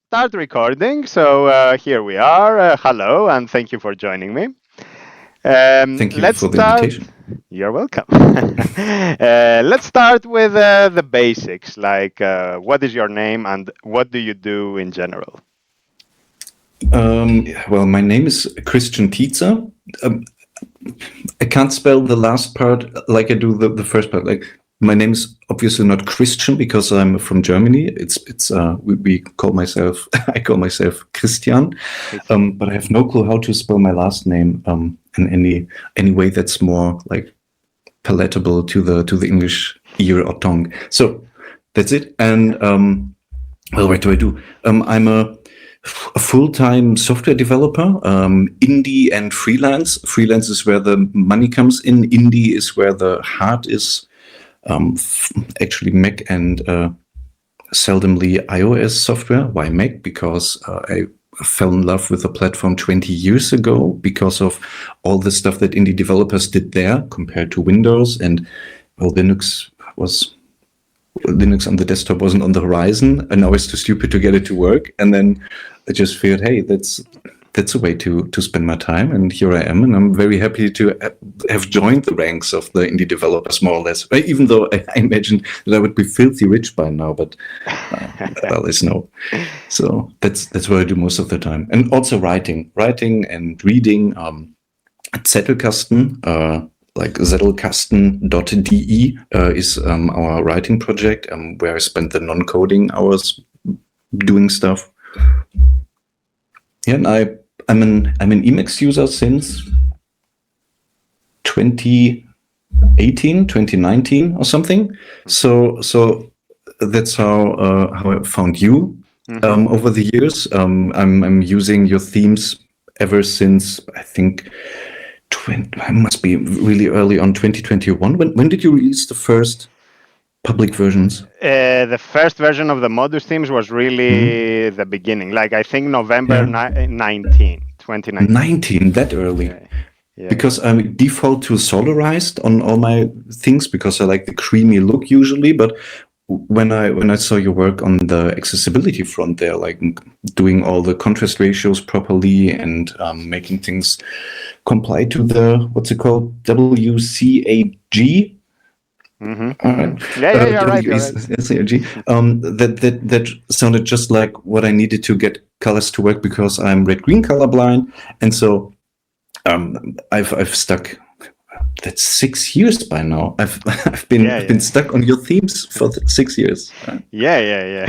start recording. So here we are. Hello, and thank you for joining me. Thank you Let's for the start. invitation. You're welcome. Let's start with the basics, like what is your name and what do you do in general? Well, my name is Christian Tietze. I can't spell the last part like I do the first part. Like my name is obviously not Christian because I'm from Germany. We call myself I call myself Christian, but I have no clue how to spell my last name in any way that's more like palatable to the English ear or tongue. So that's it. And well, what do I do? I'm a full-time software developer, indie and freelance. Freelance is where the money comes in. Indie is where the heart is. Actually, Mac and seldomly iOS software. Why Mac? Because I fell in love with the platform 20 years ago because of all the stuff that indie developers did there compared to Windows. And well, Linux on the desktop wasn't on the horizon, and I was too stupid to get it to work. And then I just figured, hey, that's a way to spend my time. And here I am, and I'm very happy to have joined the ranks of the indie developers, more or less. Even though I imagined that I would be filthy rich by now, but well, there's no. So that's what I do most of the time, and also writing and reading. At Zettelkasten. Like Zettelkasten.de is our writing project where I spend the non-coding hours doing stuff. Yeah, and I'm an Emacs user since 2018, 2019 or something. So that's how I found you over the years. I'm using your themes ever since I think. I must be really early on 2021. When did you release the first public versions? The first version of the modus-themes was really the beginning. Like I think November 19, 2019. 19, that early. Yeah. Because I default to solarized on all my things because I like the creamy look usually. But when I saw your work on the accessibility front there, like doing all the contrast ratios properly and making things comply to the, what's it called, WCAG? Right. Yeah, right. WCAG. That sounded just like what I needed to get colors to work because I'm red-green colorblind, and so I've stuck. That's 6 years by now. I've been stuck on your themes for 6 years. Yeah.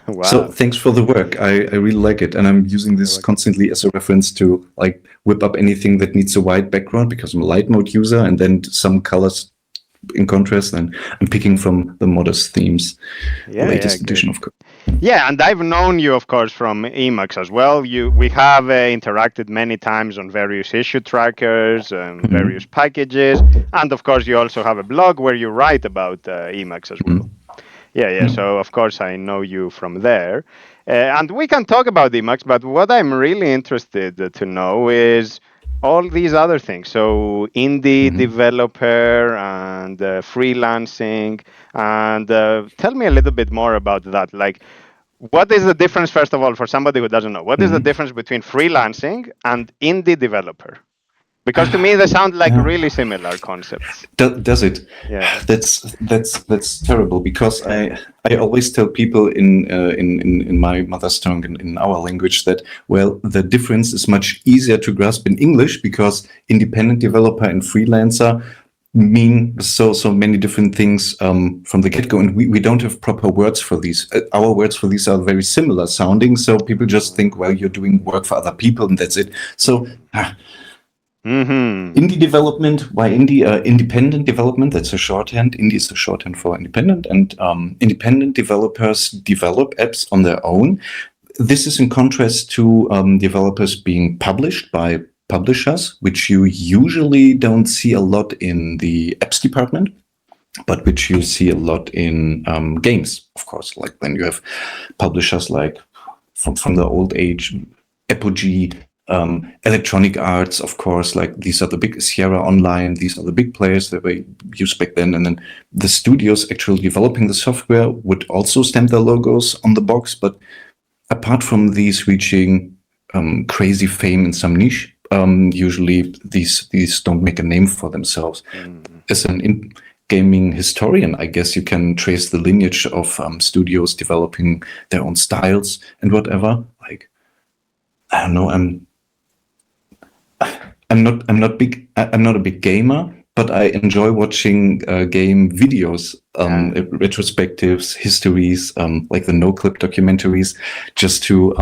Wow. So thanks for the work. I really like it, and I'm using this constantly as a reference to like whip up anything that needs a white background because I'm a light mode user, and then some colors in contrast. And I'm picking from the modus-themes, latest edition, of course. Yeah, and I've known you, of course, from Emacs as well. We have interacted many times on various issue trackers and various packages, and of course, you also have a blog where you write about Emacs as well. Yeah. So of course, I know you from there, and we can talk about Emacs. But what I'm really interested to know is all these other things. So indie developer and freelancing, and tell me a little bit more about that. Like, what is the difference, first of all, for somebody who doesn't know? What is the difference between freelancing and indie developer? Because to me, they sound like really similar concepts. Does it? Yeah. That's terrible because I always tell people in my mother's tongue in our language that well the difference is much easier to grasp in English because independent developer and freelancer mean so many different things from the get-go, and we don't have proper words for these. Our words for these are very similar sounding, so people just think well you're doing work for other people and that's it. So. Indie development, why indie? Independent development, that's a shorthand. Indie is a shorthand for independent, and independent developers develop apps on their own. This is in contrast to developers being published by publishers, which you usually don't see a lot in the apps department, but which you see a lot in games, of course. Like then you have publishers like from the old age, Apogee, Electronic Arts, of course, like these are the big Sierra Online, these are the big players that were used back then. And then the studios actually developing the software would also stamp their logos on the box, but apart from these reaching crazy fame in some niche, usually these don't make a name for themselves. As an gaming historian, I guess you can trace the lineage of studios developing their own styles and whatever. Like, I don't know, I'm not a big gamer, but I enjoy watching game videos, retrospectives, histories, like the no-clip documentaries, just to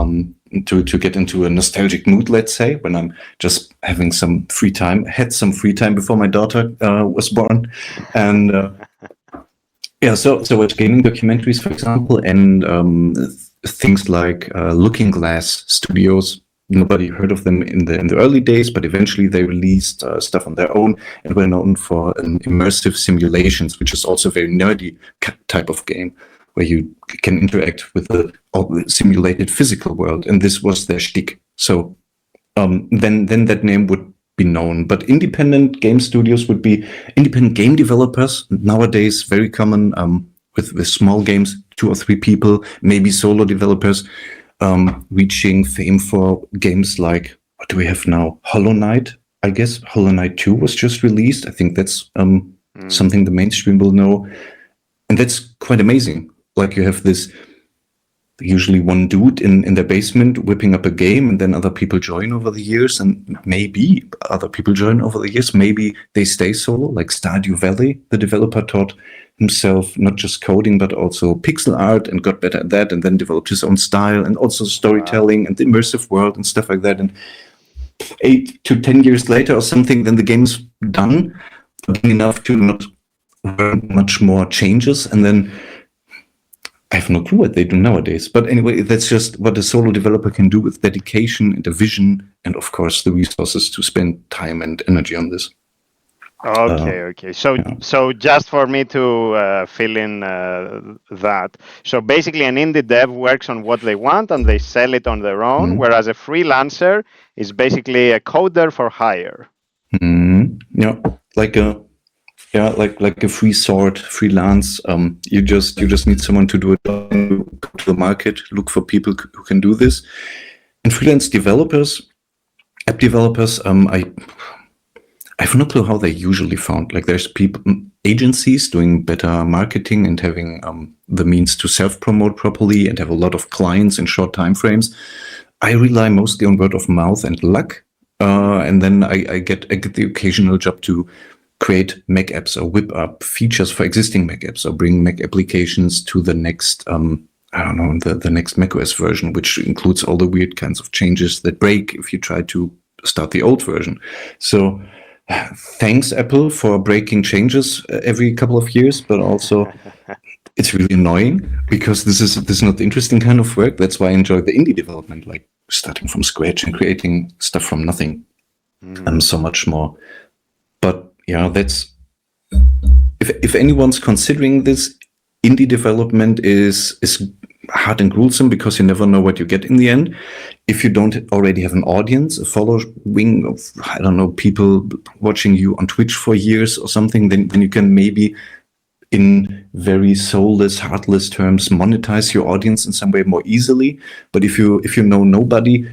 get into a nostalgic mood. Let's say when I'm just having some free time, had some free time before my daughter was born, and yeah, so watch gaming documentaries, for example, and things like Looking Glass Studios. Nobody heard of them in the early days, but eventually they released stuff on their own and were known for immersive simulations, which is also a very nerdy type of game where you can interact with the simulated physical world. And this was their shtick. So then that name would be known. But independent game studios would be independent game developers. Nowadays, very common with small games, 2 or 3 people, maybe solo developers. Reaching fame for games like, what do we have now? Hollow Knight, I guess. Hollow Knight 2 was just released. I think that's something the mainstream will know. And that's quite amazing. Like you have this, usually one dude in their basement whipping up a game, and then other people join over the years, and maybe other people join over the years. Maybe they stay solo, like Stardew Valley. The developer taught himself not just coding but also pixel art and got better at that, and then developed his own style and also storytelling and the immersive world and stuff like that. And 8 to 10 years later or something, then the game's done, but enough to not learn much more changes, and then I have no clue what they do nowadays. But anyway, that's just what a solo developer can do with dedication and a vision, and of course the resources to spend time and energy on this. Okay. So just for me to fill in that. So basically, an indie dev works on what they want and they sell it on their own, whereas a freelancer is basically a coder for hire. Yeah, like a free sort freelance. You just need someone to do it. Go to the market, look for people who can do this. And freelance developers, app developers, I have no clue how they're usually found. Like there's agencies doing better marketing and having the means to self-promote properly and have a lot of clients in short time frames. I rely mostly on word of mouth and luck. And then I get the occasional job to create Mac apps or whip up features for existing Mac apps or bring Mac applications to the next, the next macOS version, which includes all the weird kinds of changes that break if you try to start the old version. So thanks, Apple, for breaking changes every couple of years, but also it's really annoying because this is not the interesting kind of work. That's why I enjoy the indie development, like starting from scratch and creating stuff from nothing. So much more. But yeah, that's if anyone's considering this, indie development is hard and gruesome because you never know what you get in the end. If you don't already have an audience, a following of, I don't know, people watching you on Twitch for years or something, then you can maybe, in very soulless, heartless terms, monetize your audience in some way more easily. But if you know nobody,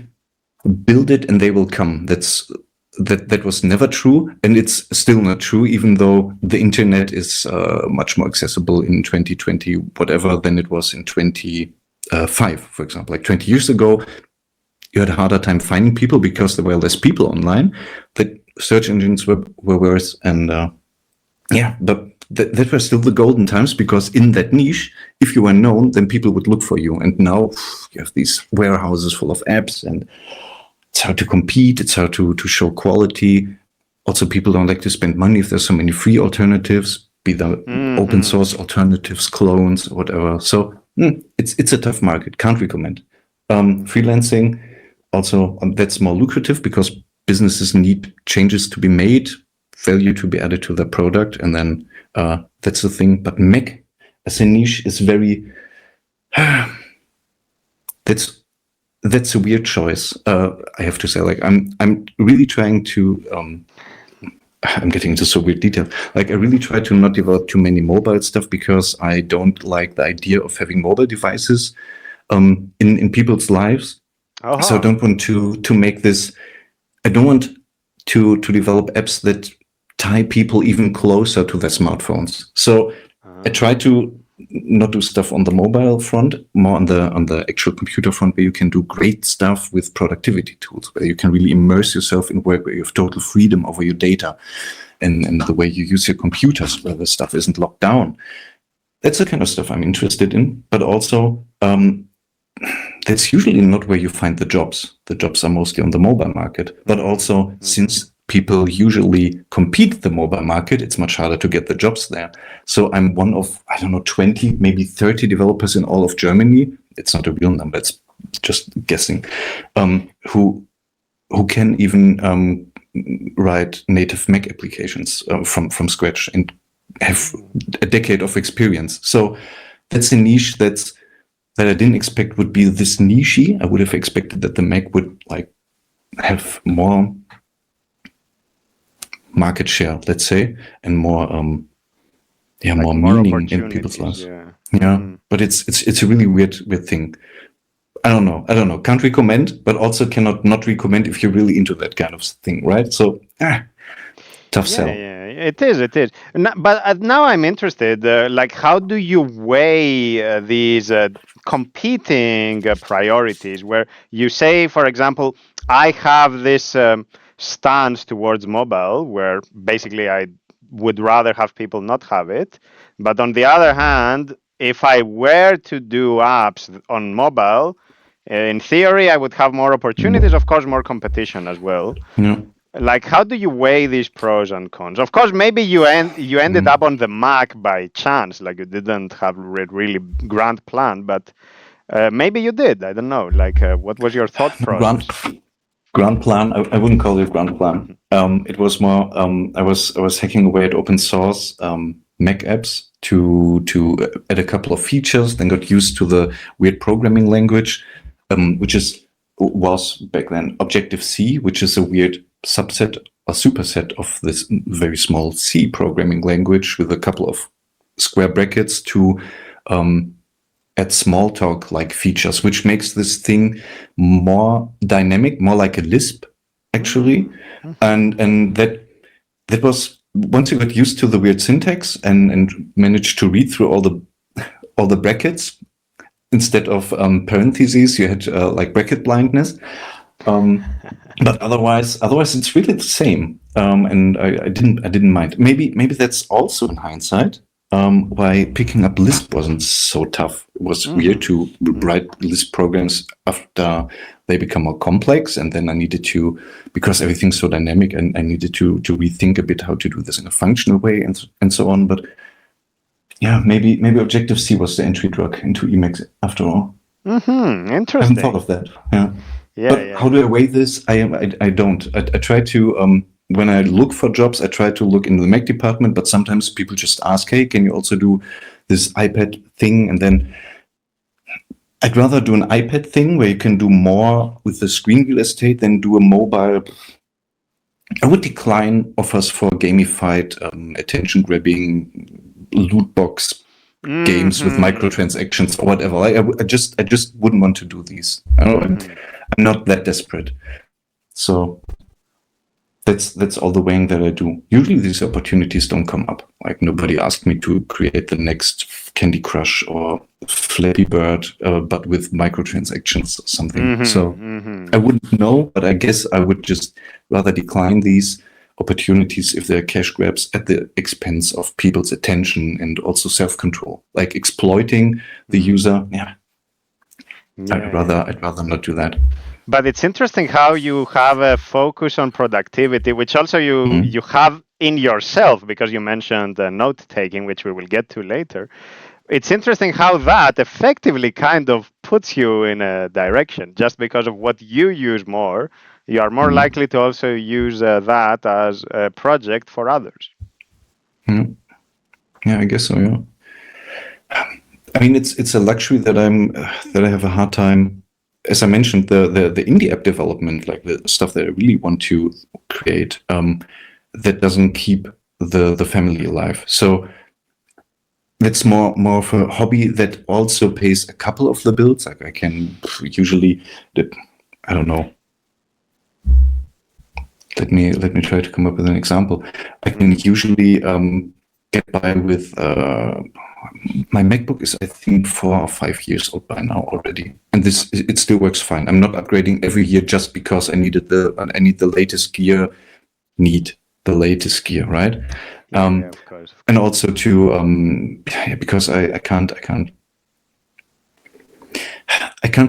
build it and they will come. That was never true, and it's still not true, even though the internet is much more accessible in 2020, whatever, than it was in 2005, for example. Like 20 years ago, you had a harder time finding people because there were less people online. The search engines were worse, and but that were still the golden times, because in that niche, if you were known, then people would look for you. And now you have these warehouses full of apps, and it's hard to compete. It's hard to show quality. Also, people don't like to spend money if there's so many free alternatives, be the open source alternatives, clones, or whatever. So it's a tough market. Can't recommend. Freelancing, also, that's more lucrative because businesses need changes to be made, value to be added to their product, and then that's the thing. But Mac as a niche is very that's a weird choice. I have to say, like, I'm really trying to I'm getting into so weird detail. Like, I really try to not develop too many mobile stuff because I don't like the idea of having mobile devices. in people's lives. Uh-huh. So I don't want to make this. I don't want to develop apps that tie people even closer to their smartphones. So I try to not do stuff on the mobile front, more on the actual computer front, where you can do great stuff with productivity tools, where you can really immerse yourself in work, where you have total freedom over your data and the way you use your computers, where the stuff isn't locked down. That's the kind of stuff I'm interested in, but also that's usually not where you find the jobs. The jobs are mostly on the mobile market, but also since people usually compete the mobile market, it's much harder to get the jobs there. So I'm one of, 20, maybe 30 developers in all of Germany. It's not a real number, it's just guessing, who can even write native Mac applications from scratch and have a decade of experience. So that's a niche that I didn't expect would be this niche-y. I would have expected that the Mac would have more market share, let's say, and more more meaning in people's lives. But it's a really weird thing. I don't know. Can't recommend, but also cannot not recommend if you're really into that kind of thing, right? So tough sell. Yeah, it is. But now I'm interested. How do you weigh these competing priorities? Where you say, for example, I have this stance towards mobile, where basically I would rather have people not have it. But on the other hand, if I were to do apps on mobile, in theory, I would have more opportunities. Of course, more competition as well. Yeah. How do you weigh these pros and cons? Of course, maybe you ended up on the Mac by chance, you didn't have a really grand plan, but maybe you did. I don't know. What was your thought process? Grand plan. I wouldn't call it grand plan. It was more. I was hacking away at open source Mac apps to add a couple of features. Then got used to the weird programming language, which was back then Objective-C, which is a weird subset or superset of this very small C programming language with a couple of square brackets to add Smalltalk like features, which makes this thing more dynamic, more like a Lisp actually. And that was, once you got used to the weird syntax and managed to read through all the brackets instead of parentheses, you had bracket blindness. But otherwise it's really the same. And I didn't mind. Maybe that's also in hindsight why picking up Lisp wasn't so tough. It was weird to write Lisp programs after they become more complex, and then I needed to, because everything's so dynamic, and I needed to rethink a bit how to do this in a functional way and so on. But yeah, maybe Objective-C was the entry drug into Emacs after all. Interesting. I haven't thought of that. But how do I weigh this? I don't. I try to, when I look for jobs, I try to look in the Mac department, but sometimes people just ask, hey, can you also do this iPad thing? And then I'd rather do an iPad thing where you can do more with the screen real estate than do a mobile. I would decline offers for gamified, attention-grabbing loot box games with microtransactions or whatever. I just wouldn't want to do these. I'm not that desperate. So that's all the weighing that I do. Usually these opportunities don't come up. Nobody asked me to create the next Candy Crush or Flappy Bird, but with microtransactions or something. I wouldn't know, but I guess I would just rather decline these opportunities if they're cash grabs at the expense of people's attention and also self-control, exploiting the user. I'd rather not do that. But it's interesting how you have a focus on productivity, which also you have in yourself, because you mentioned note-taking, which we will get to later. It's interesting how that effectively kind of puts you in a direction. Just because of what you use more, you are more likely to also use that as a project for others. Yeah, I guess so, yeah. I mean, it's a luxury that I have a hard time. As I mentioned, the indie app development, the stuff that I really want to create, that doesn't keep the family alive. So that's more of a hobby that also pays a couple of the bills. Like I can usually, I don't know. Let me try to come up with an example. I can usually get by with my MacBook is I think 4 or 5 years old by now already, and it still works fine. I'm not upgrading every year just because I need the latest gear. Need the latest gear, right? Yeah, of course. And also to because I can't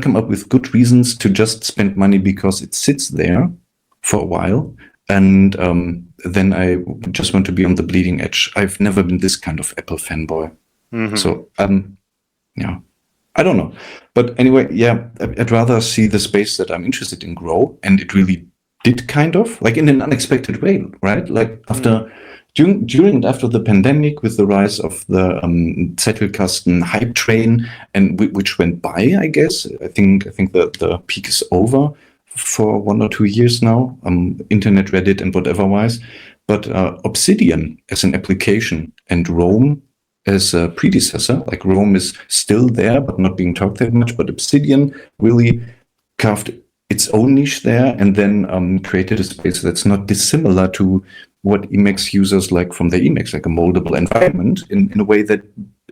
come up with good reasons to just spend money because it sits there for a while, and then I just want to be on the bleeding edge. I've never been this kind of Apple fanboy. So yeah, I don't know, but anyway, yeah, I'd rather see the space that I'm interested in grow, and it really did kind of like in an unexpected way, right? Like during and after the pandemic, with the rise of the Zettelkasten hype train, and which went by, I guess. I think the peak is over for 1 or 2 years now. Internet, Reddit, and whatever wise, but Obsidian as an application and Rome as a predecessor, like Rome is still there but not being talked that much, but Obsidian really carved its own niche there, and then created a space that's not dissimilar to what Emacs users like from the Emacs, like a moldable environment in a way that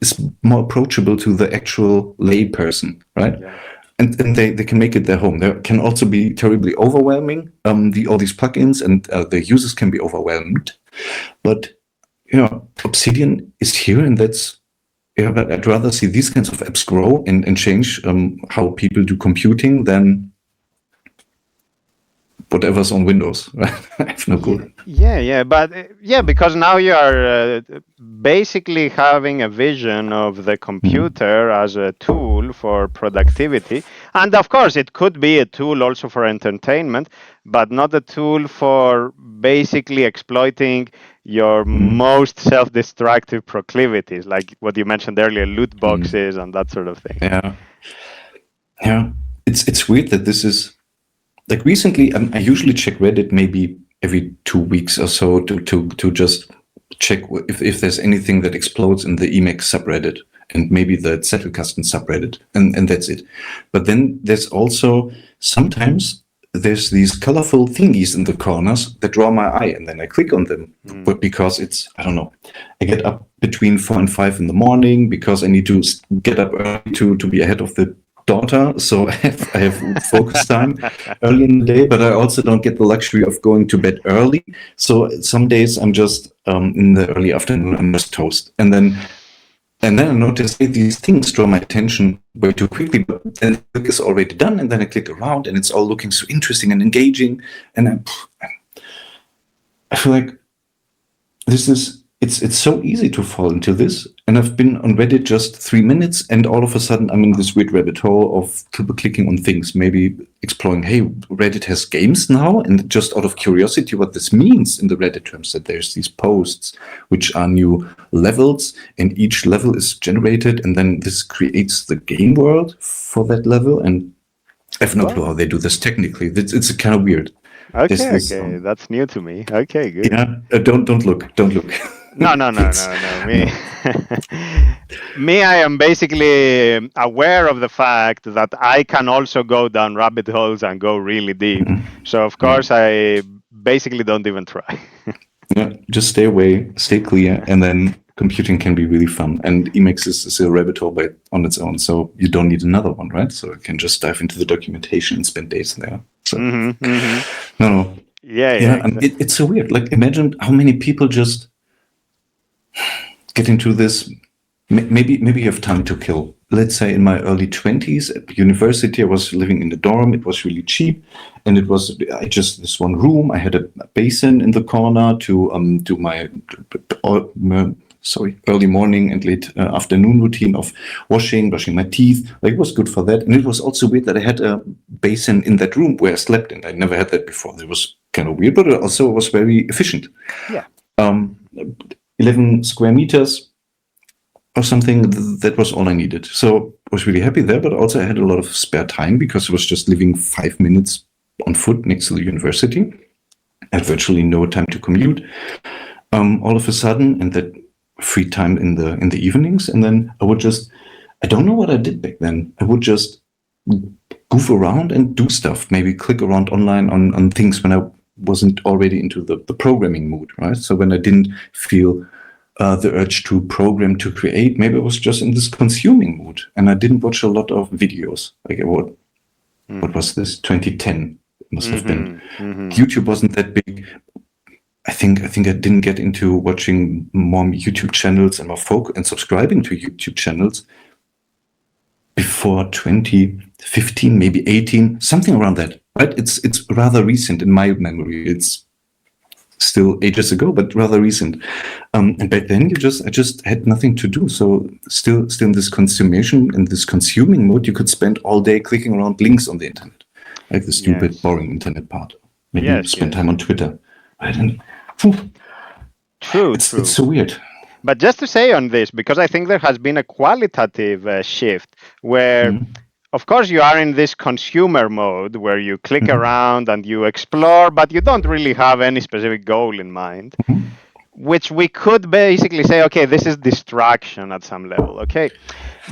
is more approachable to the actual lay person, right? Yeah. And they can make it their home. There can also be terribly overwhelming, all these plugins, and the users can be overwhelmed. But Obsidian is here, and that's, but I'd rather see these kinds of apps grow and change how people do computing than whatever's on Windows. Right? I have no clue. But because now you are basically having a vision of the computer as a tool for productivity, and of course it could be a tool also for entertainment, but not a tool for basically exploiting your most self-destructive proclivities, like what you mentioned earlier, loot boxes and that sort of thing. Yeah. It's weird that this is. Like recently, I usually check Reddit maybe every 2 weeks or so to just check if there's anything that explodes in the Emacs subreddit and maybe the Zettelkasten subreddit, and that's it. But then there's also sometimes there's these colorful thingies in the corners that draw my eye, and then I click on them. But because it's, I don't know, I get up between 4 and 5 in the morning because I need to get up early to be ahead of the daughter, so I have focus time early in the day, but I also don't get the luxury of going to bed early. So some days I'm just in the early afternoon, I'm just toast, and then I notice these things draw my attention way too quickly. But then the click is already done, and then I click around, and it's all looking so interesting and engaging, and I feel like this is. It's so easy to fall into this, and I've been on Reddit just 3 minutes, and all of a sudden I'm in this weird rabbit hole of clicking on things, maybe exploring, hey, Reddit has games now, and just out of curiosity what this means in the Reddit terms, that there's these posts which are new levels, and each level is generated, and then this creates the game world for that level, and I have no clue how they do this technically. It's kind of weird. Okay, that's new to me. Okay, good. Yeah, don't look. No. Me, I am basically aware of the fact that I can also go down rabbit holes and go really deep. So, of course, I basically don't even try. Yeah, just stay away, stay clear, and then computing can be really fun. And Emacs is a rabbit hole on its own, so you don't need another one, right? So you can just dive into the documentation and spend days there. So, no. Yeah. And it's so weird. Like, imagine how many people just get into this. Maybe you have time to kill. Let's say in my early 20s at university, I was living in the dorm. It was really cheap, and it was just this one room. I had a basin in the corner to do my early morning and late afternoon routine of brushing my teeth. Like, it was good for that. And it was also weird that I had a basin in that room where I slept, and I never had that before. It was kind of weird, but it also was very efficient. Yeah. 11 square meters or something, that was all I needed. So I was really happy there, but also I had a lot of spare time because I was just living 5 minutes on foot next to the university. I had virtually no time to commute. All of a sudden, and that free time in the evenings, and then I would just, I don't know what I did back then. I would just goof around and do stuff, maybe click around online on things when I wasn't already into the programming mood, right? So when I didn't feel the urge to program, to create, maybe I was just in this consuming mood, and I didn't watch a lot of videos. Like what was this? 2010 it must have been. YouTube wasn't that big. I think I didn't get into watching more YouTube channels and and subscribing to YouTube channels before 2015, maybe 18, something around that. Right? It's rather recent in my memory. It's still ages ago, but rather recent. And back then, I just had nothing to do. So still in this consuming mode, you could spend all day clicking around links on the internet, like the stupid, boring internet part. Maybe spend time on Twitter. True. It's so weird. But just to say on this, because I think there has been a qualitative shift where, of course, you are in this consumer mode where you click around and you explore, but you don't really have any specific goal in mind, which we could basically say, okay, this is distraction at some level, okay?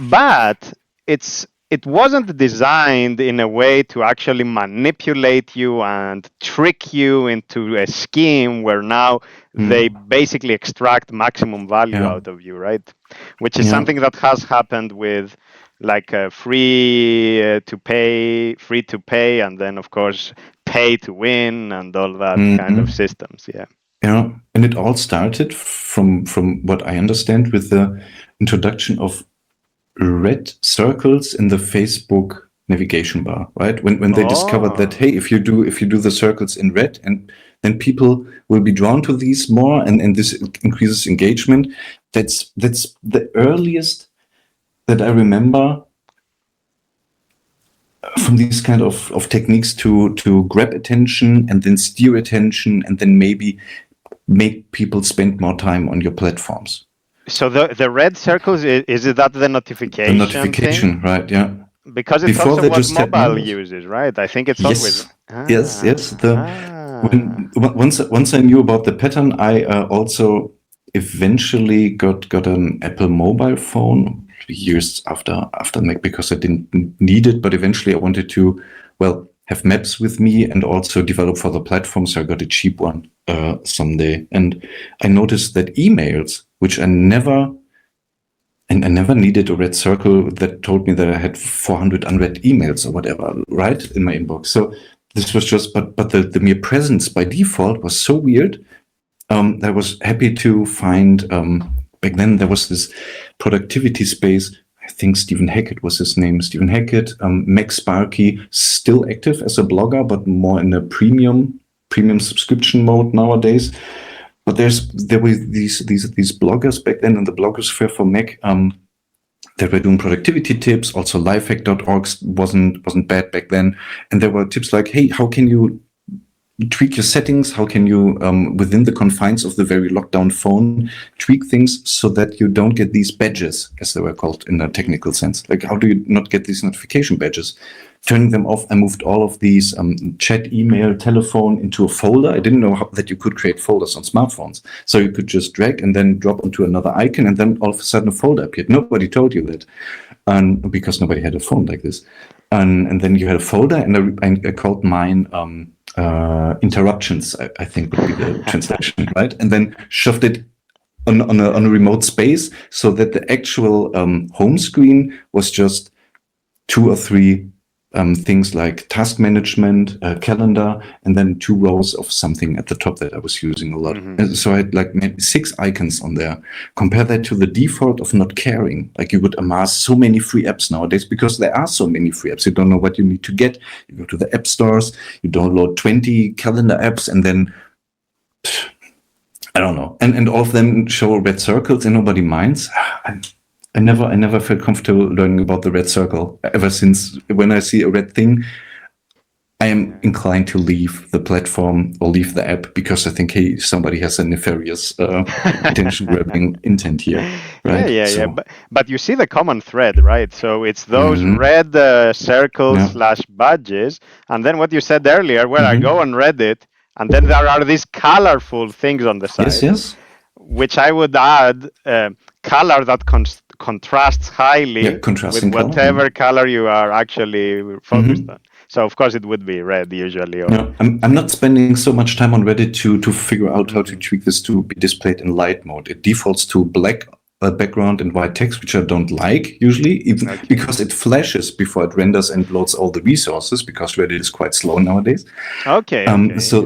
But it wasn't designed in a way to actually manipulate you and trick you into a scheme where now they basically extract maximum value out of you, right? Which is something that has happened with like free to pay, and then of course pay to win and all that kind of systems. Yeah, and it all started from what I understand with the introduction of red circles in the Facebook navigation bar, right? When they discovered that, hey, if you do the circles in red, and then people will be drawn to these more, and this increases engagement. That's the earliest that I remember from these kind of techniques to grab attention and then steer attention and then maybe make people spend more time on your platforms. So the red circles, is it that the notification? The notification, thing? Right? Yeah. Because it's Before also what mobile uses, right? I think it's always. Yes. Once I knew about the pattern, I also eventually got an Apple mobile phone years after Mac, because I didn't need it, but eventually I wanted to, have maps with me and also develop for the platform, so I got a cheap one someday. And I noticed that emails, which I never needed a red circle that told me that I had 400 unread emails or whatever, right, in my inbox. So this was just, but the mere presence by default was so weird. I was happy to find, back then there was this productivity space. I think Stephen Hackett was his name. Stephen Hackett, Max Sparky, still active as a blogger, but more in a premium subscription mode nowadays. But there were these bloggers back then in the blogosphere for Mac that were doing productivity tips. Also, lifehack.org wasn't bad back then, and there were tips like, hey, how can you tweak your settings? How can you, within the confines of the very locked down phone, tweak things so that you don't get these badges, as they were called in a technical sense? Like, how do you not get these notification badges? Turning them off, I moved all of these chat, email, telephone into a folder. I didn't know that you could create folders on smartphones. So you could just drag and then drop onto another icon, and then all of a sudden a folder appeared. Nobody told you that, because nobody had a phone like this. And then you had a folder, and I called mine interruptions, I think would be the translation, right? And then shoved it on a remote space so that the actual home screen was just 2 or 3 things like task management, calendar, and then 2 rows of something at the top that I was using a lot. And so I had like maybe 6 icons on there. Compare that to the default of not caring. Like, you would amass so many free apps nowadays because there are so many free apps. You don't know what you need to get. You go to the app stores, you download 20 calendar apps, and then I don't know. And all of them show red circles and nobody minds. I never felt comfortable learning about the red circle ever since. When I see a red thing, I am inclined to leave the platform or leave the app, because I think, hey, somebody has a nefarious attention-grabbing intent here. Right? Yeah. But you see the common thread, right? So it's those red circles / badges, and then what you said earlier, where I go on Reddit, and then there are these colorful things on the side. Yes. which I would add color that contrasts highly contrasting with whatever color you are actually focused on. So of course it would be red usually. Or... No, I'm not spending so much time on Reddit to figure out how to tweak this to be displayed in light mode. It defaults to black background and white text, which I don't like usually, even because it flashes before it renders and loads all the resources, because Reddit is quite slow nowadays. So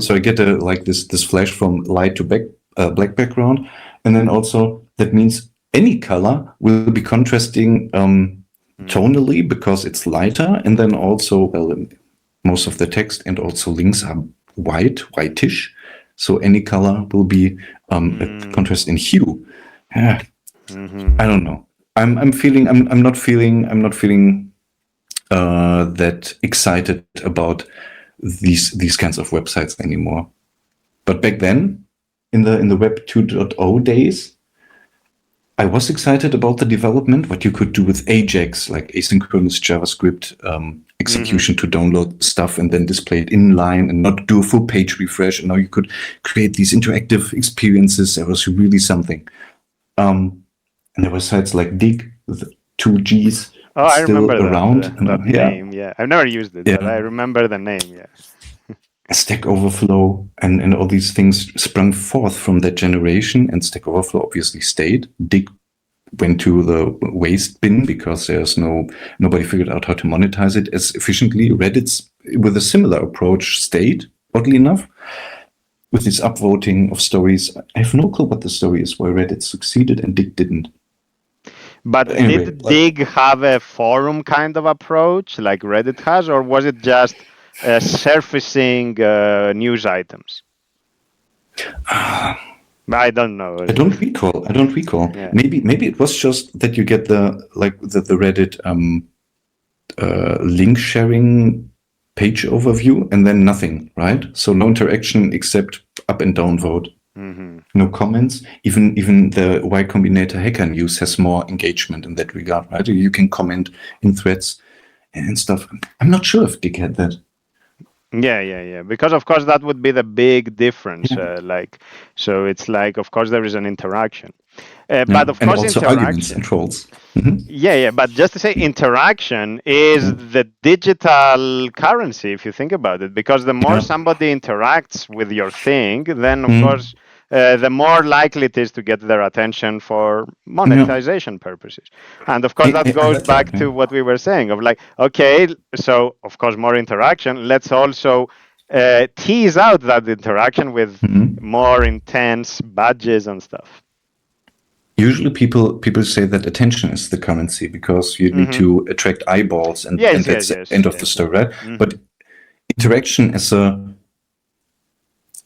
I get this flash from light to black background, and then also that means any color will be contrasting tonally because it's lighter, and then also most of the text and also links are whitish, so any color will be a contrast in hue. I don't know. I'm not feeling that excited about these kinds of websites anymore. But back then, in the Web 2.0 days, I was excited about the development, what you could do with Ajax, like asynchronous JavaScript execution to download stuff and then display it inline and not do a full page refresh. And now you could create these interactive experiences. That was really something. And there were sites like Dig with 2 Gs I still remember around. That name, yeah. I've never used it, but I remember the name, yeah. Stack Overflow and all these things sprung forth from that generation, and Stack Overflow obviously stayed. Dig went to the waste bin because nobody figured out how to monetize it as efficiently. Reddit's with a similar approach stayed, oddly enough, with this upvoting of stories. I have no clue what the story is, why Reddit succeeded and Dig didn't. But anyway, did Dig have a forum kind of approach like Reddit has, or was it just surfacing news items? I don't know. I don't recall. Yeah. Maybe it was just that you get the Reddit link sharing page overview and then nothing, right? So no interaction except up and down vote. No comments. Even the Y Combinator Hacker News has more engagement in that regard, right? You can comment in threads and stuff. I'm not sure if Dig had that. Yeah. Because of course that would be the big difference. So it's like, of course, there is an interaction. But of course, also arguments and trolls. Yeah. But just to say, interaction is the digital currency, if you think about it. Because the more somebody interacts with your thing, then of course, the more likely it is to get their attention for monetization purposes. And of course, that goes back to what we were saying of like, okay, so of course, more interaction. Let's also tease out that interaction with more intense badges and stuff. Usually people say that attention is the currency because you need to attract eyeballs and that's the end of the story, right? But interaction as a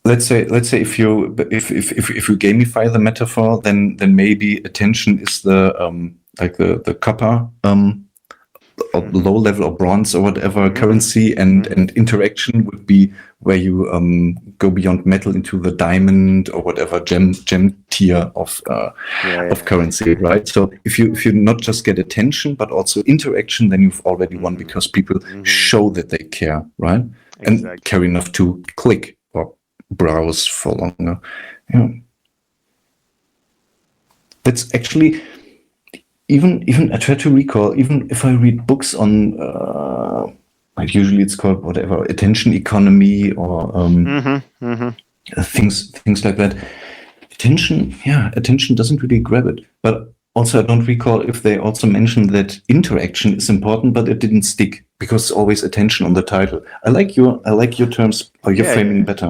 let's say if you gamify the metaphor, then maybe attention is the copper or low level or bronze or whatever currency, and interaction would be where you go beyond metal into the diamond or whatever gem tier of currency, right? So if you not just get attention but also interaction, then you've already won because people show that they care, right? And care enough to click or browse for longer. That's actually even I try to recall, even if I read books on usually it's called whatever, attention economy or things like that. Attention doesn't really grab it. But also I don't recall if they also mentioned that interaction is important, but it didn't stick because always attention on the title. I like your terms, or your framing better.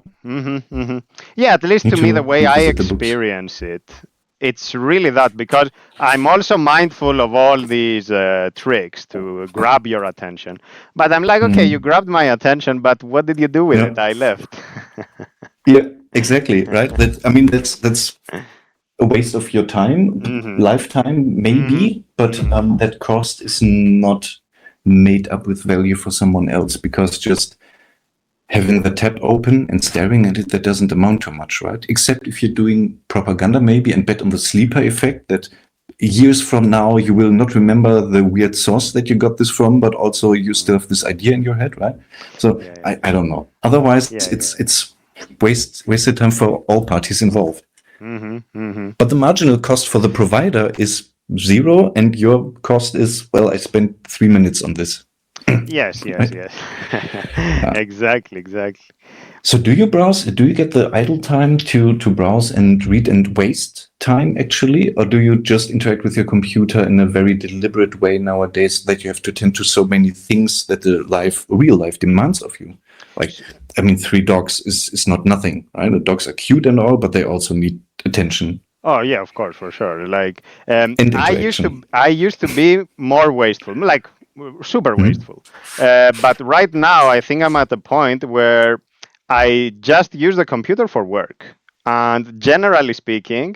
Yeah, at least to me, the way I experience it, it's really that, because I'm also mindful of all these tricks to grab your attention. But I'm like, okay, you grabbed my attention, but what did you do with it? I left. Yeah, exactly, right? That's a waste of your time, lifetime, maybe, but that cost is not made up with value for someone else, because just having the tab open and staring at it, that doesn't amount to much, right? Except if you're doing propaganda maybe and bet on the sleeper effect, that years from now you will not remember the weird source that you got this from, but also you still have this idea in your head, right? So I don't know. Otherwise, it's wasted time for all parties involved. But the marginal cost for the provider is zero, and your cost is, well, I spent 3 minutes on this. Yes, Right? Exactly. So do you browse? Do you get the idle time to browse and read and waste time actually, or do you just interact with your computer in a very deliberate way nowadays that you have to tend to so many things that the real life demands of you? Like, I mean, 3 dogs is not nothing, right? The dogs are cute and all, but they also need attention Oh yeah, of course, for sure. Like and interaction. I used to be more wasteful, like super wasteful. But right now, I think I'm at the point where I just use the computer for work. And generally speaking,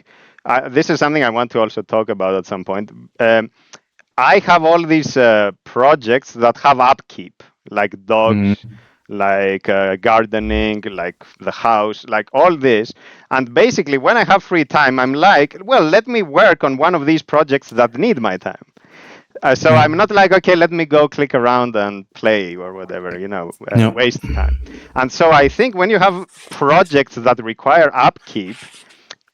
this is something I want to also talk about at some point. I have all these projects that have upkeep, like dogs, like gardening, like the house, like all this. And basically, when I have free time, I'm like, well, let me work on one of these projects that need my time. So Yeah. I'm not like, okay, let me go click around and play or whatever, Yeah. waste time. And so I think when you have projects that require upkeep,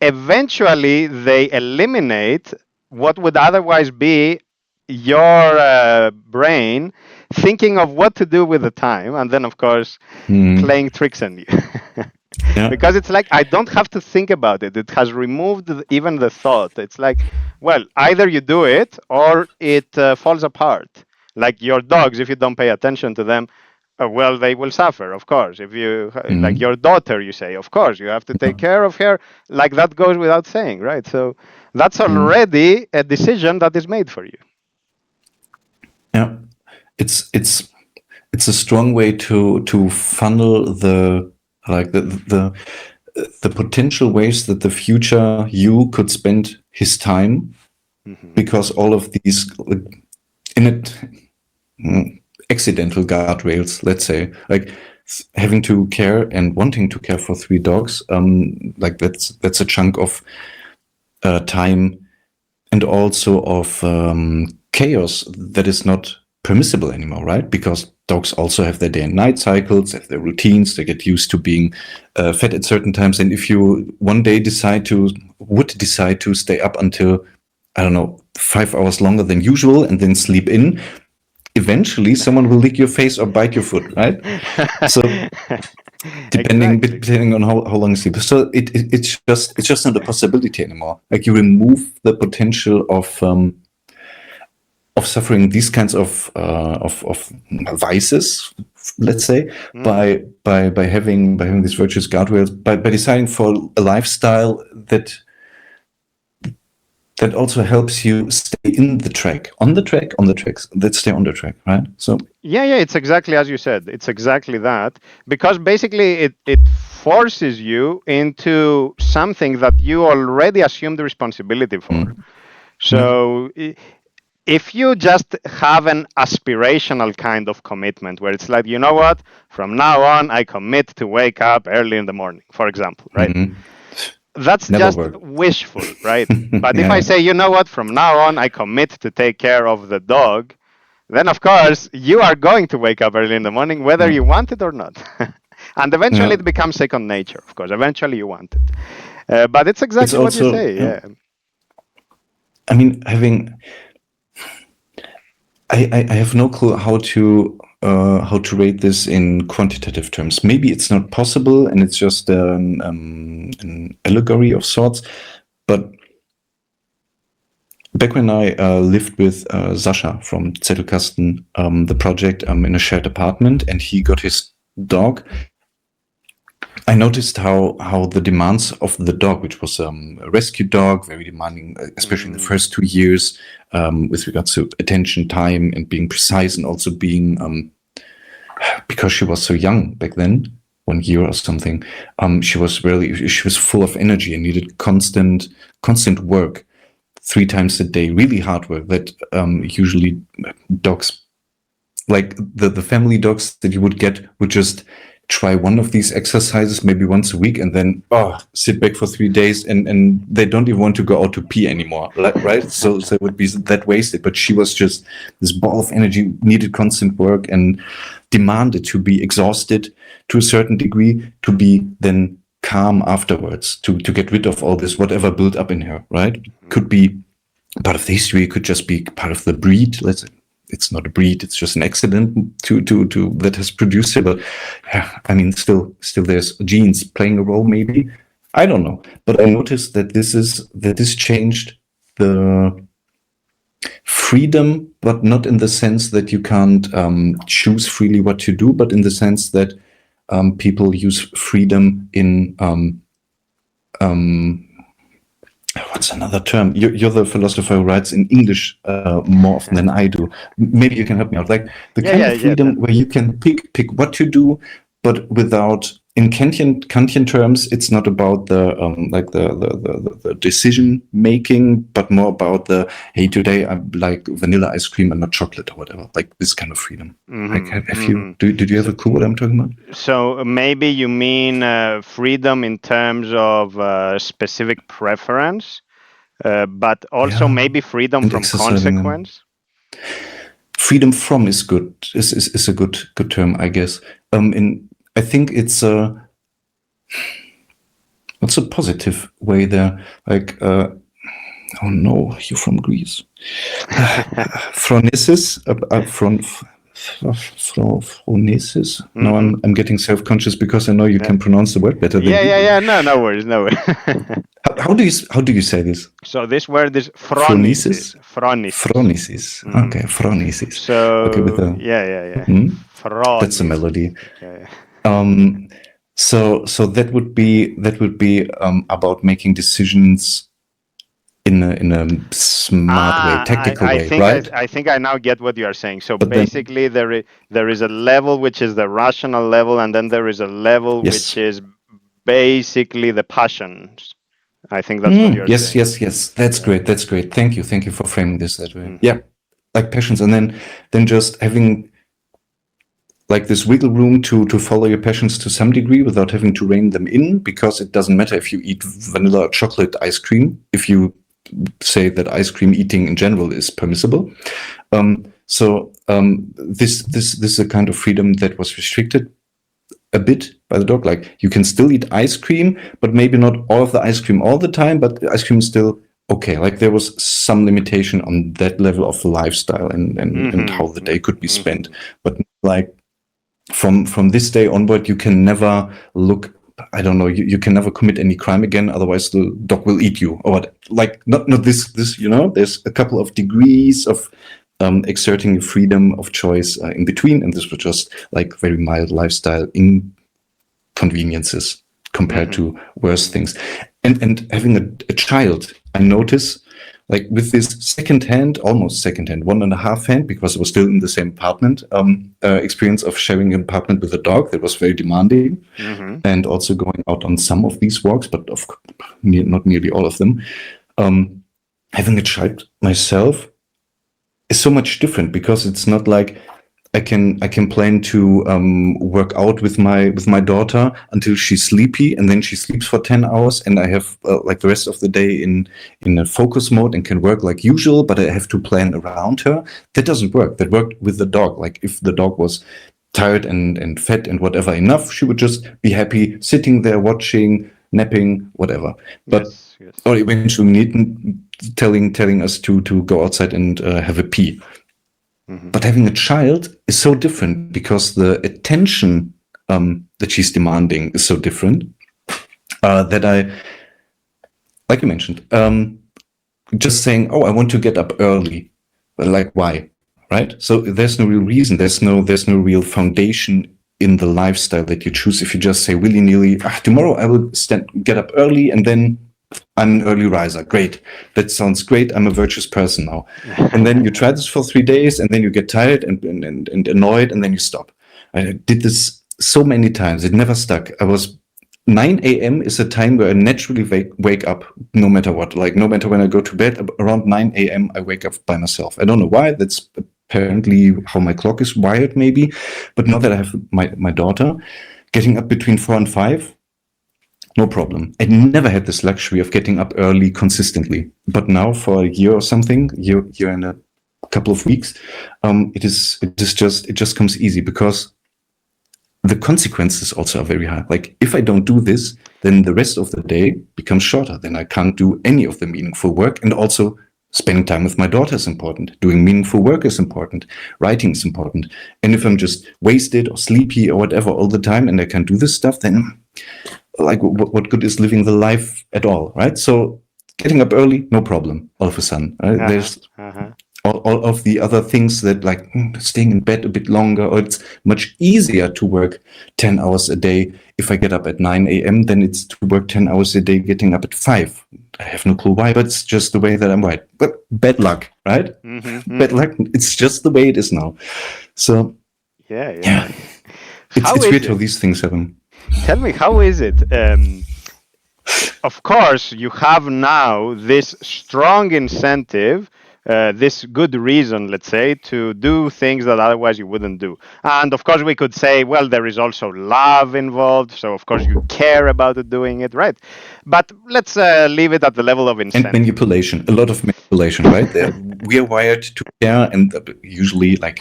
eventually they eliminate what would otherwise be your brain thinking of what to do with the time, and then of course playing tricks on you. Yeah. Because it's like I don't have to think about it. It has removed even the thought. It's like, well, either you do it or it falls apart. Like your dogs, if you don't pay attention to them, well, they will suffer, of course. If you like your daughter, you say, of course, you have to take care of her. Like that goes without saying, right? So that's already a decision that is made for you. Yeah, it's a strong way to funnel the the potential ways that the future you could spend his time, because all of these in it accidental guardrails, let's say, like having to care and wanting to care for 3 dogs, like that's a chunk of time and also of chaos that is not permissible anymore, right? Because dogs also have their day and night cycles, have their routines, they get used to being fed at certain times. And if you one day would decide to stay up until, I don't know, 5 hours longer than usual and then sleep in, eventually someone will lick your face or bite your foot, right? So depending on how long you sleep. So it's just not a possibility anymore. Like you remove the potential of suffering these kinds of vices, let's say, by having these virtuous guardrails, by deciding for a lifestyle that also helps you stay in the track, on the tracks that stay on the track, right? So yeah, it's exactly as you said. It's exactly that, because basically it forces you into something that you already assumed the responsibility for. So if you just have an aspirational kind of commitment where it's like, you know what, from now on I commit to wake up early in the morning, for example, right? That's never just work. wishful, right? But if I say, you know what, from now on I commit to take care of the dog, then of course you are going to wake up early in the morning whether you want it or not. And eventually it becomes second nature, of course. Eventually you want it. But it's exactly what you say, yeah. I mean, I have no clue how to rate this in quantitative terms. Maybe it's not possible, and it's just an allegory of sorts. But back when I lived with Sasha from Zettelkasten, the project, in a shared apartment, and he got his dog, I noticed how the demands of the dog, which was a rescue dog, very demanding, especially in the first 2 years, with regards to attention, time, and being precise, and also being, because she was so young back then, 1 year or something, she was full of energy and needed constant work, 3 times a day, really hard work that usually dogs, like the family dogs that you would get, would just try one of these exercises maybe once a week and then sit back for 3 days and they don't even want to go out to pee anymore, right? So it would be that wasted. But she was just this ball of energy, needed constant work and demanded to be exhausted to a certain degree to be then calm afterwards, to get rid of all this, whatever built up in her, right? Could be part of the history, it could just be part of the breed. Let's say it's not a breed, it's just an accident to that has produced it. But yeah, I mean, still there's genes playing a role, maybe. I don't know. But I noticed that this changed the freedom, but not in the sense that you can't choose freely what to do, but in the sense that people use freedom in what's another term? You're the philosopher who writes in English more often than I do. Maybe you can help me out. Like the kind of freedom where you can pick what to do, but without, in Kantian terms, it's not about the decision making, but more about the, hey, today I like vanilla ice cream and not chocolate or whatever. Like this kind of freedom. Like, did you have a clue what I'm talking about? So maybe you mean freedom in terms of specific preference, but also maybe freedom from consequence. Freedom from is good. Is a good term, I guess. I think it's what's a positive way there? Like, oh no, you're from Greece. Phronesis, phronesis. Now I'm getting self-conscious because I know you can pronounce the word better than me. Yeah. No worries. How do you say this? So this word is phronesis. Phronesis. Okay, phronesis. So okay, with a, yeah. That's a melody. Yeah. So that would be about making decisions in a smart way, tactical way, right? I think I now get what you are saying. So but basically, there is a level which is the rational level, and then there is a level which is basically the passions. I think that's what you're saying. Yes. That's great. Thank you for framing this that way. Yeah, like passions, and then just having like this wiggle room to follow your passions to some degree without having to rein them in, because it doesn't matter if you eat vanilla or chocolate ice cream, if you say that ice cream eating in general is permissible. This is a kind of freedom that was restricted a bit by the dog. Like, you can still eat ice cream, but maybe not all of the ice cream all the time, but the ice cream is still okay. Like, there was some limitation on that level of lifestyle and how the day could be spent. But like, from this day onward, you can never look, I don't know, you can never commit any crime again, otherwise the dog will eat you, or what. Like, not this, you know, there's a couple of degrees of exerting freedom of choice in between, and this was just like very mild lifestyle inconveniences compared to worse things. And having a child, I notice, like, with this almost second-hand, 1.5 hand, because I was still in the same apartment, experience of sharing an apartment with a dog that was very demanding, and also going out on some of these walks, but not nearly all of them. Having a child myself is so much different, because it's not like I can plan to work out with my daughter until she's sleepy, and then she sleeps for 10 hours, and I have like the rest of the day in a focus mode and can work like usual, but I have to plan around her. That doesn't work. That worked with the dog. Like, if the dog was tired and fed and whatever enough, she would just be happy sitting there watching, napping, whatever. But or eventually telling us to go outside and have a pee. But having a child is so different, because the attention that she's demanding is so different, that I, like you mentioned, just saying, oh, I want to get up early. Like, why? Right? So there's no real reason. There's no real foundation in the lifestyle that you choose. If you just say willy-nilly, tomorrow I will get up early, and then I'm an early riser. Great. That sounds great. I'm a virtuous person now. And then you try this for 3 days, and then you get tired and annoyed, and then you stop. I did this so many times. It never stuck. 9 a.m. is a time where I naturally wake up no matter what. Like, no matter when I go to bed, around 9 a.m. I wake up by myself. I don't know why. That's apparently how my clock is wired, maybe. But now that I have my daughter, getting up between 4 and 5, no problem. I never had this luxury of getting up early consistently. But now, for a year or something, year and a couple of weeks, it just comes easy, because the consequences also are very high. Like, if I don't do this, then the rest of the day becomes shorter. Then I can't do any of the meaningful work. And also spending time with my daughter is important. Doing meaningful work is important. Writing is important. And if I'm just wasted or sleepy or whatever all the time and I can't do this stuff, then like what good is living the life at all, right? So getting up early, no problem, all of a sudden. Right? There's all of the other things that like staying in bed a bit longer, or it's much easier to work 10 hours a day if I get up at 9 a.m. than it's to work 10 hours a day getting up at 5. I have no clue why, but it's just the way that I'm wired. But bad luck, right? Bad luck. It's just the way it is now. So yeah. It's weird how these things happen. Tell me, how is it? Of course, you have now this strong incentive, this good reason, let's say, to do things that otherwise you wouldn't do. And of course, we could say, well, there is also love involved. So, of course, you care about doing it, right? But let's leave it at the level of incentive. And manipulation, a lot of manipulation, right? We are wired to care, and usually, like,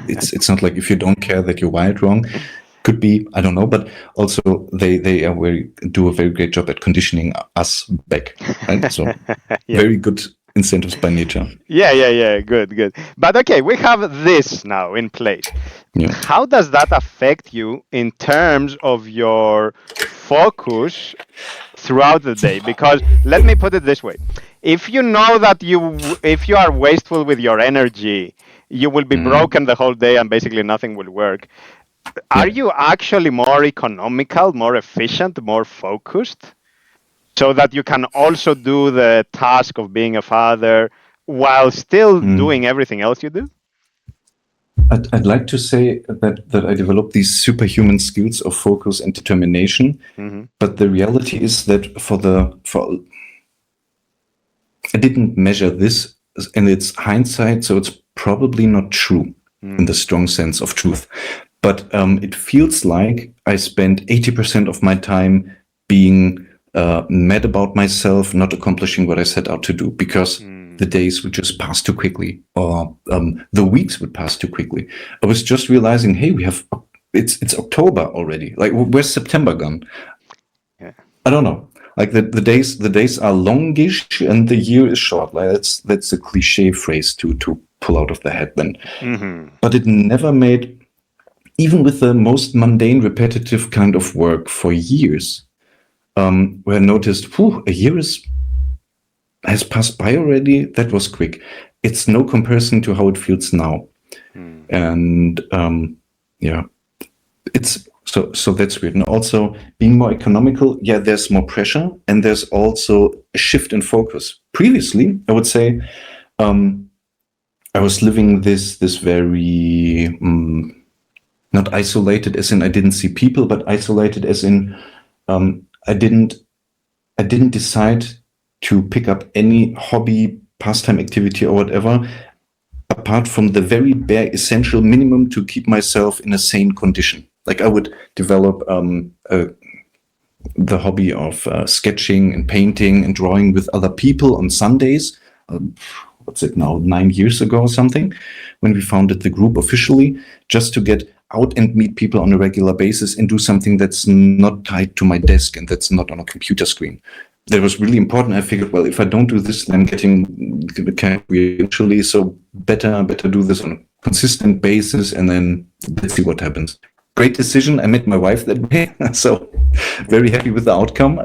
it's not like if you don't care that you're wired wrong. Could be, I don't know, but also they do a very great job at conditioning us back, right? So very good incentives by nature. Yeah, good. But okay, we have this now in place. Yeah. How does that affect you in terms of your focus throughout the day? Because let me put it this way: if you know that if you are wasteful with your energy, you will be broken the whole day and basically nothing will work. Are you actually more economical, more efficient, more focused, so that you can also do the task of being a father while still doing everything else you do? I'd like to say that I developed these superhuman skills of focus and determination, but the reality is that I didn't measure this in its hindsight, so it's probably not true in the strong sense of truth. But it feels like I spent 80% of my time being mad about myself, not accomplishing what I set out to do, because the days would just pass too quickly, or the weeks would pass too quickly. I was just realizing, hey, it's October already. Like, where's September gone? Yeah. I don't know. Like the days are longish and the year is short. Like that's a cliche phrase to pull out of the head then. But it never made. Even with the most mundane, repetitive kind of work for years, where I noticed, a year has passed by already. That was quick. It's no comparison to how it feels now. And it's so that's weird. And also being more economical, there's more pressure, and there's also a shift in focus. Previously, I would say, I was living this very not isolated as in I didn't see people, but isolated as in I didn't decide to pick up any hobby, pastime, activity, or whatever, apart from the very bare essential minimum to keep myself in a sane condition. Like I would develop the hobby of sketching and painting and drawing with other people on Sundays. What's it now, 9 years ago or something, when we founded the group officially, just to get out and meet people on a regular basis and do something that's not tied to my desk and that's not on a computer screen. That was really important. I figured, well, if I don't do this, then I'm getting kind of weird eventually, so better do this on a consistent basis, and then let's see what happens. Great decision. I met my wife that way, so very happy with the outcome.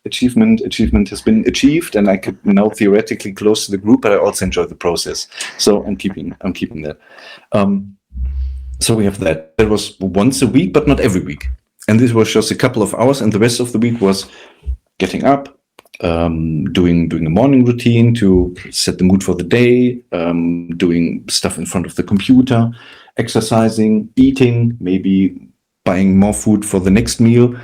Achievement has been achieved, and I could now theoretically close to the group, but I also enjoy the process. So I'm keeping that. So we have that. That was once a week, but not every week. And this was just a couple of hours, and the rest of the week was getting up, doing a morning routine to set the mood for the day, doing stuff in front of the computer, exercising, eating, maybe buying more food for the next meal.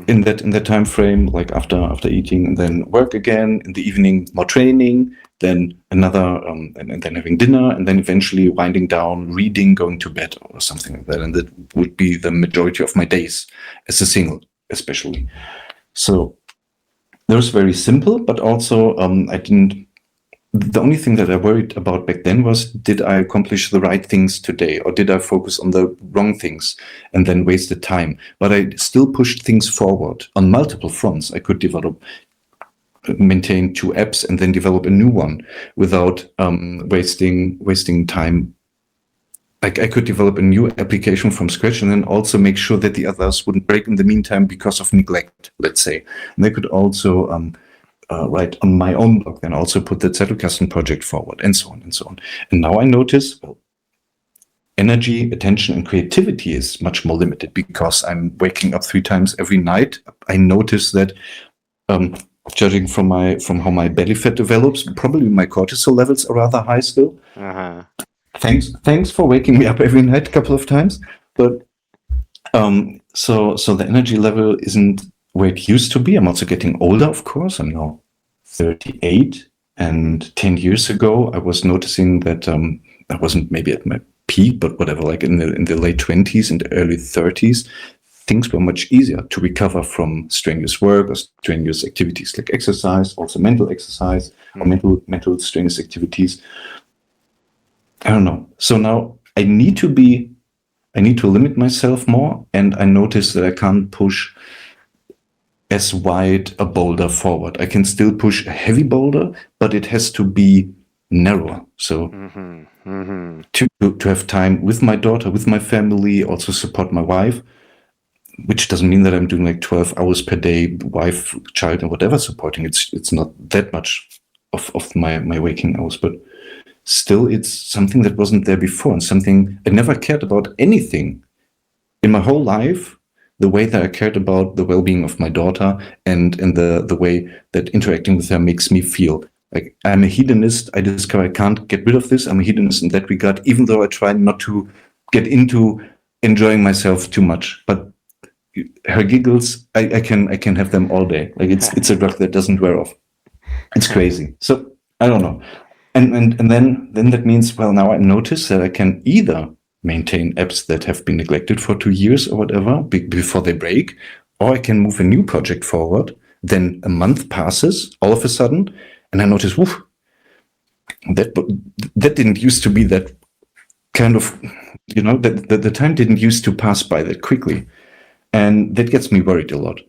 In that time frame, like after eating, and then work again in the evening, more training, then another, and then having dinner, and then eventually winding down, reading, going to bed, or something like that. And that would be the majority of my days as a single, especially. So that was very simple, but also I didn't the only thing that I worried about back then was, did I accomplish the right things today, or did I focus on the wrong things and then wasted time? But I still pushed things forward on multiple fronts. I could maintain 2 apps and then develop a new one without wasting time. I could develop a new application from scratch and then also make sure that the others wouldn't break in the meantime because of neglect, let's say. And I could also write on my own blog, then also put the Zettelkasten project forward, and so on and so on. And now I notice, well, energy, attention, and creativity is much more limited because I'm waking up 3 times every night. I notice that, judging from how my belly fat develops, probably my cortisol levels are rather high still. Uh-huh. Thanks for waking me up every night a couple of times. But so the energy level isn't where it used to be. I'm also getting older, of course. I'm now 38, and 10 years ago, I was noticing that I wasn't maybe at my peak, but whatever, like in the late 20s and early 30s, things were much easier to recover from strenuous work or strenuous activities like exercise, also mental exercise or mental strenuous activities. I don't know. So now I need to limit myself more, and I notice that I can't push as wide a boulder forward. I can still push a heavy boulder, but it has to be narrower. So to have time with my daughter, with my family, also support my wife, which doesn't mean that I'm doing like 12 hours per day, wife, child, and whatever supporting. It's not that much of my waking hours, but still it's something that wasn't there before, and something I never cared about anything in my whole life, the way that I cared about the well-being of my daughter and the way that interacting with her makes me feel. Like, I'm a hedonist. I discover I can't get rid of this. I'm a hedonist in that regard, even though I try not to get into enjoying myself too much. But her giggles, I can have them all day. Like, it's a drug that doesn't wear off. It's crazy. So I don't know. And then that means, well, now I notice that I can either maintain apps that have been neglected for 2 years or whatever before they break, or I can move a new project forward. Then a month passes all of a sudden, and I notice, woof, that didn't used to be that kind of, that the time didn't used to pass by that quickly. And that gets me worried a lot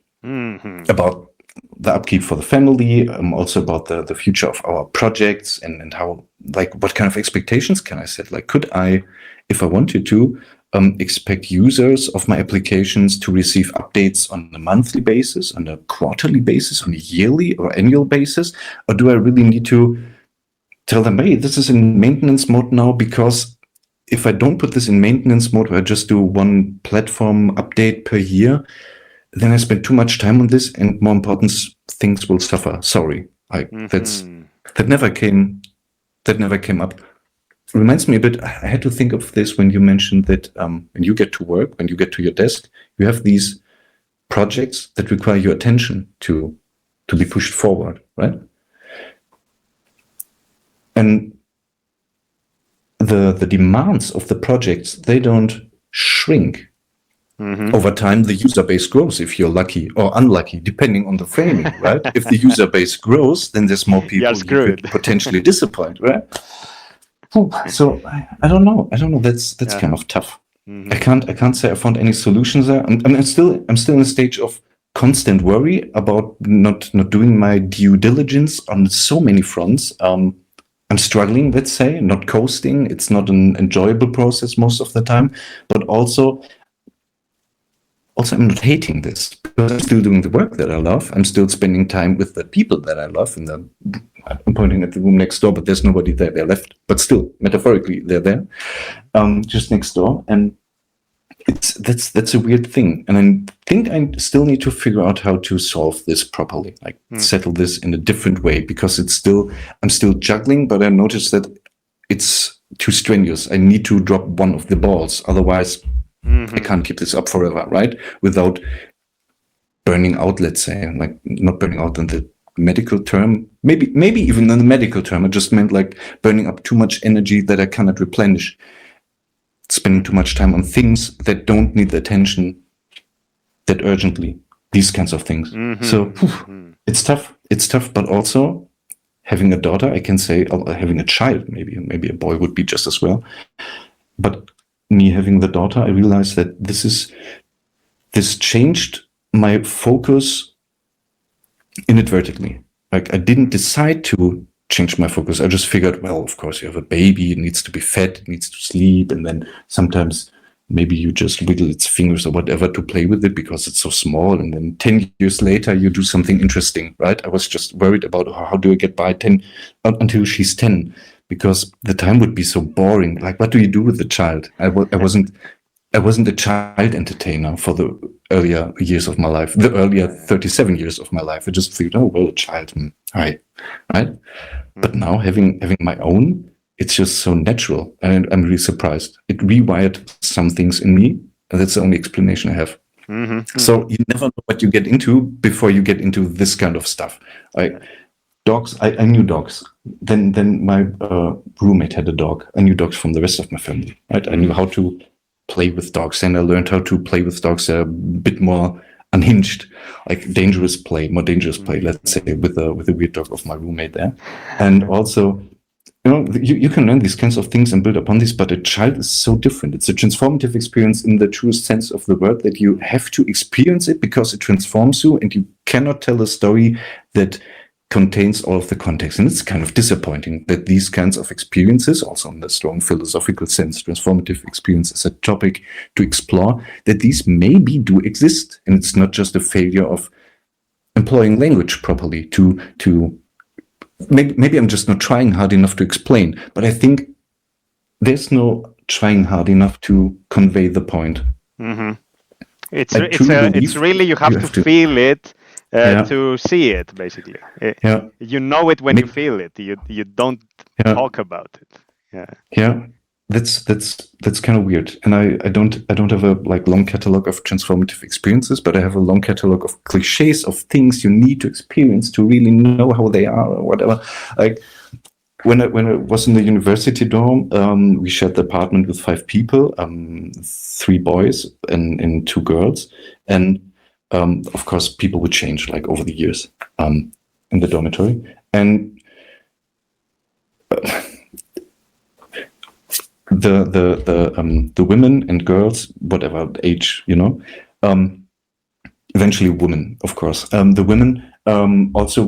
about the upkeep for the family, also about the future of our projects, and how, like, what kind of expectations can I set? Like, could I, if I wanted to, expect users of my applications to receive updates on a monthly basis, on a quarterly basis, on a yearly or annual basis? Or do I really need to tell them, hey, this is in maintenance mode now, because if I don't put this in maintenance mode, where I just do one platform update per year, then I spend too much time on this, and more important things will suffer. Sorry, that never came up. Reminds me a bit. I had to think of this when you mentioned that when you get to work, when you get to your desk, you have these projects that require your attention to be pushed forward, right? And the demands of the projects, they don't shrink. Over time, the user base grows, if you're lucky or unlucky, depending on the framing, right? If the user base grows, then there's more people you could potentially disappoint, right? So I don't know. That's kind of tough. I can't say I found any solutions there. I'm still in a stage of constant worry about not doing my due diligence on so many fronts. I'm struggling, let's say, not coasting. It's not an enjoyable process most of the time, but also I'm not hating this, because I'm still doing the work that I love. I'm still spending time with the people that I love. I'm pointing at the room next door, but there's nobody there. They're left, but still, metaphorically, they're there, just next door. And that's a weird thing. And I think I still need to figure out how to solve this properly, like settle this in a different way, because I'm still juggling, but I notice that it's too strenuous. I need to drop one of the balls, otherwise I can't keep this up forever, right? Without burning out, let's say, like not burning out in the medical term, maybe even in the medical term. I just meant like burning up too much energy that I cannot replenish, spending too much time on things that don't need the attention that urgently, these kinds of things. So it's tough, but also having a daughter, I can say having a child, maybe a boy would be just as well. But me having the daughter, I realized that this changed my focus inadvertently. Like, I didn't decide to change my focus. I just figured, well, of course, you have a baby, it needs to be fed, it needs to sleep, and then sometimes maybe you just wiggle its fingers or whatever to play with it because it's so small, and then 10 years later you do something interesting, right? I was just worried about how do I get by 10 until she's 10, because the time would be so boring. Like, what do you do with the child? I wasn't a child entertainer for the earlier years of my life, the earlier 37 years of my life. I just thought, oh, well, a child, right? But now having my own, it's just so natural, and I'm really surprised. It rewired some things in me, and that's the only explanation I have. So you never know what you get into before you get into this kind of stuff. Dogs, I knew dogs. Then my roommate had a dog. I knew dogs from the rest of my family. Right? I knew how to play with dogs, and I learned how to play with dogs a bit more unhinged, like more dangerous play, let's say, with the weird dog of my roommate there. And also, you can learn these kinds of things and build upon this, but a child is so different. It's a transformative experience in the truest sense of the word, that you have to experience it because it transforms you, and you cannot tell a story that contains all of the context. And it's kind of disappointing that these kinds of experiences, also in the strong philosophical sense, transformative experience is a topic to explore, that these maybe do exist. And it's not just a failure of employing language properly to maybe I'm just not trying hard enough to explain, but I think there's no trying hard enough to convey the point. It's really, you have to feel it to see it, basically. You know it when you feel it. You don't talk about it. That's kind of weird. And I don't have a long catalog of transformative experiences, but I have a long catalog of cliches of things you need to experience to really know how they are or whatever. Like when I was in the university dorm, we shared the apartment with 5 people, 3 boys and 2 girls, and of course people would change over the years in the dormitory, and the women and girls, whatever age, eventually women, of course. The women also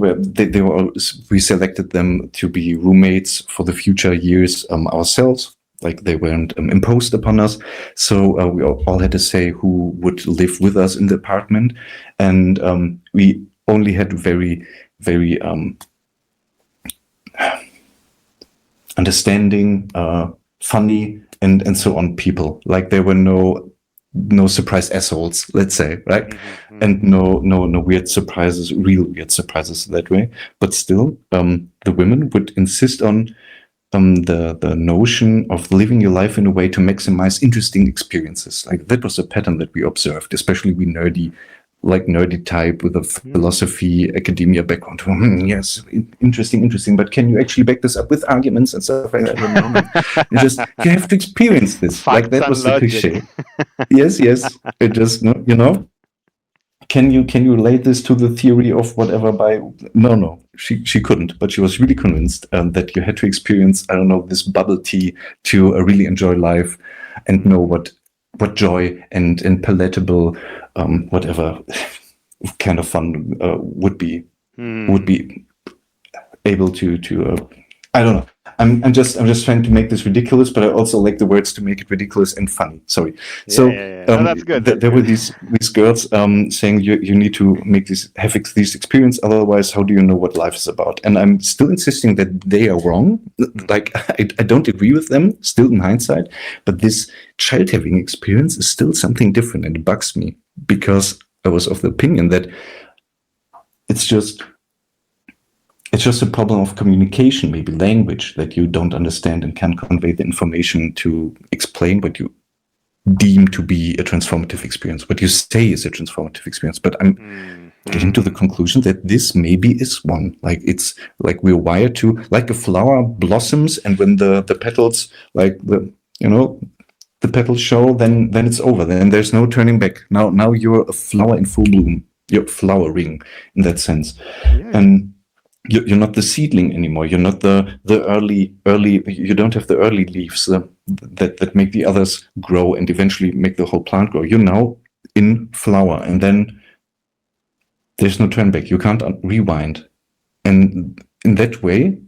we selected them to be roommates for the future years ourselves. Like, they weren't imposed upon us. So we all had to say who would live with us in the apartment. And we only had very, very understanding, funny, and so on people. Like, there were no surprise assholes, let's say, right? And no weird surprises, real weird surprises that way. But still, the women would insist on the notion of living your life in a way to maximize interesting experiences. Like, that was a pattern that we observed, especially we nerdy type with a philosophy, academia background. Yes, interesting, but can you actually back this up with arguments and stuff like that? You have to experience this. Facts, that was the logic. cliche. Yes. It just, Can you relate this to the theory of whatever by... No, she couldn't, but she was really convinced that you had to experience, I don't know, this bubble tea to really enjoy life and know what joy and palatable, whatever kind of fun would be able to I don't know. I'm just trying to make this ridiculous, but I also like the words to make it ridiculous and funny. Sorry. No, that's good. There were these girls saying you need to have these experience, otherwise how do you know what life is about? And I'm still insisting that they are wrong. Like, I don't agree with them still in hindsight, but this child having experience is still something different, and it bugs me, because I was of the opinion that it's just a problem of communication, maybe language, that you don't understand and can't convey the information to explain what you deem to be a transformative experience, what you say is a transformative experience. But I'm getting to the conclusion that this maybe is one. Like, it's like we're wired to, like a flower blossoms, and when the petals, the petals show, then it's over. Then there's no turning back. Now you're a flower in full bloom. You're flowering in that sense. Yeah. And you're not the seedling anymore. You're not the early. You don't have the early leaves that make the others grow and eventually make the whole plant grow. You're now in flower, and then there's no turn back. You can't rewind. And in that way,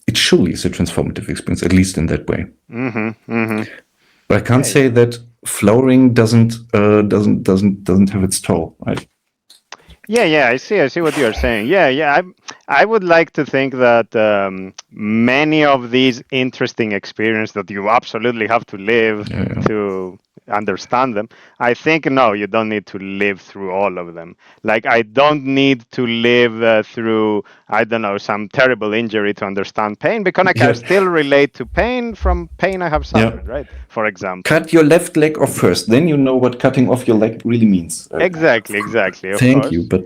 it surely is a transformative experience, at least in that way. But I can't say that flowering doesn't have its toll, right? Yeah, I see what you're saying. Yeah. I would like to think that many of these interesting experiences that you absolutely have to live to understand them. I think no, you don't need to live through all of them. Like I don't need to live through, I don't know, some terrible injury to understand pain, because I can still relate to pain from pain I have suffered, right? For example. Cut your left leg off first, then you know what cutting off your leg really means. Exactly. Thank you, but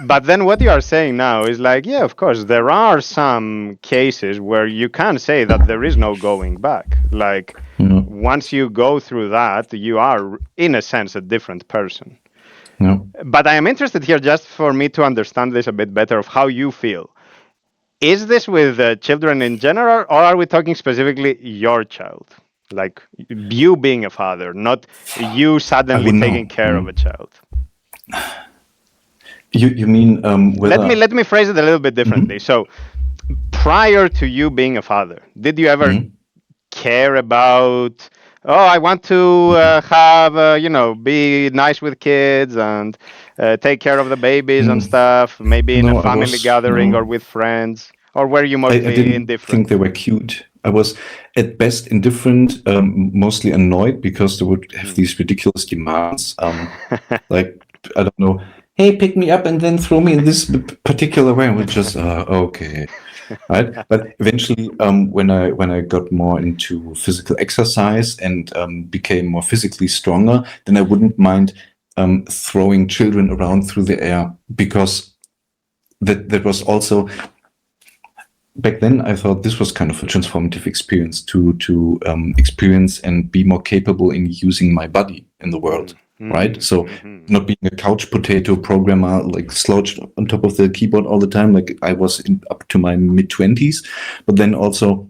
but then what you are saying now is like, yeah, of course, there are some cases where you can say that there is no going back. Like once you go through that, you are, in a sense, a different person. But I am interested here, just for me to understand this a bit better, of how you feel. Is this with children in general, or are we talking specifically your child? Like you being a father, not you suddenly taking care of a child. You mean whether... Let me phrase it a little bit differently. So, prior to you being a father, did you ever care about? Oh, I want to have be nice with kids and take care of the babies and stuff. Maybe in a family gathering or with friends, or were you mostly indifferent? I think they were cute. I was at best indifferent, mostly annoyed because they would have these ridiculous demands, like I don't know. Hey, pick me up and then throw me in this particular way. And we're just okay, right? But eventually, when I got more into physical exercise and became more physically stronger, then I wouldn't mind throwing children around through the air, because that was also back then. I thought this was kind of a transformative experience to experience and be more capable in using my body in the world. Right? So not being a couch potato programmer, like slouched on top of the keyboard all the time, like I was up to my mid-20s, but then also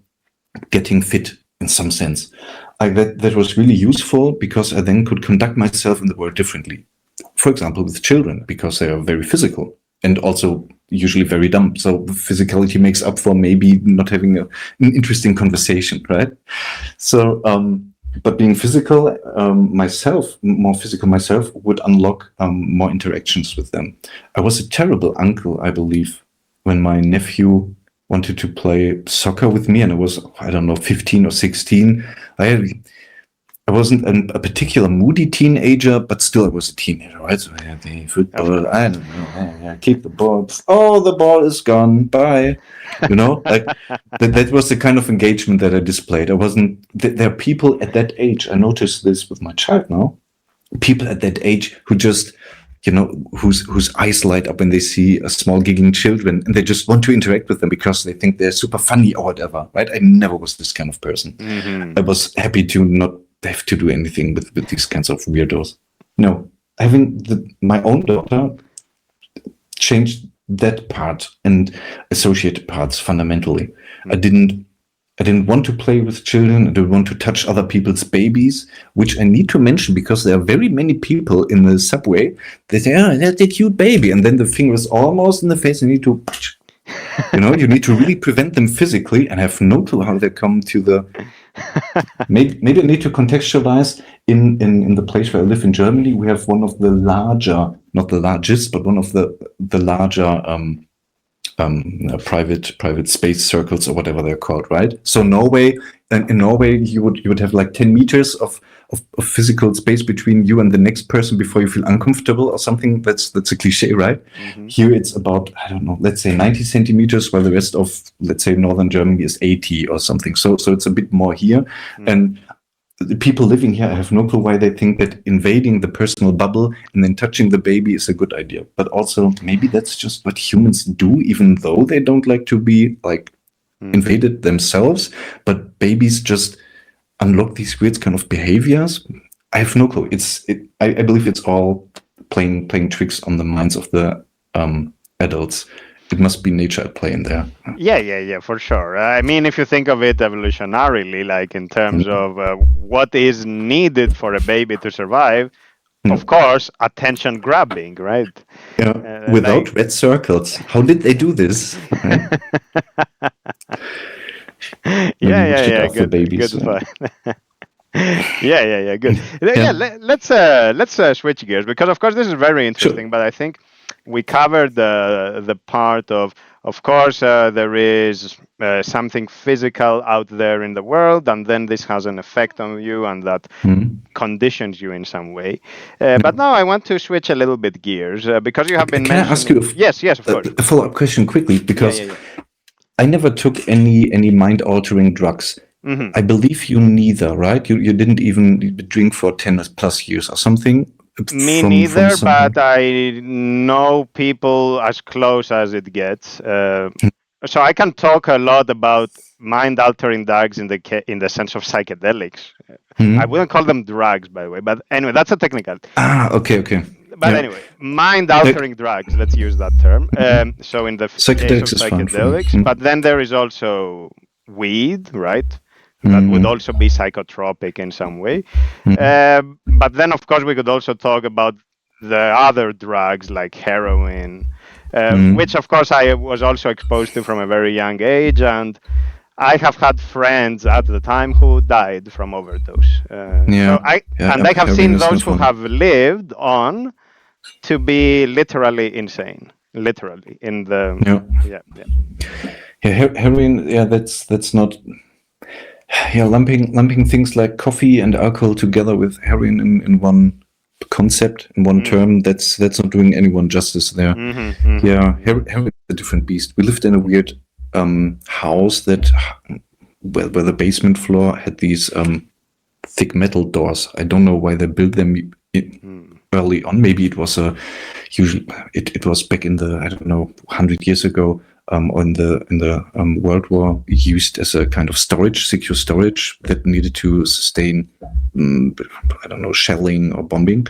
getting fit in some sense. That was really useful, because I then could conduct myself in the world differently. For example, with children, because they are very physical and also usually very dumb. So physicality makes up for maybe not having an interesting conversation, right? So, but being physical more physical myself, would unlock more interactions with them. I was a terrible uncle, I believe, when my nephew wanted to play soccer with me, and I was, I don't know, 15 or 16. I wasn't a particular moody teenager, but still I was a teenager, right? So I had the football, I don't know, kick the ball. Oh, the ball is gone, bye. Like that was the kind of engagement that I displayed. I wasn't, there are people at that age, I noticed this with my child now, people at that age who just, whose eyes light up when they see a small giggling children, and they just want to interact with them because they think they're super funny or whatever, right? I never was this kind of person. I was happy to not have to do anything with these kinds of weirdos. No, having my own daughter changed that part and associated parts fundamentally. I didn't want to play with children. I didn't want to touch other people's babies, which I need to mention because there are very many people in the subway that say, "Oh, that's a cute baby," and then the finger is almost in the face. And you need to, you need to really prevent them physically, and have no clue how they come to the. Maybe I need to contextualize in the place where I live in Germany. We have one of the larger, not the largest, but one of the larger private space circles or whatever they're called, right? So in Norway, you would have like 10 meters of physical space between you and the next person before you feel uncomfortable or something. That's a cliche, right? Here it's about, I don't know, let's say 90 centimeters, while the rest of, let's say, northern Germany is 80 or something. So it's a bit more here. And the people living here, I have no clue why they think that invading the personal bubble and then touching the baby is a good idea. But also, maybe that's just what humans do, even though they don't like to be like invaded themselves. But babies just unlock these weird kind of behaviors. I have no clue. I believe it's all playing tricks on the minds of the adults. it must be nature at play in there. Yeah, for sure. I mean, if you think of it evolutionarily, like in terms of what is needed for a baby to survive, of course, attention grabbing, right? Yeah, without red circles. How did they do this? Right? Maybe we should ask the babies. Good thought. Good. Yeah. Let's switch gears, because of course this is very interesting. Sure. But I think we covered the part of course there is something physical out there in the world, and then this has an effect on you, and that conditions you in some way. But now I want to switch a little bit gears, because you have been Can I ask you yes, of course. a follow-up question quickly, because I never took any mind-altering drugs. I believe you neither, right? You didn't even drink for 10 plus years or something. Me neither, but I know people as close as it gets. So I can talk a lot about mind-altering drugs in the sense of psychedelics. I wouldn't call them drugs, by the way, but anyway, that's a technical. Okay. But anyway, mind-altering drugs, let's use that term. So in the case of psychedelics, but then there is also weed, right? That would also be psychotropic in some way. But then, of course, we could also talk about the other drugs like heroin, which, of course, I was also exposed to from a very young age. And I have had friends at the time who died from overdose. I have seen those who have lived on to be literally insane. Literally in the heroin. Yeah, that's not. Yeah, lumping things like coffee and alcohol together with heroin in one concept, in one term, that's not doing anyone justice there. Yeah, heroin is a different beast. We lived in a weird house that where the basement floor had these thick metal doors. I don't know why they built them early on. Maybe it was it was back in the, I don't know, 100 years ago. Or in the World War, used as a kind of secure storage that needed to sustain, I don't know, shelling or bombing.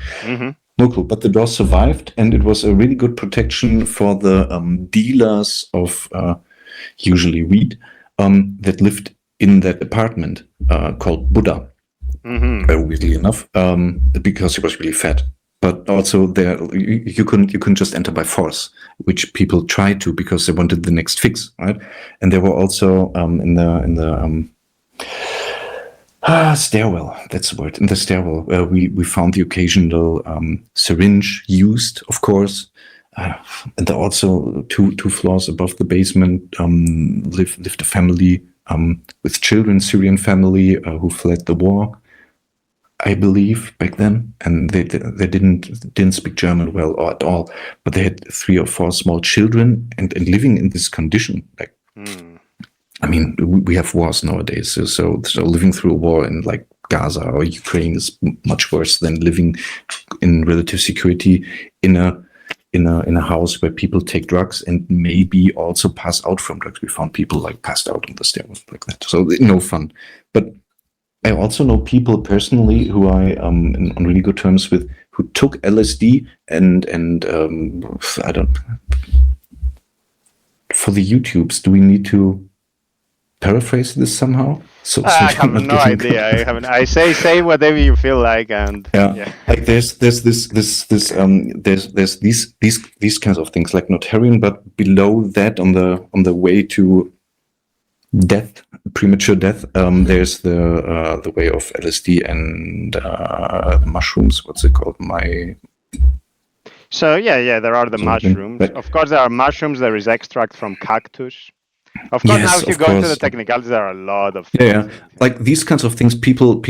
No clue. But the door survived, and it was a really good protection for the dealers of usually weed that lived in that apartment called Buddha. Weirdly enough, because he was really fat. But also there, you couldn't just enter by force, which people tried to because they wanted the next fix, right? And there were also in the stairwell. That's the word. In the stairwell, we found the occasional syringe used, of course. And also two floors above the basement lived a family with children, Syrian family who fled the war, I believe, back then, and they didn't speak German well or at all, but they had 3 or 4 small children, and living in this condition, like, I mean, we have wars nowadays, so living through a war in like Gaza or Ukraine is much worse than living in relative security in a house where people take drugs and maybe also pass out from drugs. We found people like passed out on the stairs like that, so no fun. But I also know people personally who I on really good terms with, who took LSD and I don't. For the YouTubes, do we need to paraphrase this somehow? So I have no idea. I haven't. I say whatever you feel like, and like there's these kinds of things, like not heroin, but below that on the way to death, premature death, there's the way of LSD and mushrooms. What's it called? So there are the mushrooms. Right. Of course, there are mushrooms. There is extract from cactus. Of course, now if you go into the technicalities, there are a lot of things. Like these kinds of things, people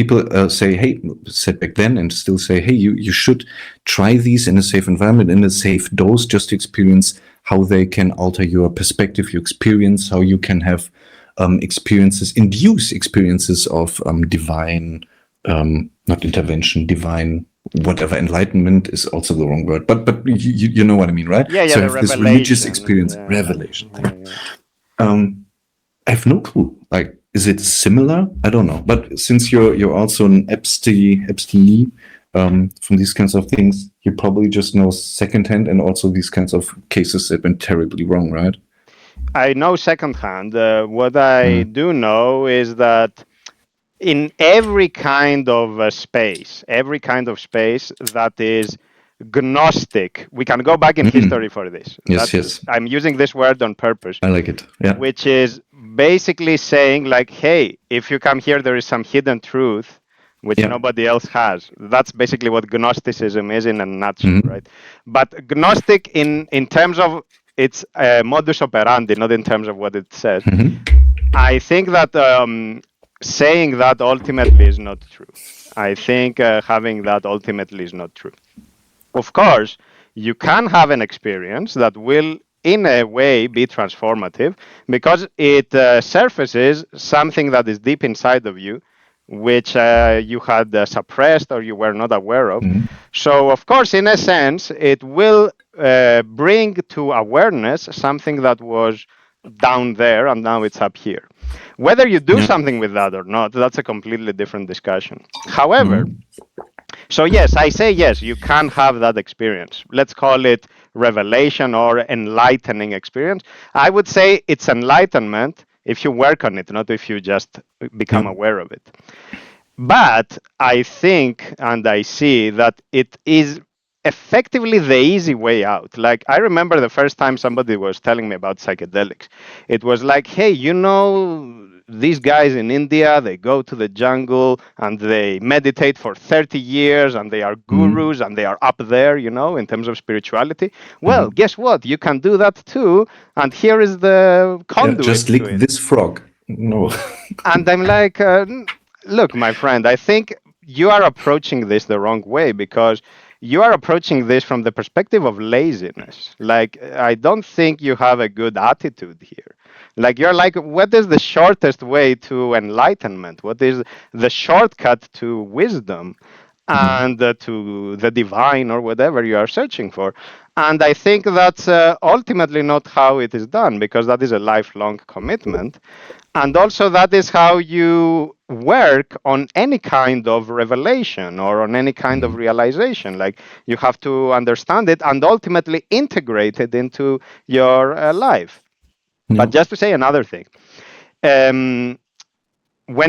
say, hey, said back then and still say, hey, you should try these in a safe environment, in a safe dose, just to experience how they can alter your perspective, your experience, how you can have induce experiences of divine, not intervention, divine, whatever, enlightenment is also the wrong word, but you know what I mean, right? So have this religious experience, revelation. I have no clue. Like, is it similar? I don't know. But since you're also an abstinee, from these kinds of things, you probably just know secondhand, and also these kinds of cases that went terribly wrong, right? I know secondhand. What I do know is that in every kind of space that is gnostic, we can go back in history for this. Yes. I'm using this word on purpose. I like it. Yeah. Which is basically saying like, hey, if you come here, there is some hidden truth which nobody else has. That's basically what Gnosticism is in a nutshell, right? But Gnostic in terms of its modus operandi, not in terms of what it says. I think that saying that ultimately is not true. I think having that ultimately is not true. Of course, you can have an experience that will, in a way, be transformative because it surfaces something that is deep inside of you, which you had suppressed or you were not aware of. So, of course, in a sense, it will bring to awareness something that was down there and now it's up here. Whether you do something with that or not, that's a completely different discussion. However, so yes, I say yes, you can have that experience. Let's call it revelation or enlightening experience. I would say it's enlightenment if you work on it, not if you just become aware of it. But I think and I see that it is effectively the easy way out. Like, I remember the first time somebody was telling me about psychedelics. It was like, hey, you know, these guys in India, they go to the jungle and they meditate for 30 years and they are gurus and they are up there, you know, in terms of spirituality. Well, guess what? You can do that too. And here is the conduit. Just lick this frog. No. And I'm like, look, my friend, I think you are approaching this the wrong way because you are approaching this from the perspective of laziness. Like, I don't think you have a good attitude here. Like, you're like, what is the shortest way to enlightenment? What is the shortcut to wisdom and to the divine or whatever you are searching for? And I think that's ultimately not how it is done, because that is a lifelong commitment. And also that is how you work on any kind of revelation or on any kind of realization. Like, you have to understand it and ultimately integrate it into your life. But just to say another thing, when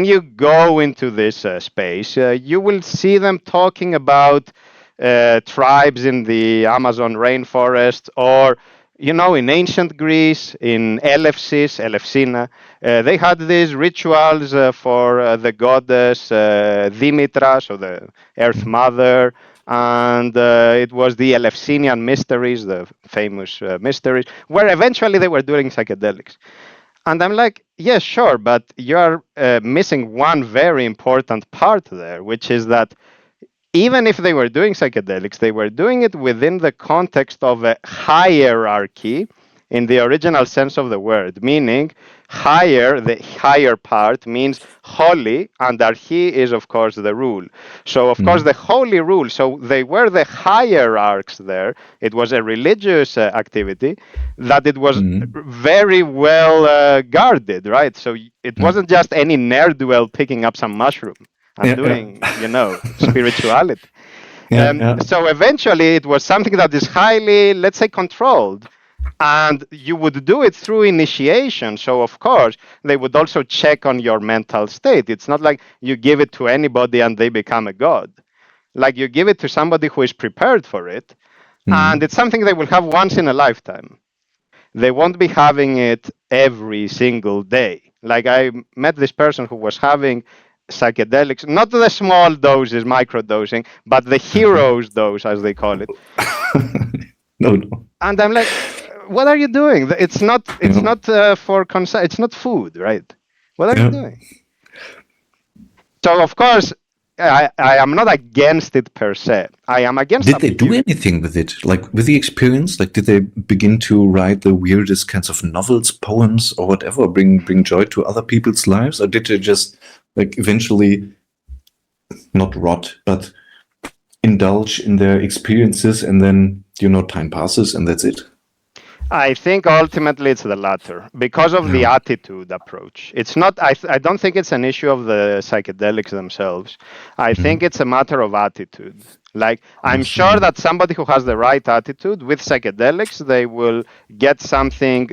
you go into this space, you will see them talking about tribes in the Amazon rainforest, or, you know, in ancient Greece, in Elefsina, they had these rituals for the goddess Dimitra, so the Earth Mother, and it was the Eleusinian mysteries, the famous mysteries, where eventually they were doing psychedelics. And I'm like, yes, sure, but you're missing one very important part there, which is that even if they were doing psychedelics, they were doing it within the context of a hierarchy in the original sense of the word, meaning higher, the higher part means holy, and archi is, of course, the rule. So, of course, the holy rule, so they were the hierarchs there. It was a religious activity that it was very well guarded, right? So it wasn't just any ne'er-do-well picking up some mushroom and doing, you know, spirituality. So eventually it was something that is highly, let's say, controlled. And you would do it through initiation. So, of course, they would also check on your mental state. It's not like you give it to anybody and they become a god. Like, you give it to somebody who is prepared for it. And it's something they will have once in a lifetime. They won't be having it every single day. Like, I met this person who was having psychedelics, not the small doses, microdosing, but the hero's dose, as they call it. No. And I'm like, what are you doing? It's not for consumption. It's not food, right? What are you doing? So, of course, I am not against it per se. I am against. Did they do anything with it? Like, with the experience? Like, did they begin to write the weirdest kinds of novels, poems, or whatever, bring joy to other people's lives? Or did they just, like, eventually not rot, but indulge in their experiences, and then, you know, time passes and that's it? I think ultimately it's the latter because of the No. attitude approach. It's not, I don't think it's an issue of the psychedelics themselves. I think it's a matter of attitude. Like, I'm Yes. sure that somebody who has the right attitude with psychedelics, they will get something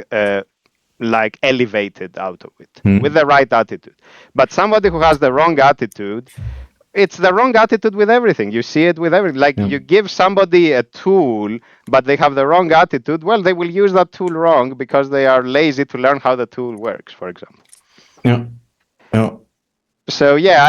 like elevated out of it with Mm. the right attitude. But somebody who has the wrong attitude, it's the wrong attitude with everything. You see it with everything. Like, Yeah. you give somebody a tool, but they have the wrong attitude. Well, they will use that tool wrong because they are lazy to learn how the tool works, for example. Yeah. Yeah. So yeah,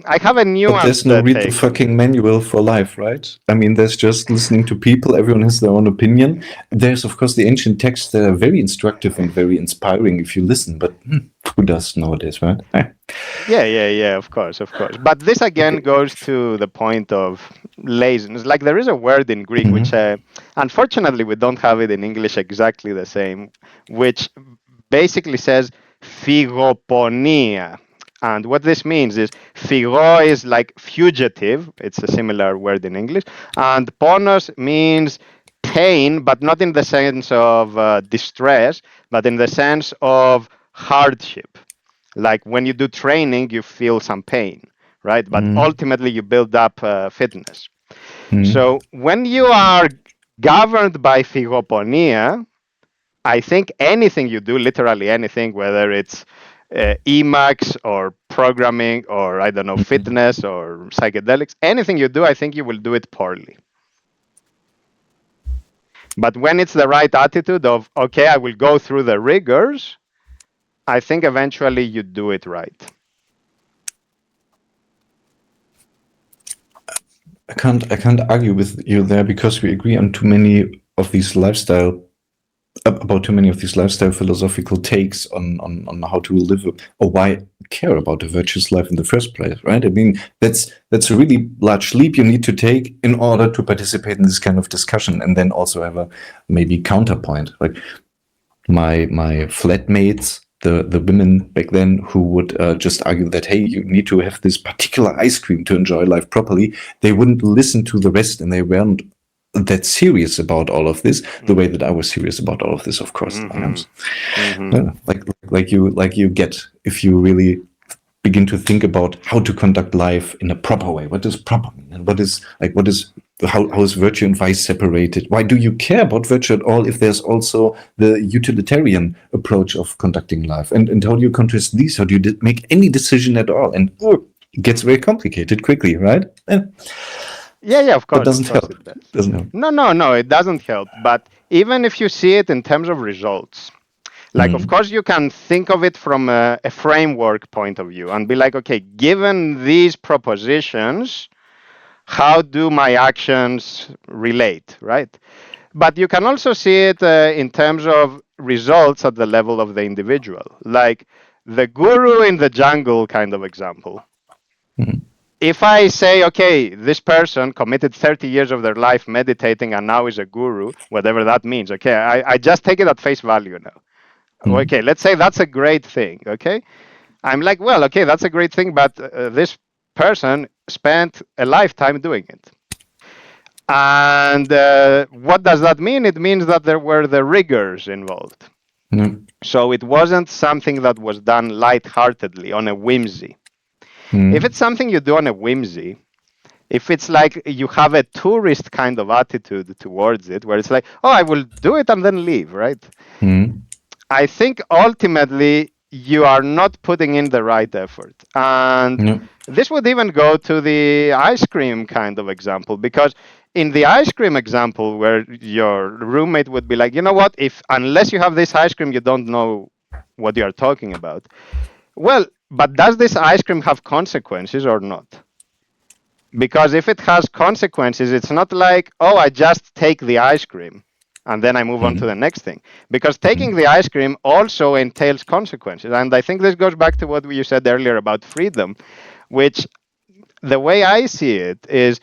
I have a But there's nuanced no real take on fucking it. manual for life, right? I mean, there's just listening to people. Everyone has their own opinion. There's, of course, the ancient texts that are very instructive and very inspiring if you listen. But who does nowadays, right? Yeah, of course, of course. But this again Okay. goes to the point of laziness. Like, there is a word in Greek which, Hmm. unfortunately, we don't have it in English exactly the same, which basically says phigoponia. And what this means is phigo is like fugitive. It's a similar word in English. And ponos means pain, but not in the sense of distress, but in the sense of hardship. Like, when you do training, you feel some pain, right? But Hmm. ultimately, you build up fitness. Hmm. So when you are governed by phigoponia, I think anything you do, literally anything, whether it's Emacs or programming or, I don't know, fitness or psychedelics, anything you do, I think you will do it poorly. But when it's the right attitude of, okay, I will go through the rigors, I think eventually you do it right. I can't argue with you there because we agree on too many of these lifestyle about too many of these lifestyle philosophical takes on how to live or why care about a virtuous life in the first place, right? I mean, that's a really large leap you need to take in order to participate in this kind of discussion and then also have a maybe counterpoint. Like my flatmates, the women back then who would just argue that, hey, you need to have this particular ice cream to enjoy life properly, they wouldn't listen to the rest and they weren't that serious about all of this the way that I was serious about all of this. Of course, I am. Mm-hmm. Mm-hmm. Yeah, like you get if you really begin to think about how to conduct life in a proper way. What does proper mean? And what is how is virtue and vice separated? Why do you care about virtue at all if there's also the utilitarian approach of conducting life? And how do you contrast these? How do you make any decision at all? And it gets very complicated quickly, right? Yeah, That of doesn't course help. it does. Doesn't help. No, it doesn't help. But even if you see it in terms of results, like, of Mm. course, you can think of it from a framework point of view and be like, okay, given these propositions, how do my actions relate, right? But you can also see it in terms of results at the level of the individual, like the guru in the jungle kind of example. Mm. If I say, okay, this person committed 30 years of their life meditating and now is a guru, whatever that means, okay, I just take it at face value now. Mm. Okay, let's say that's a great thing, okay? I'm like, well, okay, that's a great thing, but this person spent a lifetime doing it. And what does that mean? It means that there were the rigors involved. Mm. So it wasn't something that was done lightheartedly on a whimsy. If Mm. it's something you do on a whimsy, if it's like you have a tourist kind of attitude towards it, where it's like, oh, I will do it and then leave, right? Mm. I think ultimately you are not putting in the right effort. And Yeah. this would even go to the ice cream kind of example, because in the ice cream example, where your roommate would be like, you know what, if unless you have this ice cream, you don't know what you are talking about. Well, but does this ice cream have consequences or not? Because if it has consequences, it's not like, oh, I just take the ice cream and then I move on to the Mm. next thing. Because taking the ice cream also entails consequences. And I think this goes back to what you said earlier about freedom, which the way I see it is,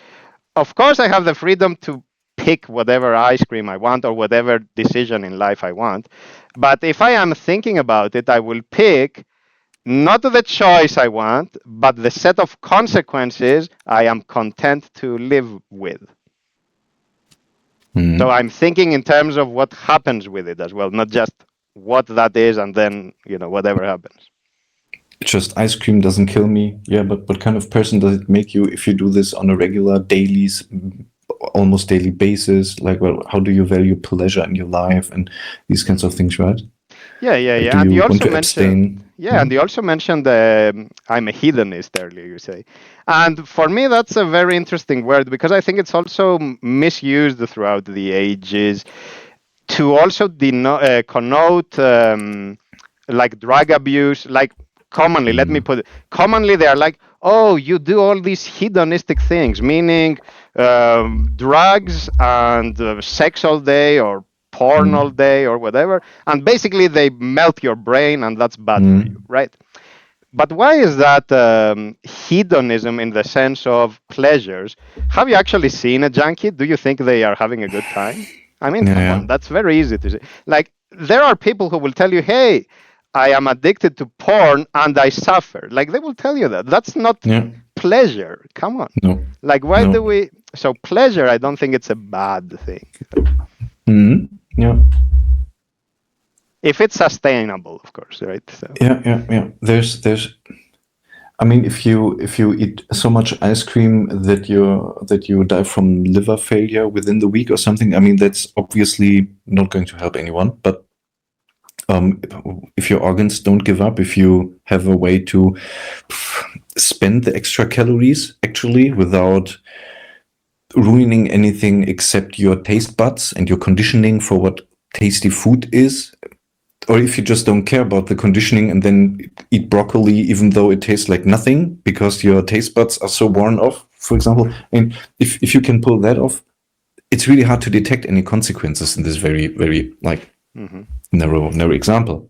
of course, I have the freedom to pick whatever ice cream I want or whatever decision in life I want. But if I am thinking about it, I will pick not the choice I want, but the set of consequences I am content to live with. So I'm thinking in terms of what happens with it as well, not just what that is and then, whatever happens. Just ice cream doesn't kill me. Yeah, but what kind of person does it make you if you do this on a regular, daily, almost daily basis? Like, well, how do you value pleasure in your life and these kinds of things, right? Yeah. Like, do And you you want also to mentioned, abstain? and you also mentioned I'm a hedonist earlier, you say. And for me, that's a very interesting word because I think it's also misused throughout the ages to also connote like drug abuse, like commonly, let me put it, commonly they are like, oh, you do all these hedonistic things, meaning drugs and sex all day or porn all day or whatever, and basically they melt your brain and that's bad for you, right? But why is that hedonism in the sense of pleasures? Have you actually seen a junkie? Do you think they are having a good time? I mean, come Yeah, on, that's very easy to say. Like, there are people who will tell you, hey, I am addicted to porn and I suffer. Like, they will tell you that. That's not yeah, pleasure. Come on. no, Like, why do no. we. So, pleasure, I don't think it's a bad thing. Yeah. If it's sustainable, of course, right? So. Yeah. There's. I mean, if you eat so much ice cream that you die from liver failure within the week or something, I mean, that's obviously not going to help anyone. But if your organs don't give up, if you have a way to spend the extra calories actually without ruining anything except your taste buds and your conditioning for what tasty food is, or if you just don't care about the conditioning and then eat broccoli even though it tastes like nothing because your taste buds are so worn off, for example, and if you can pull that off, it's really hard to detect any consequences in this very, very like narrow example.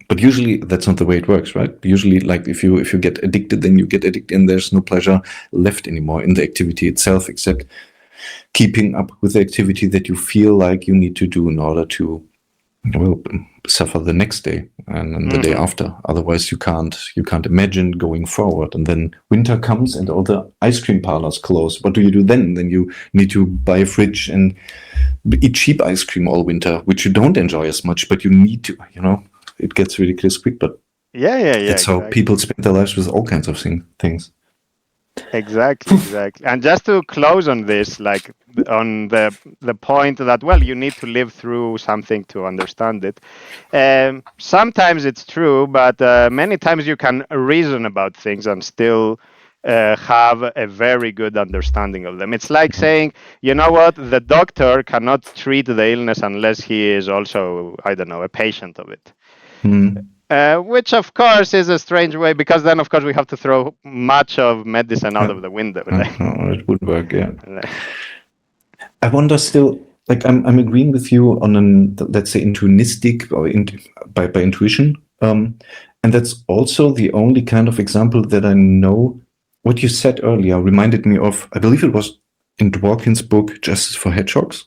But usually that's not the way it works, right? Usually, like if you get addicted, then you get addicted and there's no pleasure left anymore in the activity itself, except keeping up with the activity that you feel like you need to do in order to, well, suffer the next day and the day after. Otherwise you can't imagine going forward. And then winter comes and all the ice cream parlors close. What do you do then? Then you need to buy a fridge and eat cheap ice cream all winter, which you don't enjoy as much, but you need to, it gets ridiculous quick. But Yeah, that's how exactly. people spend their lives, with all kinds of things. Exactly. And just to close on this, like on the point that, well, you need to live through something to understand it. Sometimes it's true, but many times you can reason about things and still have a very good understanding of them. It's like saying, you know what, the doctor cannot treat the illness unless he is also, I don't know, a patient of it. Which, of course, is a strange way, because then, of course, we have to throw much of medicine out of the window. It would work, yeah. I wonder still, like I'm agreeing with you on let's say, intuitionistic or by intuition, and that's also the only kind of example that I know. What you said earlier reminded me of, I believe it was in Dworkin's book Justice for Hedgehogs,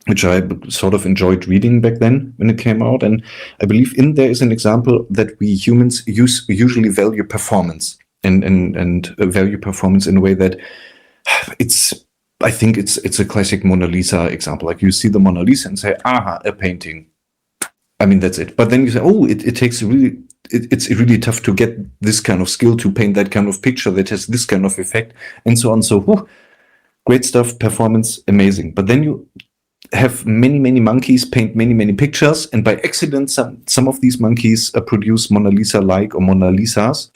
which I sort of enjoyed reading back then when it came out. And I believe in there is an example that we humans usually value performance and value performance in a way that I think it's a classic Mona Lisa example. Like, you see the Mona Lisa and say, aha, a painting. I mean, that's it. But then you say, oh, it takes it's really tough to get this kind of skill to paint that kind of picture that has this kind of effect, and so on. So, great stuff, performance, amazing. But then you have many monkeys paint many pictures, and by accident some of these monkeys produce Mona Lisa like or Mona Lisas.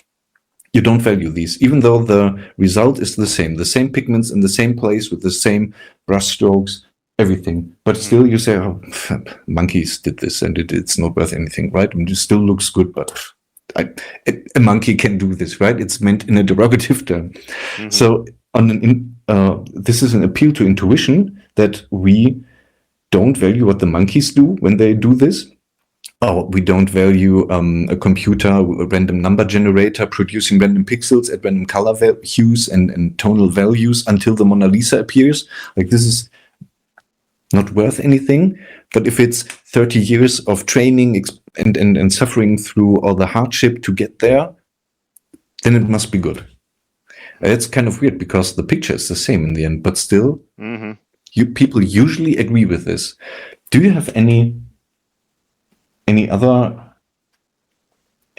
You don't value these, even though the result is the same pigments in the same place with the same brush strokes, everything. But still you say, oh, monkeys did this and it's not worth anything, right? And it still looks good, but a monkey can do this, right? It's meant in a derogative term. So this is an appeal to intuition, that we don't value what the monkeys do when they do this. Or we don't value a computer, a random number generator producing random pixels at random color hues and tonal values until the Mona Lisa appears. Like, this is not worth anything. But if it's 30 years of training and suffering through all the hardship to get there, then it must be good. It's kind of weird because the picture is the same in the end, but still, people usually agree with this. Do you have any other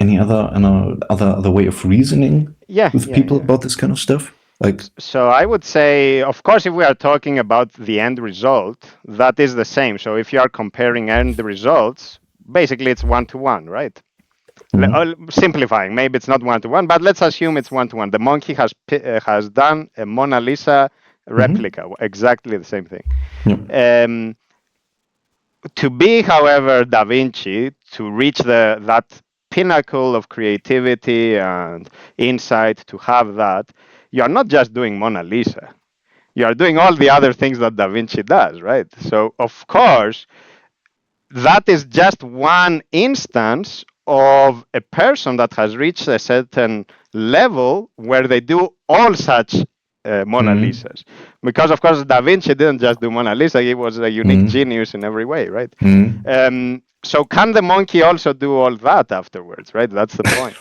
way of reasoning with people about this kind of stuff? Like, so I would say, of course, if we are talking about the end result, that is the same. So if you are comparing end results, basically it's 1-to-1, right? Simplifying, maybe it's not 1-to-1, but let's assume it's 1-to-1. The monkey has done a Mona Lisa replica, exactly the same thing. To be, however, Da Vinci, to reach that pinnacle of creativity and insight, to have that, you are not just doing Mona Lisa. You are doing all the other things that Da Vinci does, right? So, of course, that is just one instance of a person that has reached a certain level where they do all such Mona Lisas. Because, of course, Da Vinci didn't just do Mona Lisa, he was a unique genius in every way, right? So can the monkey also do all that afterwards, right? That's the point.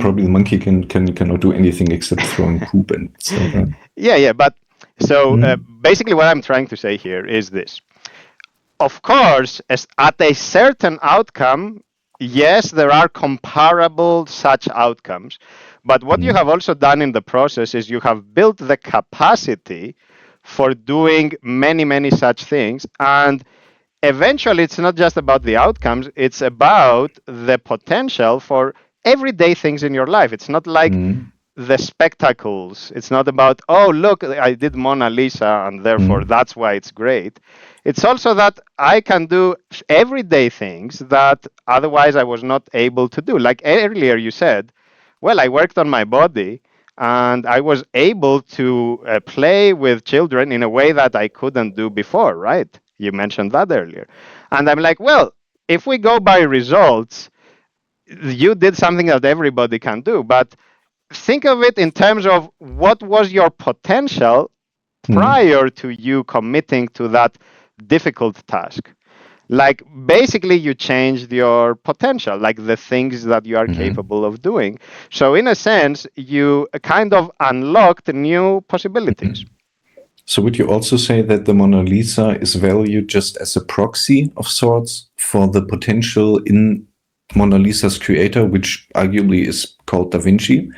Probably the monkey cannot do anything except throwing poop and stuff, right? Yeah, but so basically what I'm trying to say here is this. Of course, at a certain outcome, yes, there are comparable such outcomes. But what you have also done in the process is you have built the capacity for doing many, many such things. And eventually, it's not just about the outcomes, it's about the potential for everyday things in your life. It's not like the spectacles. It's not about, oh, look, I did Mona Lisa, and therefore that's why it's great. It's also that I can do everyday things that otherwise I was not able to do. Like earlier you said, well, I worked on my body and I was able to play with children in a way that I couldn't do before, right? You mentioned that earlier. And I'm like, well, if we go by results, you did something that everybody can do. But think of it in terms of what was your potential prior to you committing to that difficult task. Like basically you changed your potential, like the things that you are capable of doing. So in a sense, you kind of unlocked new possibilities. So would you also say that the Mona Lisa is valued just as a proxy of sorts for the potential in Mona Lisa's creator, which arguably is called Da Vinci?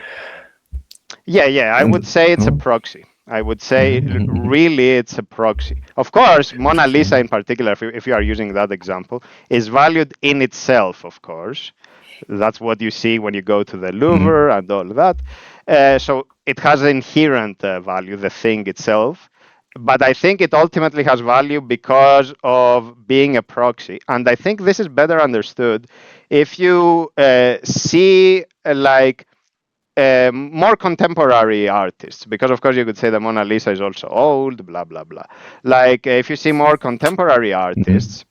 Yeah, I would say it's a proxy. I would say really it's a proxy. Of course, Mona Lisa in particular, if you are using that example, is valued in itself, of course. That's what you see when you go to the Louvre and all that. So it has inherent value, the thing itself. But I think it ultimately has value because of being a proxy. And I think this is better understood if you see like more contemporary artists, because of course you could say the Mona Lisa is also old, blah, blah, blah. Like if you see more contemporary artists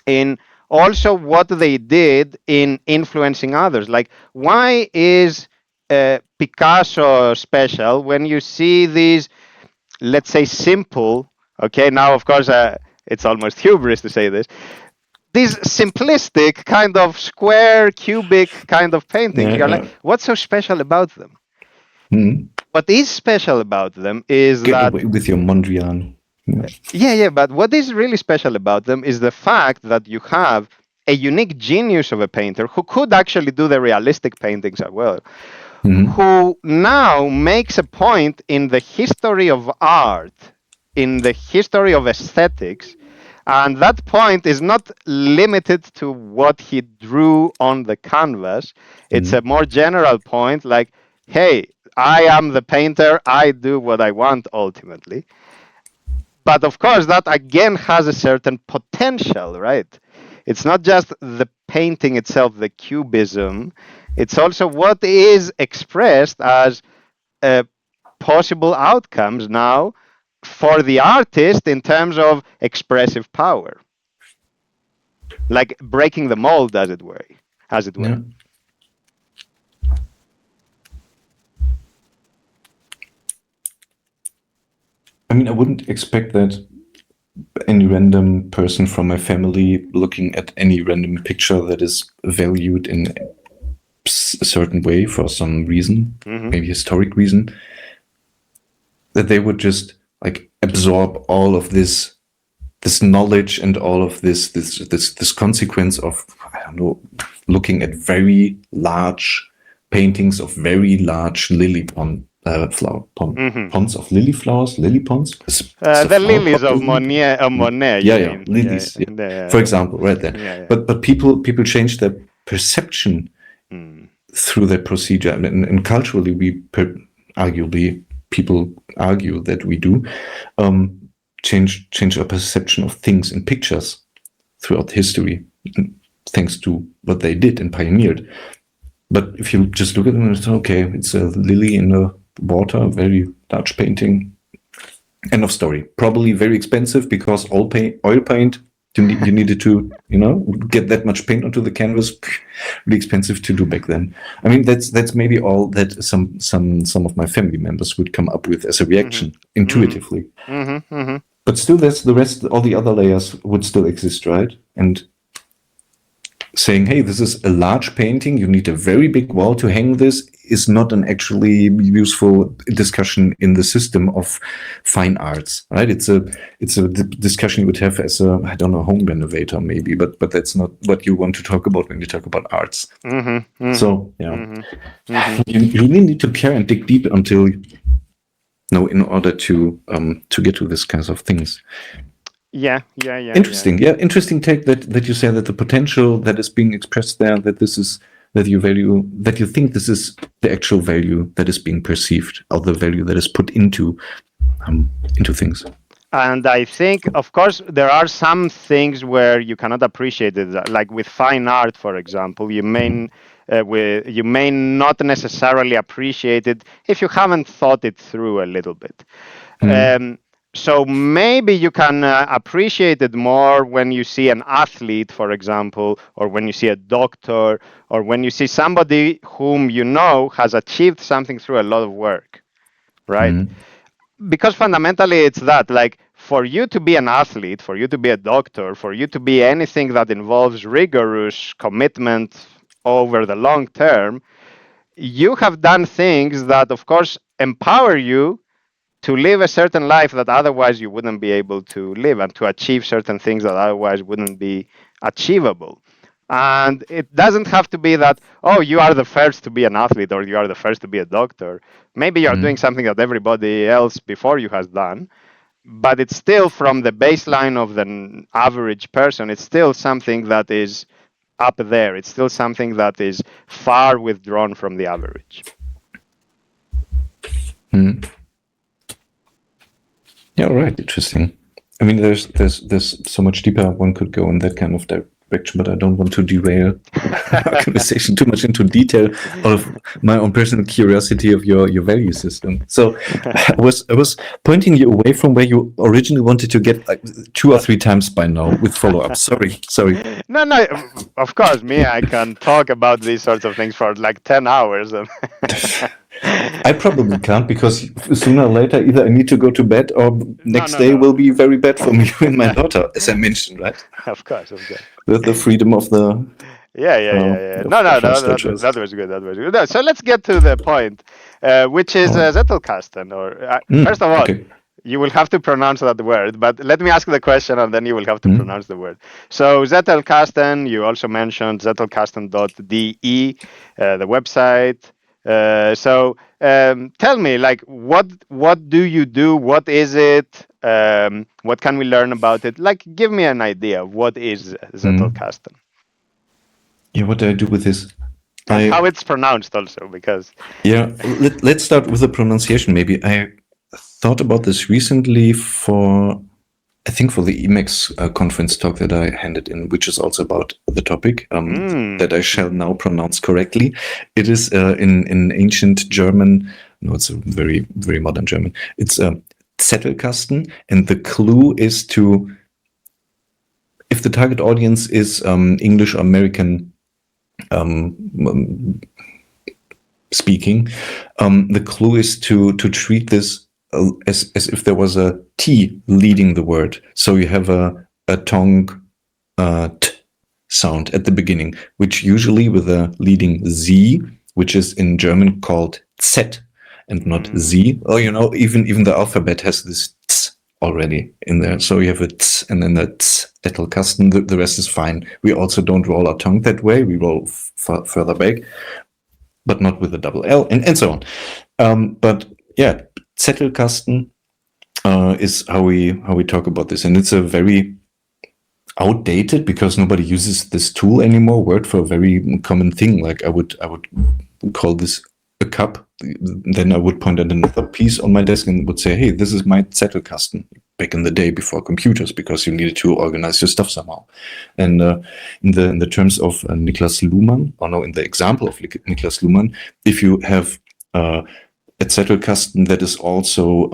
in also what they did in influencing others, like why is Picasso special when you see these, let's say, simple, okay, now of course it's almost hubris to say this, these simplistic kind of square, cubic kind of paintings. You're like, what's so special about them? What is special about them is Get that... away with your Mondrian. Yeah, but what is really special about them is the fact that you have a unique genius of a painter who could actually do the realistic paintings as well, who now makes a point in the history of art, in the history of aesthetics, and that point is not limited to what he drew on the canvas. It's a more general point, like, hey, I am the painter, I do what I want ultimately. But of course, that again has a certain potential, right? It's not just the painting itself, the cubism. It's also what is expressed as possible outcomes now for the artist in terms of expressive power, like breaking the mold, as it were. Yeah. I mean, I wouldn't expect that any random person from my family looking at any random picture that is valued in a certain way for some reason, maybe historic reason, that they would just like absorb all of this knowledge and all of this consequence of, I don't know, looking at very large paintings of very large lily ponds of lily flowers, lily ponds. The lilies of Monet, you mean? Lilies. For example, right there. But people change their perception through that procedure, and culturally, arguably people argue that we do change our perception of things in pictures throughout history, thanks to what they did and pioneered. But if you just look at them and say, okay, it's a lily in the water, a very large painting, end of story. Probably very expensive because oil paint, you needed to, get that much paint onto the canvas. Really expensive to do back then. I mean, that's maybe all that some of my family members would come up with as a reaction intuitively. But still, there's the rest. All the other layers would still exist, right? And saying, hey, this is a large painting, you need a very big wall to hang this, is not an actually useful discussion in the system of fine arts, right? It's a discussion you would have as a, I don't know, home renovator maybe, but that's not what you want to talk about when you talk about arts. So, yeah. You really need to care and dig deep in order to get to these kinds of things. Yeah. Interesting. Yeah, interesting take that you say that the potential that is being expressed there, that you value, that you think this is the actual value that is being perceived, or the value that is put into things. And I think, of course, there are some things where you cannot appreciate it. Like with fine art, for example, you may not necessarily appreciate it if you haven't thought it through a little bit. So maybe you can appreciate it more when you see an athlete, for example, or when you see a doctor, or when you see somebody whom you know has achieved something through a lot of work, right? Because fundamentally it's that, like, for you to be an athlete, for you to be a doctor, for you to be anything that involves rigorous commitment over the long term, you have done things that, of course, empower you to live a certain life that otherwise you wouldn't be able to live, and to achieve certain things that otherwise wouldn't be achievable. And it doesn't have to be that, oh, you are the first to be an athlete or you are the first to be a doctor. Maybe you're doing something that everybody else before you has done, but it's still, from the baseline of the average person, it's still something that is up there. It's still something that is far withdrawn from the average. Yeah, right. Interesting. I mean, there's so much deeper one could go in that kind of direction, but I don't want to derail our conversation too much into detail of my own personal curiosity of your value system. So I was pointing you away from where you originally wanted to get, like 2 or 3 times by now with follow-ups. Sorry. No, of course, I can talk about these sorts of things for like 10 hours. I probably can't, because sooner or later either I need to go to bed or next day will be very bad for me and my daughter, as I mentioned, right? Of course. With the freedom of the... Yeah. No, that was good. No, so let's get to the point, which is Zettelkasten. First of all, you will have to pronounce that word, but let me ask the question and then you will have to pronounce the word. So Zettelkasten, you also mentioned zettelkasten.de, the website. So tell me, like, what do you do? What is it? What can we learn about it? Like, give me an idea of what is Zettelkasten. Yeah, what do I do with this? How it's pronounced also, because... Yeah, let's start with the pronunciation maybe. I thought about this recently for the Emacs conference talk that I handed in, which is also about the topic that I shall now pronounce correctly. It is in ancient German. No, it's a very, very modern German. It's Zettelkasten, and the clue is to, if the target audience is English or American speaking, the clue is to treat this as if there was a T leading the word. So you have a tongue T sound at the beginning, which usually with a leading Z, which is in German called Z and not Z. Or, even the alphabet has this already in there. So you have a t and then a Zettelkasten. The rest is fine. We also don't roll our tongue that way. We roll further back, but not with a double L, and so on. But yeah, Zettelkasten is how we talk about this, and it's a very outdated, because nobody uses this tool anymore, word for a very common thing. Like I would call this a cup, then I would point at another piece on my desk and would say, hey, this is my Zettelkasten, back in the day before computers, because you needed to organize your stuff somehow. And in the terms of Niklas Luhmann, or no, in the example of Niklas Luhmann, if you have a Zettelkasten that is also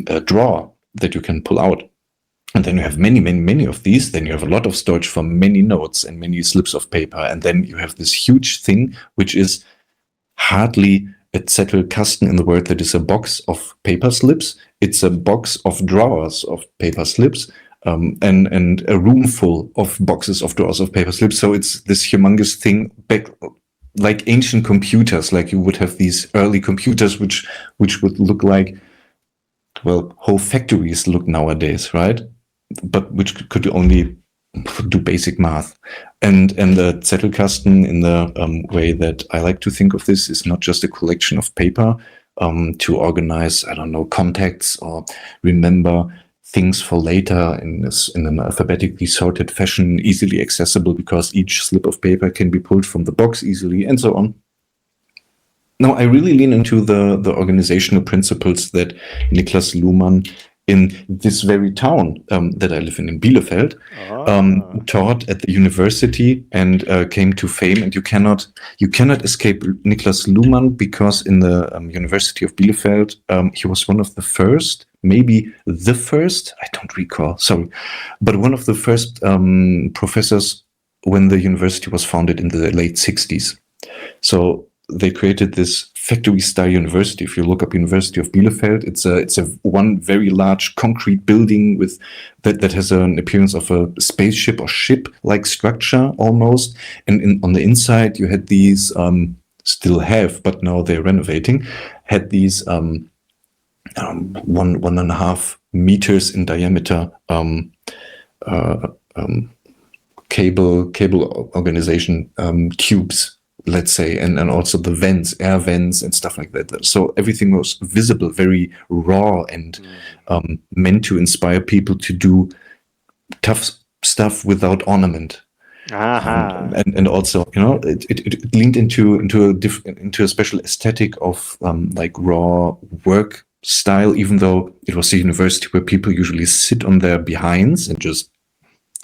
a drawer that you can pull out, and then you have many of these, then you have a lot of storage for many notes and many slips of paper. And then you have this huge thing, which is hardly a Zettelkasten in the word that is a box of paper slips. It's a box of drawers of paper slips, and a room full of boxes of drawers of paper slips. So it's this humongous thing, back like ancient computers, like you would have these early computers, which would look like, well, whole factories look nowadays, right? But which could only do basic math. And the Zettelkasten, in the way that I like to think of this, is not just a collection of paper to organize, I don't know, contacts or remember things for later in an alphabetically sorted fashion, easily accessible because each slip of paper can be pulled from the box easily, and so on. Now, I really lean into the organizational principles that Niklas Luhmann, in this very town that I live in Bielefeld, taught at the university and came to fame. And you cannot escape Niklas Luhmann, because in the University of Bielefeld, he was one of the first, maybe the first, I don't recall, sorry, but one of the first professors when the university was founded in the late 60s. So they created this factory-style university. If you look up University of Bielefeld, it's a one very large concrete building with that has an appearance of a spaceship or ship-like structure almost. And on the inside, you had these, still have, but now they're renovating, had these 1.5 meters in diameter cable organization tubes, let's say, and also the vents, air vents and stuff like that. So everything was visible, very raw, and meant to inspire people to do tough stuff without ornament. And also, you know, it leaned into a special aesthetic of like raw work style, even though it was a university where people usually sit on their behinds and just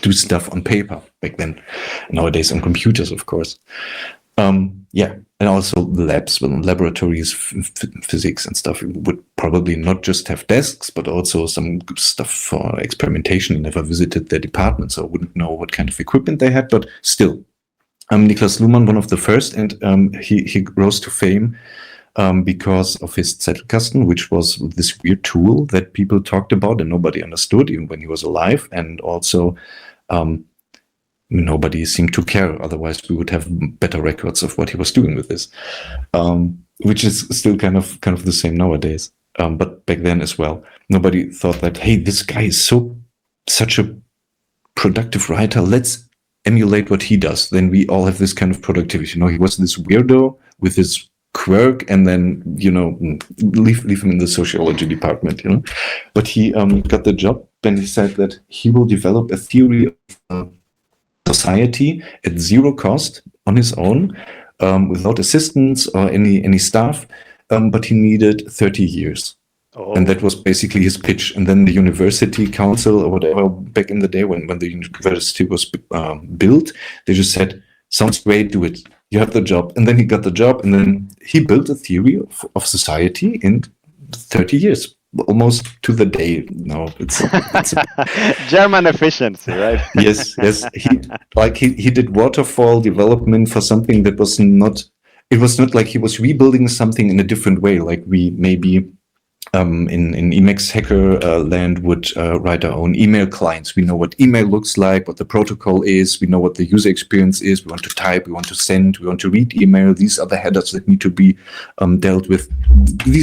do stuff on paper back then. Nowadays on computers, of course. Yeah, and also the labs, well, laboratories, physics and stuff, would probably not just have desks, but also some stuff for experimentation. I never visited their department, so I wouldn't know what kind of equipment they had, but still. Niklas Luhmann, one of the first, and he rose to fame because of his Zettelkasten, which was this weird tool that people talked about and nobody understood, even when he was alive, and also nobody seemed to care. Otherwise, we would have better records of what he was doing with this, which is still kind of the same nowadays. But back then as well, nobody thought that, hey, this guy is such a productive writer. Let's emulate what he does. Then we all have this kind of productivity. You know, he was this weirdo with his quirk, and then, you know, leave him in the sociology department, you know. But he got the job, and he said that he will develop a theory of society at zero cost on his own, without assistance or any staff, but he needed 30 years. And that was basically his pitch. And then the university council or whatever, back in the day when the university was built, they just said, sounds great, do it. You have the job. And then he got the job, and then he built a theory of society in 30 years. Almost to the day. No, it's German efficiency, right? yes. He did waterfall development for something that was not. It was not like he was rebuilding something in a different way. Like we maybe in Emacs hacker land would write our own email clients. We know what email looks like, what the protocol is. We know what the user experience is. We want to type, we want to send, we want to read email. These are the headers that need to be dealt with.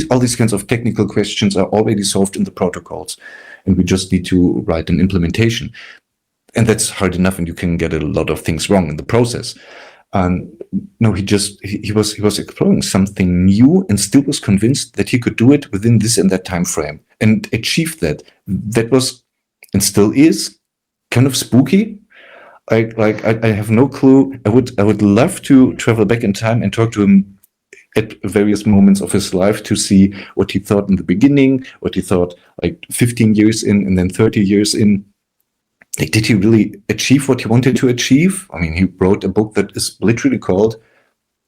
All these kinds of technical questions are already solved in the protocols. and we just need to write an implementation. And that's hard enough, and you can get a lot of things wrong in the process. No, he was exploring something new and still was convinced that he could do it within this and that time frame and achieve that. That was and still is kind of spooky. I have no clue. I would love to travel back in time and talk to him at various moments of his life to see what he thought in the beginning, what he thought like 15 years in, and then 30 years in. Like, did he really achieve what he wanted to achieve? I mean, he wrote a book that is literally called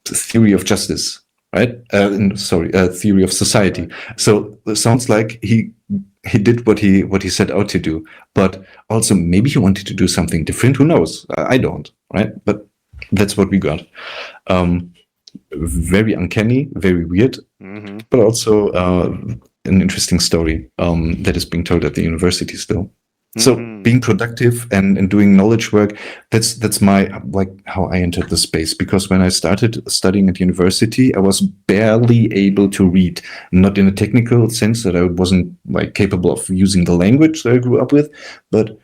The Theory of Justice, right? Theory of Society. So it sounds like he did what he set out to do. But also maybe he wanted to do something different. Who knows? I don't, right? But that's what we got. Very uncanny, very weird, but also an interesting story that is being told at the university still. So being productive and doing knowledge work, that's my, like, how I entered the space. Because when I started studying at university, I was barely able to read, not in a technical sense that I wasn't like capable of using the language that I grew up with, but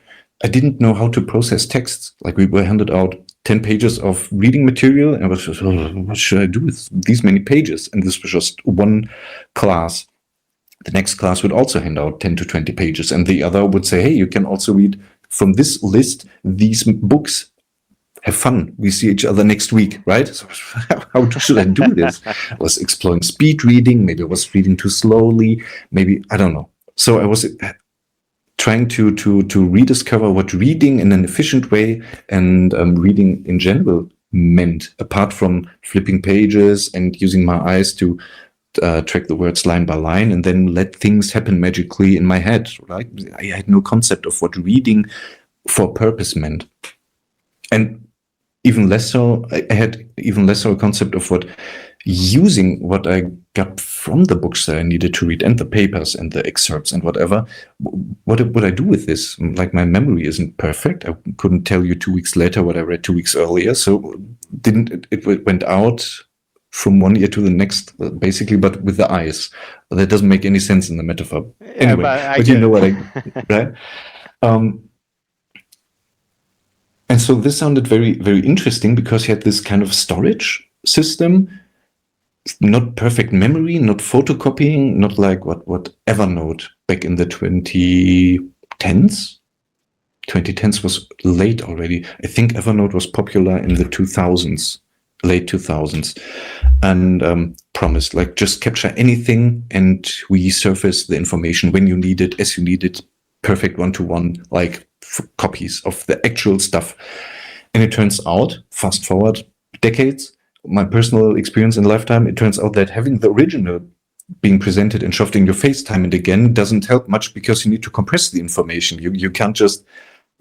I didn't know how to process texts. Like, we were handed out 10 pages of reading material, and I was just, what should I do with these many pages? And this was just one class. The next class would also hand out 10 to 20 pages, and the other would say, hey, you can also read from this list these books. Have fun. We see each other next week, right? So how should I do this? I was exploring speed reading. Maybe I was reading too slowly. Maybe, I don't know. So I was trying to rediscover what reading in an efficient way and reading in general meant, apart from flipping pages and using my eyes to track the words line by line and then let things happen magically in my head, right? I had no concept of what reading for purpose meant. And even less so, I had even less so a concept of what using what I got from the books that I needed to read and the papers and the excerpts and whatever, what would I do with this? Like, my memory isn't perfect. I couldn't tell you 2 weeks later what I read 2 weeks earlier. So it went out from one ear to the next, basically, but with the eyes. That doesn't make any sense in the metaphor. Anyway, but you know what right? And so this sounded very, very interesting because he had this kind of storage system, not perfect memory, not photocopying, not like what Evernote back in the 2010s. 2010s was late already. I think Evernote was popular in the 2000s. Late 2000s, and promised, like, just capture anything and we surface the information when you need it, as you need it, perfect one-to-one, like copies of the actual stuff. And it turns out, fast forward decades, my personal experience in lifetime, it turns out that having the original being presented and shoved in your face time and again doesn't help much, because you need to compress the information. You can't just,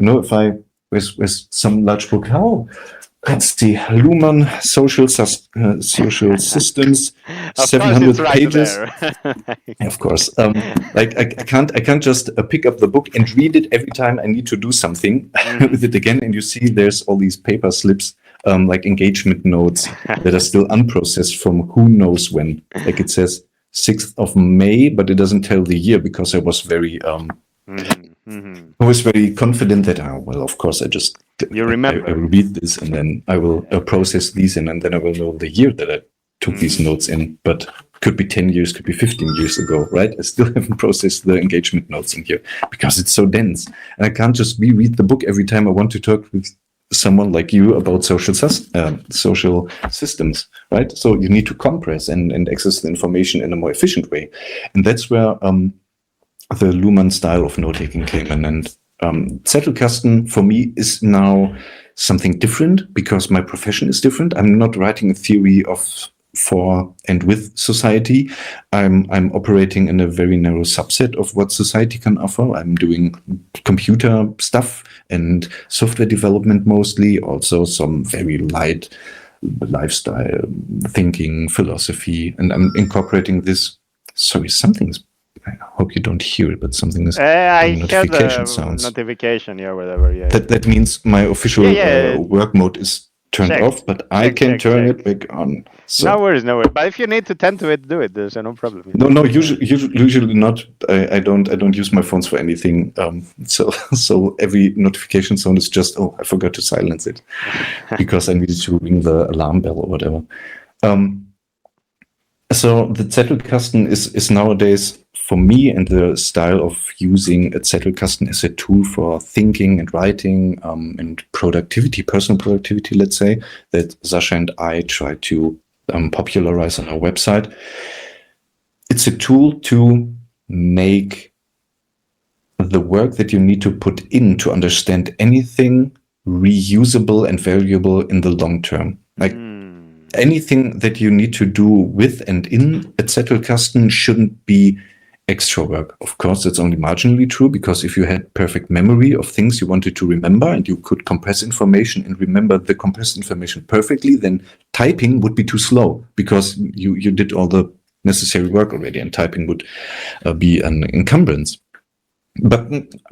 if I with some large book, let's see, Luhmann, social systems, 700 pages. Of course. I can't just pick up the book and read it every time I need to do something with it again. And you see there's all these paper slips, like engagement notes that are still unprocessed from who knows when. Like, it says 6th of May, but it doesn't tell the year, because I was very... I was very confident that, of course, I remember. I will read this and then I will process these, and then I will know the year that I took these notes in. But could be 10 years, could be 15 years ago, right? I still haven't processed the engagement notes in here because it's so dense. And I can't just reread the book every time I want to talk with someone like you about social systems, right? So you need to compress and access the information in a more efficient way. And that's where... the Luhmann style of note-taking came in. And Zettelkasten for me is now something different because my profession is different. I'm not writing a theory for and with society. I'm operating in a very narrow subset of what society can offer. I'm doing computer stuff and software development mostly, also some very light lifestyle thinking, philosophy, and I'm incorporating this. Sorry, something's... I hope you don't hear it, but something is notification sounds. Notification, whatever. Yeah. That means my official work mode is turned off, but I can turn it back on. So. No worries. But if you need to tend to it, do it. There's no problem. No. Usually not. I don't use my phones for anything. So every notification sound is just, oh, I forgot to silence it because I needed to ring the alarm bell or whatever. So the Zettelkasten is nowadays, for me, and the style of using a Zettelkasten as a tool for thinking and writing and productivity, personal productivity, let's say, that Sasha and I try to popularize on our website. It's a tool to make the work that you need to put in to understand anything reusable and valuable in the long term. Like anything that you need to do with and in a Zettelkasten shouldn't be extra work. Of course, that's only marginally true, because if you had perfect memory of things you wanted to remember and you could compress information and remember the compressed information perfectly, then typing would be too slow because you did all the necessary work already, and typing would be an encumbrance. But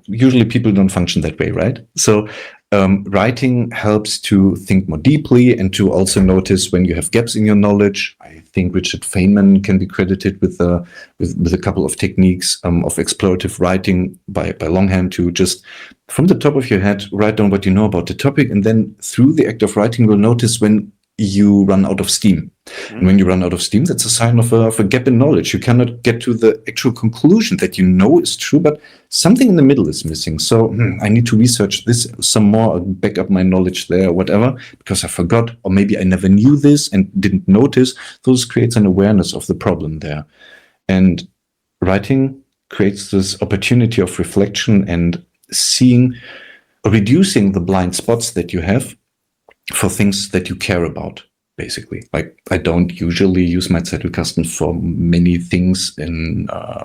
usually people don't function that way, right? So writing helps to think more deeply and to also notice when you have gaps in your knowledge. I think Richard Feynman can be credited with a couple of techniques of explorative writing by longhand, to just from the top of your head write down what you know about the topic, and then through the act of writing you'll notice when you run out of steam. And when you run out of steam, that's a sign of a gap in knowledge. You cannot get to the actual conclusion that you know is true, but something in the middle is missing. So I need to research this some more, back up my knowledge there, or whatever, because I forgot, or maybe I never knew this and didn't notice. Those creates an awareness of the problem there. And writing creates this opportunity of reflection and seeing, reducing the blind spots that you have for things that you care about, basically. Like, I don't usually use my Zettelkasten for many things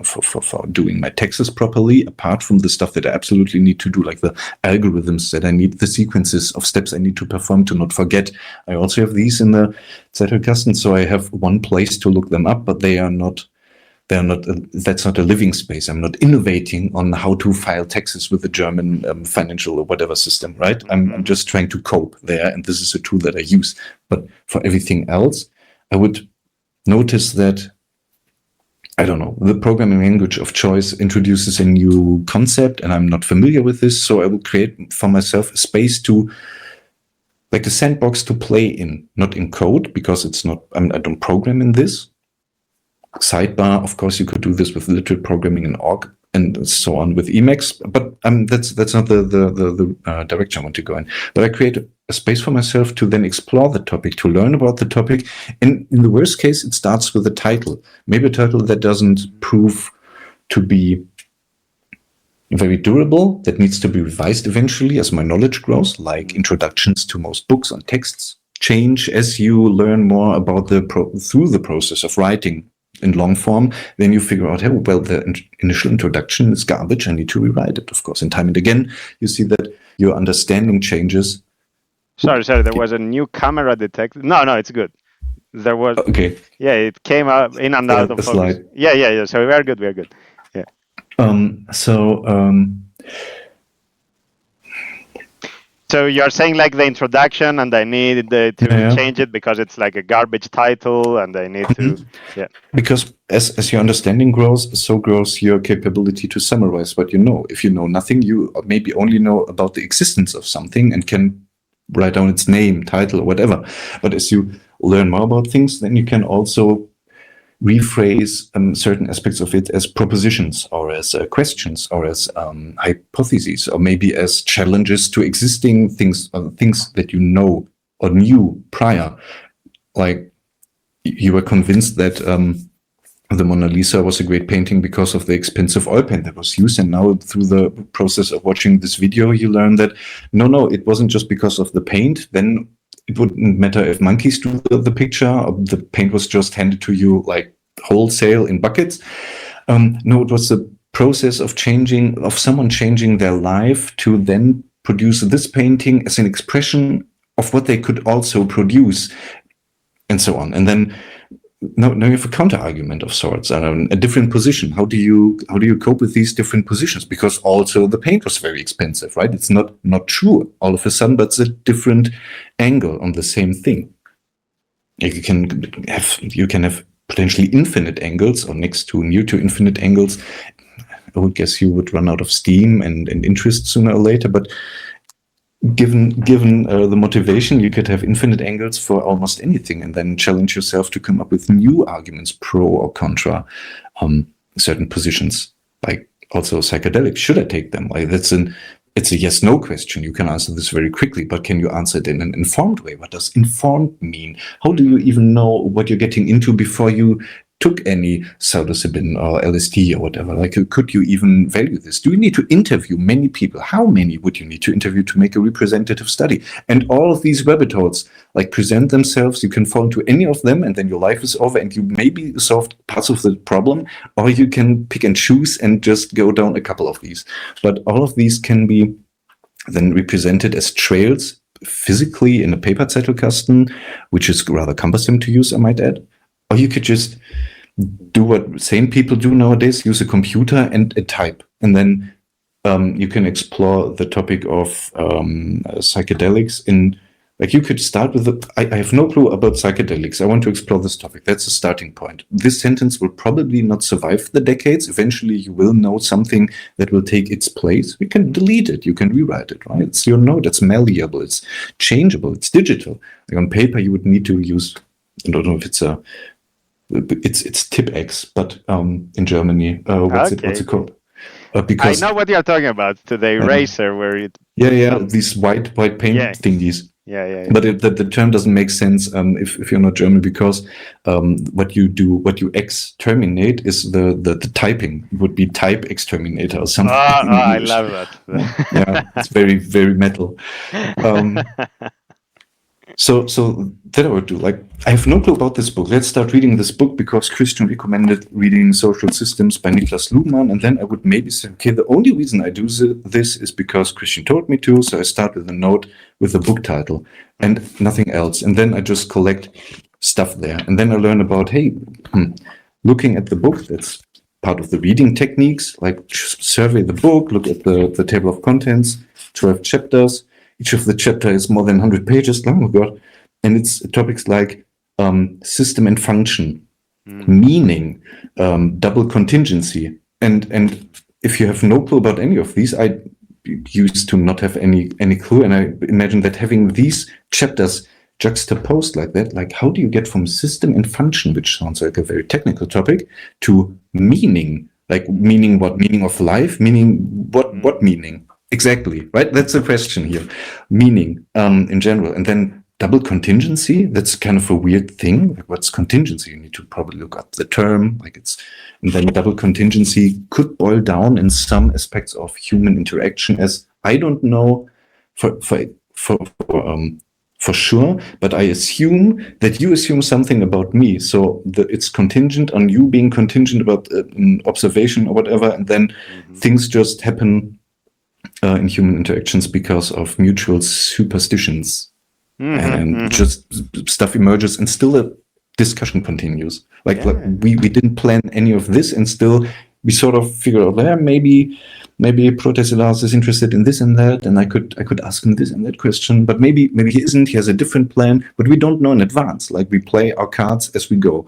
for doing my taxes properly, apart from the stuff that I absolutely need to do, like the algorithms that I need, the sequences of steps I need to perform to not forget. I also have these in the Zettelkasten, so I have one place to look them up, but they're not, that's not a living space. I'm not innovating on how to file taxes with the German financial or whatever system, right? I'm just trying to cope there, and this is a tool that I use. But for everything else, I would notice that, I don't know, the programming language of choice introduces a new concept, and I'm not familiar with this, so I will create for myself a space to, like a sandbox to play in, not in code, because it's not, I don't program in this. Sidebar, of course, you could do this with literal programming in org and so on with Emacs, but that's not the direction I want to go in. But I create a space for myself to then explore the topic, to learn about the topic. And in the worst case, it starts with a title, maybe a title that doesn't prove to be very durable, that needs to be revised eventually as my knowledge grows, like introductions to most books on texts change as you learn more about through the process of writing in long form. Then you figure out, hey, well, the initial introduction is garbage. I need to rewrite it, of course. And time and again, you see that your understanding changes. Sorry. There was a new camera detected. No, it's good. There was. Okay. Yeah, it came out in and out of focus. Slide. Yeah. So we are good. Yeah. So you're saying like the introduction, and I need to change it because it's like a garbage title, and I need to, Because as your understanding grows, so grows your capability to summarize what you know. If you know nothing, you maybe only know about the existence of something and can write down its name, title, or whatever. But as you learn more about things, then you can also rephrase certain aspects of it as propositions, or as questions, or as hypotheses, or maybe as challenges to existing things, things that you know or knew prior. Like, you were convinced that the Mona Lisa was a great painting because of the expensive oil paint that was used, and now through the process of watching this video, you learn that no, it wasn't just because of the paint. Then it wouldn't matter if monkeys drew the picture, or the paint was just handed to you like wholesale in buckets. No, it was the process of someone changing their life to then produce this painting as an expression of what they could also produce, and so on. And then now you have a counter argument of sorts, a different position. How do you cope with these different positions? Because also the paint was very expensive, right? It's not true all of a sudden, but it's a different angle on the same thing. You can have potentially infinite angles, or next to near to infinite angles. I would guess you would run out of steam and interest sooner or later, but given the motivation, you could have infinite angles for almost anything, and then challenge yourself to come up with new arguments pro or contra certain positions. Like also psychedelics, should I take them? Like it's a yes/no question. You can answer this very quickly, but can you answer it in an informed way? What does informed mean? How do you even know what you're getting into before you took any psilocybin or LSD or whatever? Like, could you even value this? Do you need to interview many people? How many would you need to interview to make a representative study? And all of these rabbit holes, like, present themselves. You can fall into any of them, and then your life is over, and you maybe solved parts of the problem, or you can pick and choose and just go down a couple of these. But all of these can be then represented as trails physically in a paper Zettelkasten, which is rather cumbersome to use, I might add. Or you could just do what sane people do nowadays, use a computer and type. And then you can explore the topic of psychedelics in, like, you could start with, I have no clue about psychedelics. I want to explore this topic. That's a starting point. This sentence will probably not survive the decades. Eventually you will know something that will take its place. You can delete it. You can rewrite it, right? It's your node. It's malleable. It's changeable. It's digital. Like on paper, you would need to use, I don't know if it's TipX, but in Germany, what's it called? Because I know what you're talking about. The eraser where it. Yeah, these white paint thingies. Yeah. But the term doesn't make sense if you're not German, because what you exterminate is the typing. It would be type exterminator or something. I love that. Yeah, it's very, very metal. So that I would do. Like, I have no clue about this book. Let's start reading this book because Christian recommended reading Social Systems by Niklas Luhmann, and then I would maybe say, okay, the only reason I do this is because Christian told me to, so I start with a note with the book title and nothing else. And then I just collect stuff there. And then I learn about, looking at the book, that's part of the reading techniques, like survey the book, look at the table of contents, 12 chapters. Each of the chapter is more than 100 pages long, oh God. And it's topics like system and function, meaning, double contingency. And if you have no clue about any of these, I used to not have any clue. And I imagine that having these chapters juxtaposed like that, like, how do you get from system and function, which sounds like a very technical topic, to meaning? Like, meaning what? Meaning of life? Meaning what meaning? Exactly, right? That's the question here. Meaning in general. And then double contingency, that's kind of a weird thing. Like, what's contingency? You need to probably look up the term. And then double contingency could boil down in some aspects of human interaction as, I don't know for sure, but I assume that you assume something about me. So it's contingent on you being contingent about an observation or whatever. And then things just happen in human interactions because of mutual superstitions, and just stuff emerges, and still a discussion continues. Like we didn't plan any of this, and still we sort of figured out, maybe Prot Asks is interested in this and that, and I could ask him this and that question, but maybe he isn't. He has a different plan, but we don't know in advance. Like, we play our cards as we go.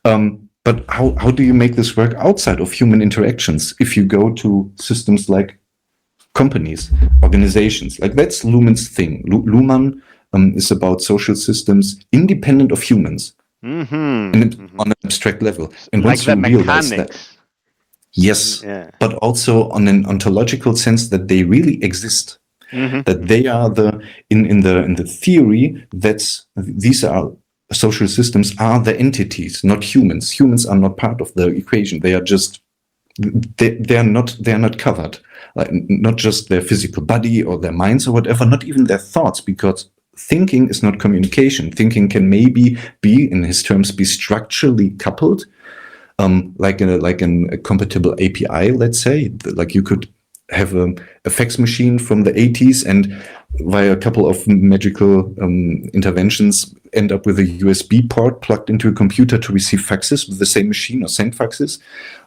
But how do you make this work outside of human interactions? If you go to systems like companies, organizations, like, that's Luhmann's thing. Luhmann is about social systems independent of humans, and on an abstract level. And like once you realize that, yes, but also on an ontological sense, that they really exist, that they are in the theory, these are social systems are the entities, not humans. Humans are not part of the equation. They are just they are not covered. Not just their physical body or their minds or whatever, not even their thoughts, because thinking is not communication. Thinking can maybe be, in his terms, be structurally coupled, like a compatible API, let's say. Like, you could have a fax machine from the 80s and via a couple of magical interventions end up with a USB port plugged into a computer to receive faxes with the same machine or send faxes.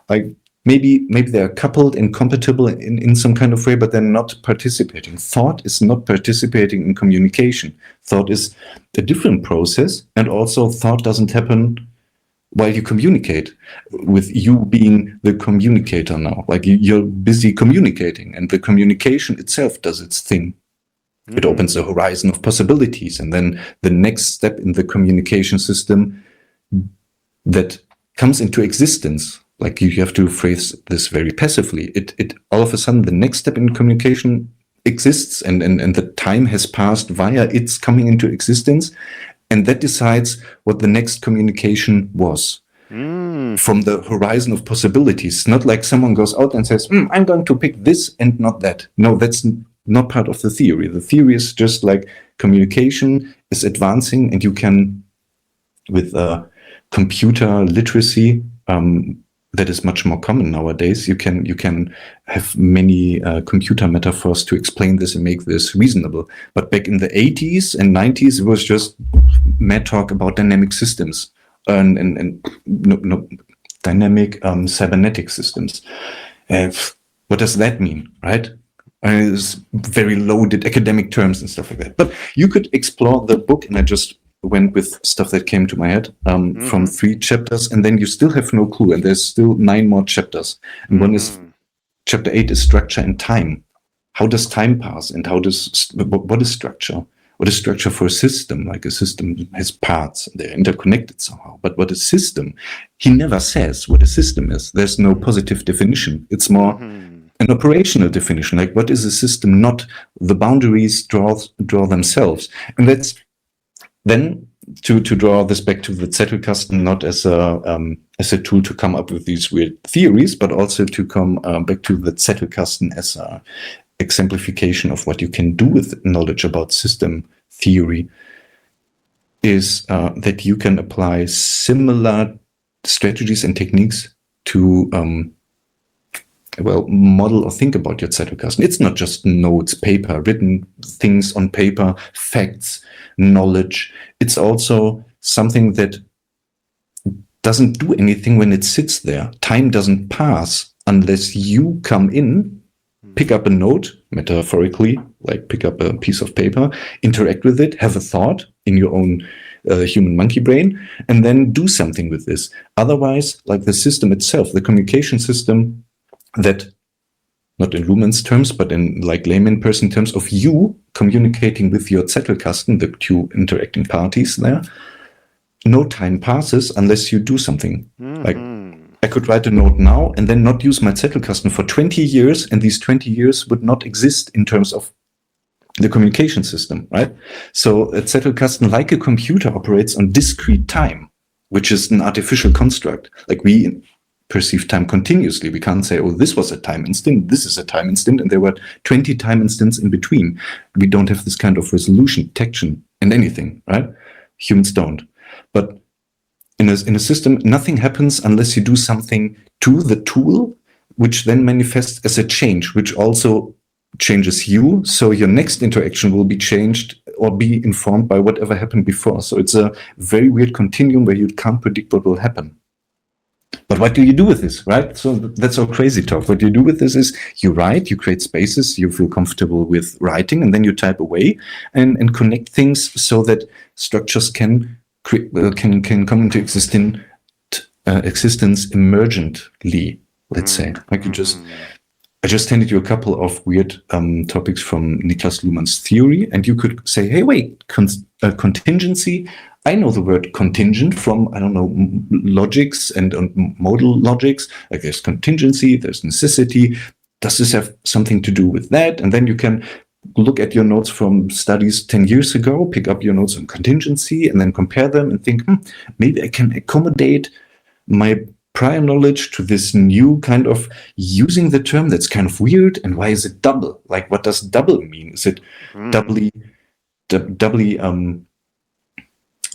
Like maybe they're coupled and compatible in some kind of way, but they're not participating. Thought is not participating in communication. Thought is a different process, and also thought doesn't happen while you communicate, with you being the communicator now. Like you're busy communicating, and the communication itself does its thing. It opens a horizon of possibilities, and then the next step in the communication system that comes into existence, like you have to phrase this very passively, it all of a sudden the next step in communication exists, and the time has passed via its coming into existence, and that decides what the next communication was. From the horizon of possibilities. Not like someone goes out and says, I'm going to pick this and not that. No, that's not part of the theory. The theory is just like communication is advancing, and you can, with computer literacy, that is much more common nowadays. You can have many computer metaphors to explain this and make this reasonable. But back in the 80s and 90s, it was just mad talk about dynamic systems and dynamic cybernetic systems. What does that mean, right? It's very loaded academic terms and stuff like that. But you could explore the book, and I just went with stuff that came to my head from 3 chapters, and then you still have no clue, and there's still 9 more chapters. And one is chapter 8 is structure and time. How does time pass, and what is structure? What is structure for a system? Like a system has parts, they're interconnected somehow. But what is system? He never says what a system is. There's no positive definition. It's more an operational definition. Like, what is a system? Not the boundaries draw themselves. And that's then to draw this back to the Zettelkasten, not as a tool to come up with these weird theories, but also to come back to the Zettelkasten as a exemplification of what you can do with knowledge about system theory, is that you can apply similar strategies and techniques to model or think about your Zettelkasten. It's not just notes, paper, written things on paper, facts, knowledge. It's also something that doesn't do anything when it sits there. Time doesn't pass unless you come in, pick up a note, metaphorically, like pick up a piece of paper, interact with it, have a thought in your own human monkey brain, and then do something with this. Otherwise, like the system itself, the communication system, that, not in Luhmann's terms, but in like layman person terms, of you communicating with your Zettelkasten, the 2 interacting parties there, no time passes unless you do something. Like, I could write a note now and then not use my Zettelkasten for 20 years, and these 20 years would not exist in terms of the communication system, right? So a Zettelkasten, like a computer, operates on discrete time, which is an artificial construct. Like, we perceive time continuously. We can't say, oh, this was a time instant, this is a time instant, and there were 20 time instants in between. We don't have this kind of resolution, detection, and anything, right? Humans don't. But in a system, nothing happens unless you do something to the tool, which then manifests as a change, which also changes you. So your next interaction will be changed or be informed by whatever happened before. So it's a very weird continuum where you can't predict what will happen. But what do you do with this, right? So that's all crazy talk. What you do with this is you write, you create spaces, you feel comfortable with writing, and then you type away and connect things so that structures can come into existence emergently, let's say. Like I just handed you a couple of weird topics from Niklas Luhmann's theory, and you could say, hey, wait, contingency. I know the word contingent from, I don't know, logics and modal logics. Like, there's contingency, there's necessity. Does this have something to do with that? And then you can look at your notes from studies 10 years ago, pick up your notes on contingency, and then compare them and think, maybe I can accommodate my prior knowledge to this new kind of using the term that's kind of weird. And why is it double? Like, what does double mean? Is it doubly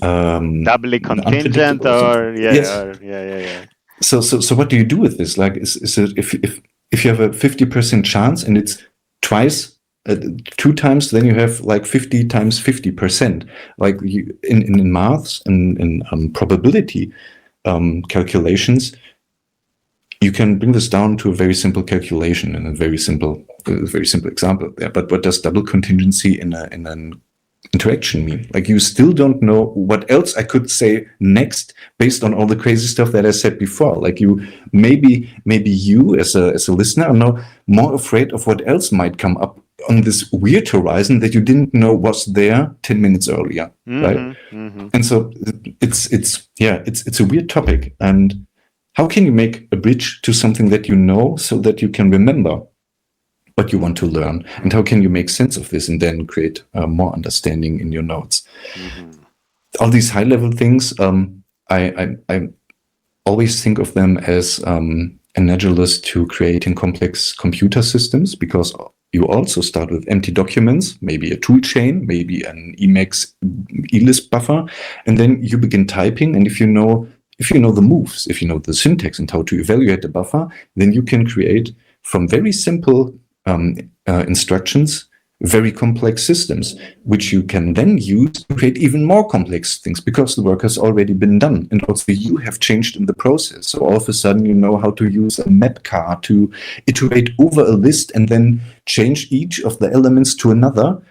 contingent, or yeah. So what do you do with this? Like, is it if you have a 50% chance and it's twice 2 times, then you have like 50 times 50%. Like in maths and in probability calculations, you can bring this down to a very simple calculation and a very simple example there. But what does double contingency in an interaction mean? Like, you still don't know what else I could say next based on all the crazy stuff that I said before. Like, you maybe you as a listener are now more afraid of what else might come up on this weird horizon that you didn't know was there 10 minutes earlier, right? And so it's a weird topic. And how can you make a bridge to something that you know so that you can remember what you want to learn? And how can you make sense of this and then create more understanding in your notes? All these high-level things, I always think of them as analogous to creating complex computer systems, because you also start with empty documents, maybe a tool chain, maybe an Emacs ELISP buffer, and then you begin typing. And if you know the moves, if you know the syntax and how to evaluate the buffer, then you can create from very simple instructions very complex systems, which you can then use to create even more complex things, because the work has already been done and also you have changed in the process. So all of a sudden you know how to use a map car to iterate over a list and then change each of the elements to another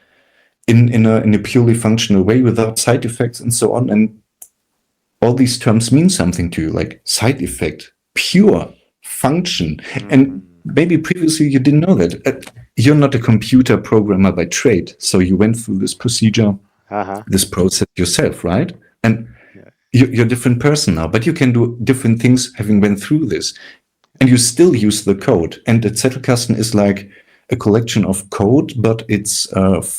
in a purely functional way without side effects and so on. And all these terms mean something to you, like side effect, pure, function. And maybe previously you didn't know that. You're not a computer programmer by trade, so you went through this procedure, this process yourself, right? And you're a different person now, but you can do different things having went through this. And you still use the code. And the Zettelkasten is like a collection of code, but it's not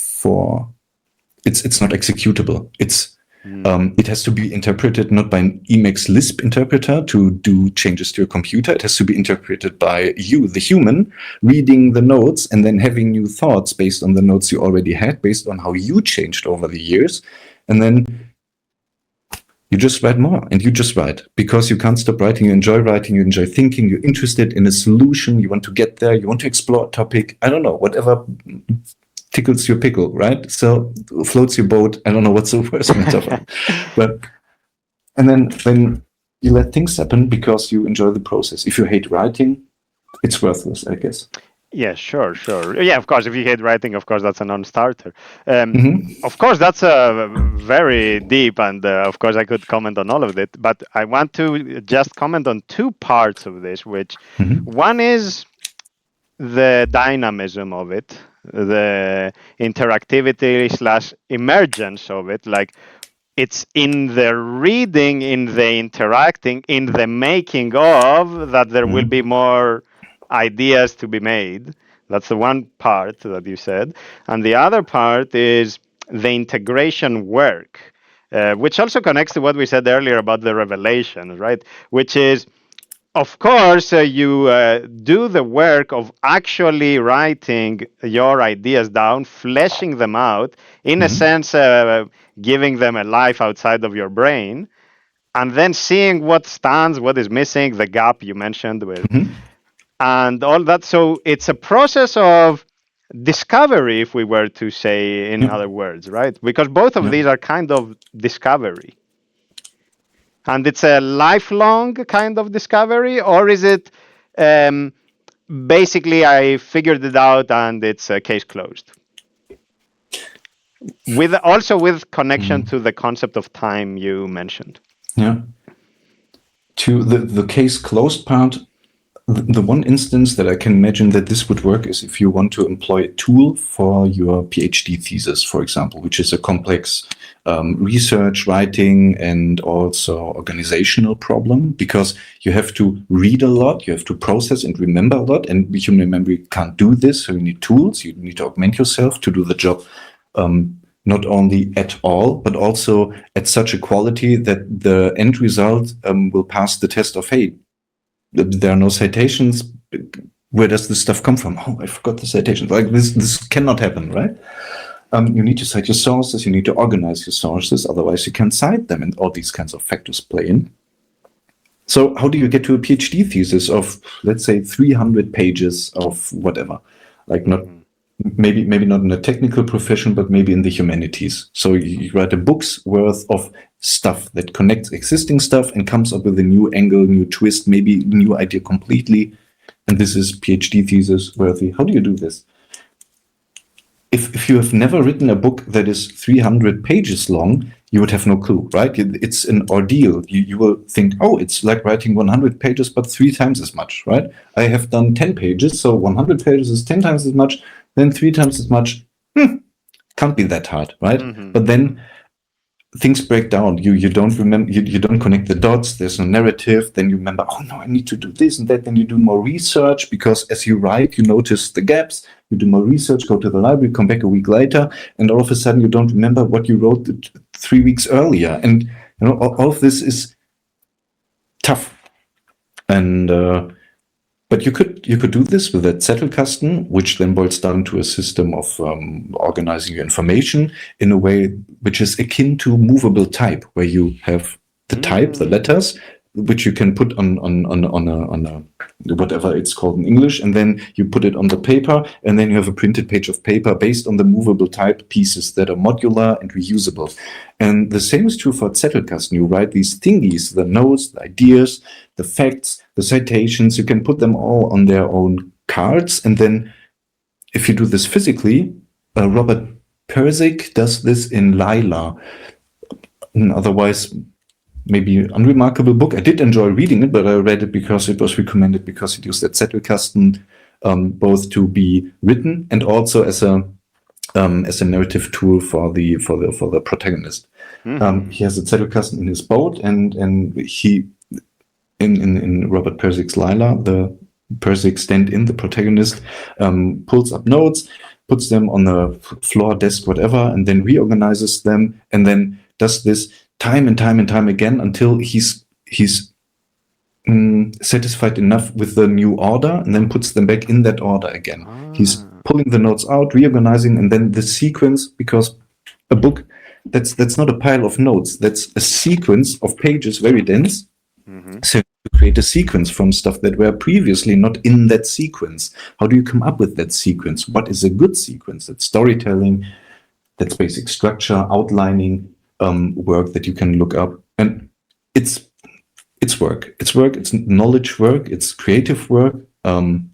executable. It has to be interpreted not by an Emacs Lisp interpreter to do changes to your computer. It has to be interpreted by you, the human, reading the notes and then having new thoughts based on the notes you already had, based on how you changed over the years. And then you just write more, and you just write because you can't stop writing. You enjoy writing, you enjoy thinking, you're interested in a solution, you want to get there, you want to explore a topic, I don't know, whatever tickles your pickle, right? So floats your boat. I don't know what's the worst metaphor, and then you let things happen because you enjoy the process. If you hate writing, it's worthless, I guess. Yeah, sure. Yeah, of course, if you hate writing, of course, that's a non-starter. Of course, that's very deep, and of course, I could comment on all of it, but I want to just comment on two parts of this, which one is the dynamism of it, the interactivity / emergence of it. Like, it's in the reading, in the interacting, in the making of that there will be more ideas to be made. That's the one part that you said. And the other part is the integration work, which also connects to what we said earlier about the revelation, right? Which is, of course, you do the work of actually writing your ideas down, fleshing them out, in a sense, giving them a life outside of your brain, and then seeing what stands, what is missing, the gap you mentioned with, and all that. So it's a process of discovery, if we were to say, in other words, right? Because both of these are kind of discovery. And it's a lifelong kind of discovery, or is it basically I figured it out and it's a case closed? With connection to the concept of time you mentioned. Yeah. To the case closed part, the one instance that I can imagine that this would work is if you want to employ a tool for your PhD thesis, for example, which is a complex research, writing, and also organizational problem, because you have to read a lot, you have to process and remember a lot, and human memory can't do this, so you need tools, you need to augment yourself to do the job not only at all, but also at such a quality that the end result will pass the test of, hey, there are no citations. Where does this stuff come from? Oh, I forgot the citations. Like this cannot happen, right? You need to cite your sources. You need to organize your sources. Otherwise, you can't cite them, and all these kinds of factors play in. So, how do you get to a PhD thesis of, let's say, 300 pages of whatever? Like not maybe not in a technical profession, but maybe in the humanities. So you write a book's worth of stuff that connects existing stuff and comes up with a new angle, new twist, maybe new idea completely. And this is PhD thesis worthy. How do you do this? If you have never written a book that is 300 pages long, you would have no clue, right? It's an ordeal. You will think, oh, it's like writing 100 pages, but 3 times as much, right? I have done 10 pages, so 100 pages is 10 times as much, then 3 times as much. Can't be that hard, right? Mm-hmm. But then things break down. You don't remember, you don't connect the dots. There's no narrative. Then you remember, oh no, I need to do this and that. Then you do more research, because as you write, you notice the gaps. You do more research, go to the library, come back a week later, and all of a sudden you don't remember what you wrote 3 weeks earlier. And you know, all of this is tough. And but you could do this with that Zettelkasten, which then boils down to a system of organizing your information in a way which is akin to movable type, where you have the type, the letters, which you can put on a whatever it's called in English, and then you put it on the paper, and then you have a printed page of paper based on the movable type pieces that are modular and reusable. And the same is true for Zettelkasten. You write these thingies, the notes, the ideas, the facts, the citations. You can put them all on their own cards, and then if you do this physically, Robert Persick does this in Lila. Otherwise, maybe unremarkable book. I did enjoy reading it, but I read it because it was recommended, because it used that Zettelkasten both to be written and also as a narrative tool for the protagonist. He has a Zettelkasten in his boat, and he in Robert Persick's Lila, the Persick stand-in, the protagonist, pulls up notes, puts them on the floor, desk, whatever, and then reorganizes them, and then does this time and time again until he's satisfied enough with the new order, and then puts them back in that order again. He's pulling the notes out, reorganizing, and then the sequence, because a book, that's not a pile of notes, that's a sequence of pages, very dense. So you create a sequence from stuff that were previously not in that sequence. How do you come up with that sequence? What is a good sequence? That's storytelling, that's basic structure, outlining, work that you can look up. And it's work. It's work, it's knowledge work, it's creative work. And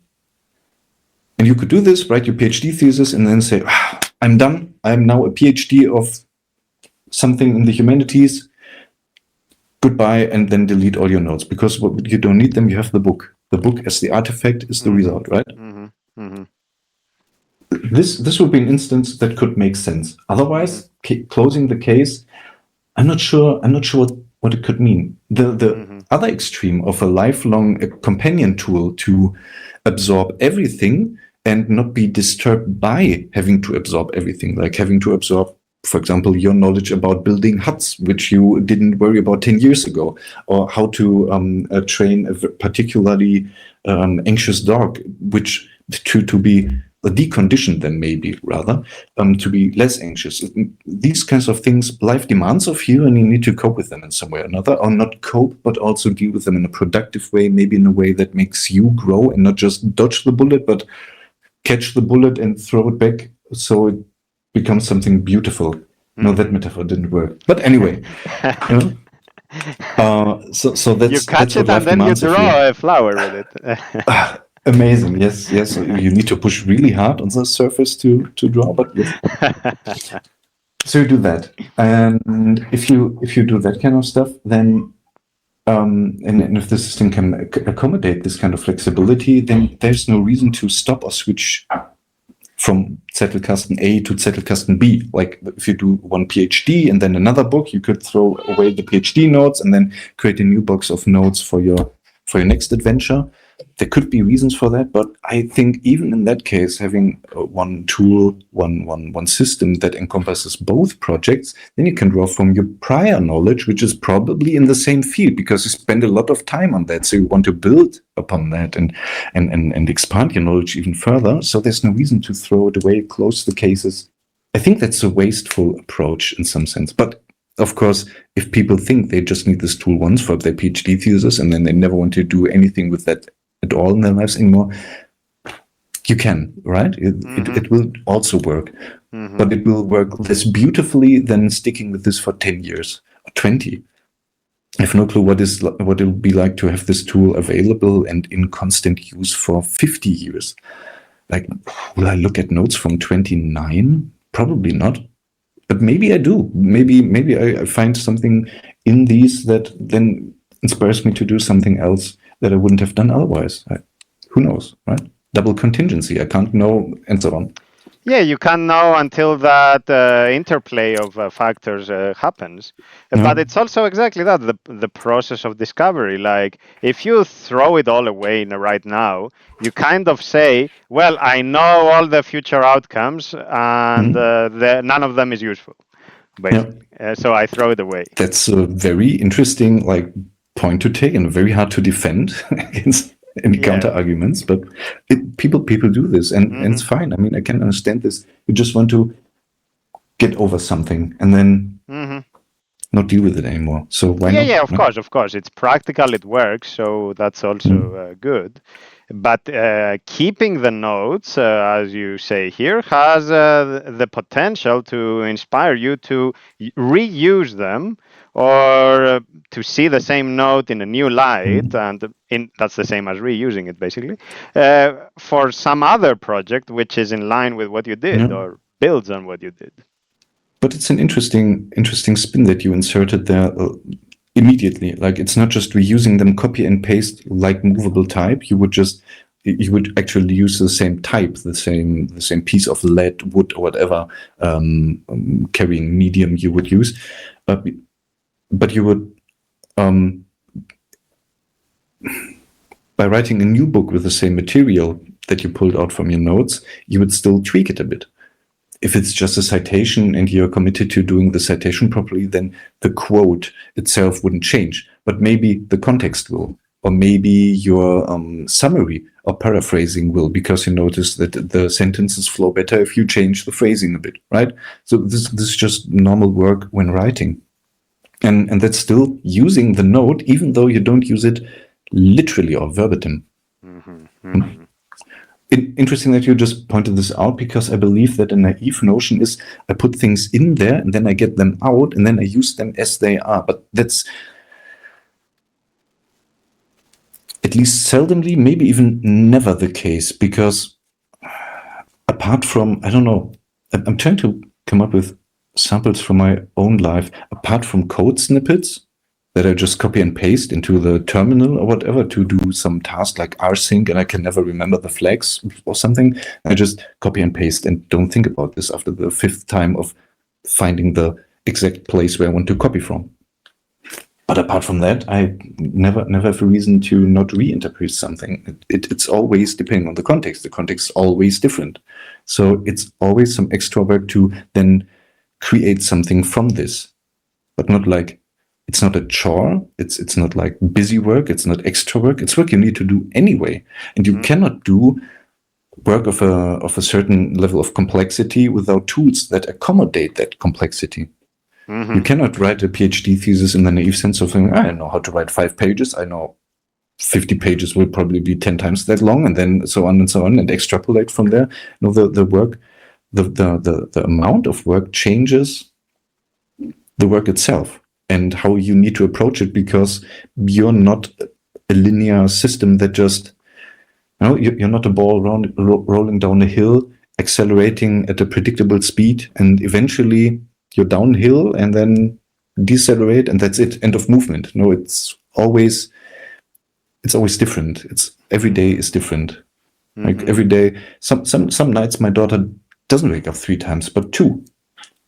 you could do this, write your PhD thesis, and then say, I'm done. I'm now a PhD of something in the humanities. Goodbye, and then delete all your notes, because you don't need them. You have the book. The book as the artifact is the result, right? This would be an instance that could make sense. Otherwise, closing the case, I'm not sure what it could mean. The other extreme of a lifelong companion tool to absorb everything and not be disturbed by having to absorb everything, like having to absorb, for example, your knowledge about building huts, which you didn't worry about 10 years ago, or how to train a particularly anxious dog, which to be deconditioned, then maybe rather to be less anxious. These kinds of things life demands of you, and you need to cope with them in some way or another, or not cope, but also deal with them in a productive way, maybe in a way that makes you grow and not just dodge the bullet, but catch the bullet and throw it back so it becomes something beautiful. No, that metaphor didn't work. But anyway, so that's you catch that's what it and then you draw a flower with it. Amazing, yes. You need to push really hard on the surface to draw, but yes. So you do that, and if you do that kind of stuff, then and if the system can accommodate this kind of flexibility, then there's no reason to stop or switch from Zettelkasten A to Zettelkasten B. Like if you do one PhD and then another book, you could throw away the PhD notes and then create a new box of notes for your next adventure. There could be reasons for that, but I think even in that case, having one tool, one system that encompasses both projects, then you can draw from your prior knowledge, which is probably in the same field, because you spend a lot of time on that. So you want to build upon that and expand your knowledge even further. So there's no reason to throw it away, close the cases. I think that's a wasteful approach in some sense. But of course, if people think they just need this tool once for their PhD thesis and then they never want to do anything with that at all in their lives anymore, You can, right? It will also work, Mm-hmm. but it will work less beautifully than sticking with this for 10 years or 20. I have no clue what it will be like to have this tool available and in constant use for 50 years. Like, will I look at notes from 29? Probably not. But maybe I do. Maybe I find something in these that then inspires me to do something else that I wouldn't have done otherwise. Who knows, right? Double contingency. I can't know, and so on. Yeah, you can't know until that interplay of factors happens. But it's also exactly that, the process of discovery. Like, if you throw it all away right now, you kind of say, well, I know all the future outcomes, and none of them is useful, basically. So I throw it away. That's a very interesting point to take and very hard to defend against any counter arguments, but people do this, and it's fine. I mean, I can understand this. You just want to get over something and then not deal with it anymore. So why not? Yeah, of course. It's practical, it works, so that's also good. But keeping the notes, as you say here, has the potential to inspire you to reuse them, or to see the same note in a new light, and that's the same as reusing it, basically, for some other project which is in line with what you did or builds on what you did. But it's an interesting spin that you inserted there immediately. Like, it's not just reusing them, copy and paste like movable type. You would actually use the same type, the same piece of lead, wood, or whatever carrying medium you would use. But you would, by writing a new book with the same material that you pulled out from your notes, you would still tweak it a bit. If it's just a citation and you're committed to doing the citation properly, then the quote itself wouldn't change. But maybe the context will, or maybe your summary or paraphrasing will, because you notice that the sentences flow better if you change the phrasing a bit, right? So this is just normal work when writing. And that's still using the note, even though you don't use it literally or verbatim. Interesting that you just pointed this out, because I believe that a naive notion is I put things in there and then I get them out and then I use them as they are. But that's at least seldomly, maybe even never the case, because apart from, I don't know, I'm trying to come up with samples from my own life, apart from code snippets that I just copy and paste into the terminal or whatever to do some task like rsync, and I can never remember the flags or something. I just copy and paste and don't think about this after the 5th time of finding the exact place where I want to copy from. But apart from that, I never have a reason to not reinterpret something. It's always depending on the context. The context is always different. So it's always some extra work to then create something from this, but not like, it's not a chore. It's not like busy work. It's not extra work. It's work you need to do anyway. And you cannot do work of a certain level of complexity without tools that accommodate that complexity. You cannot write a PhD thesis in the naive sense of saying, I know how to write 5 pages. I know 50 pages will probably be 10 times that long, and then so on, and extrapolate from there. No, the work, the amount of work changes the work itself and how you need to approach it, because you're not a linear system that just, you're not a ball rolling down a hill, accelerating at a predictable speed, and eventually you're downhill and then decelerate, and that's it, end of movement. No, it's always different. Every day is different. Like every day, some nights my daughter doesn't wake up 3 times, but 2,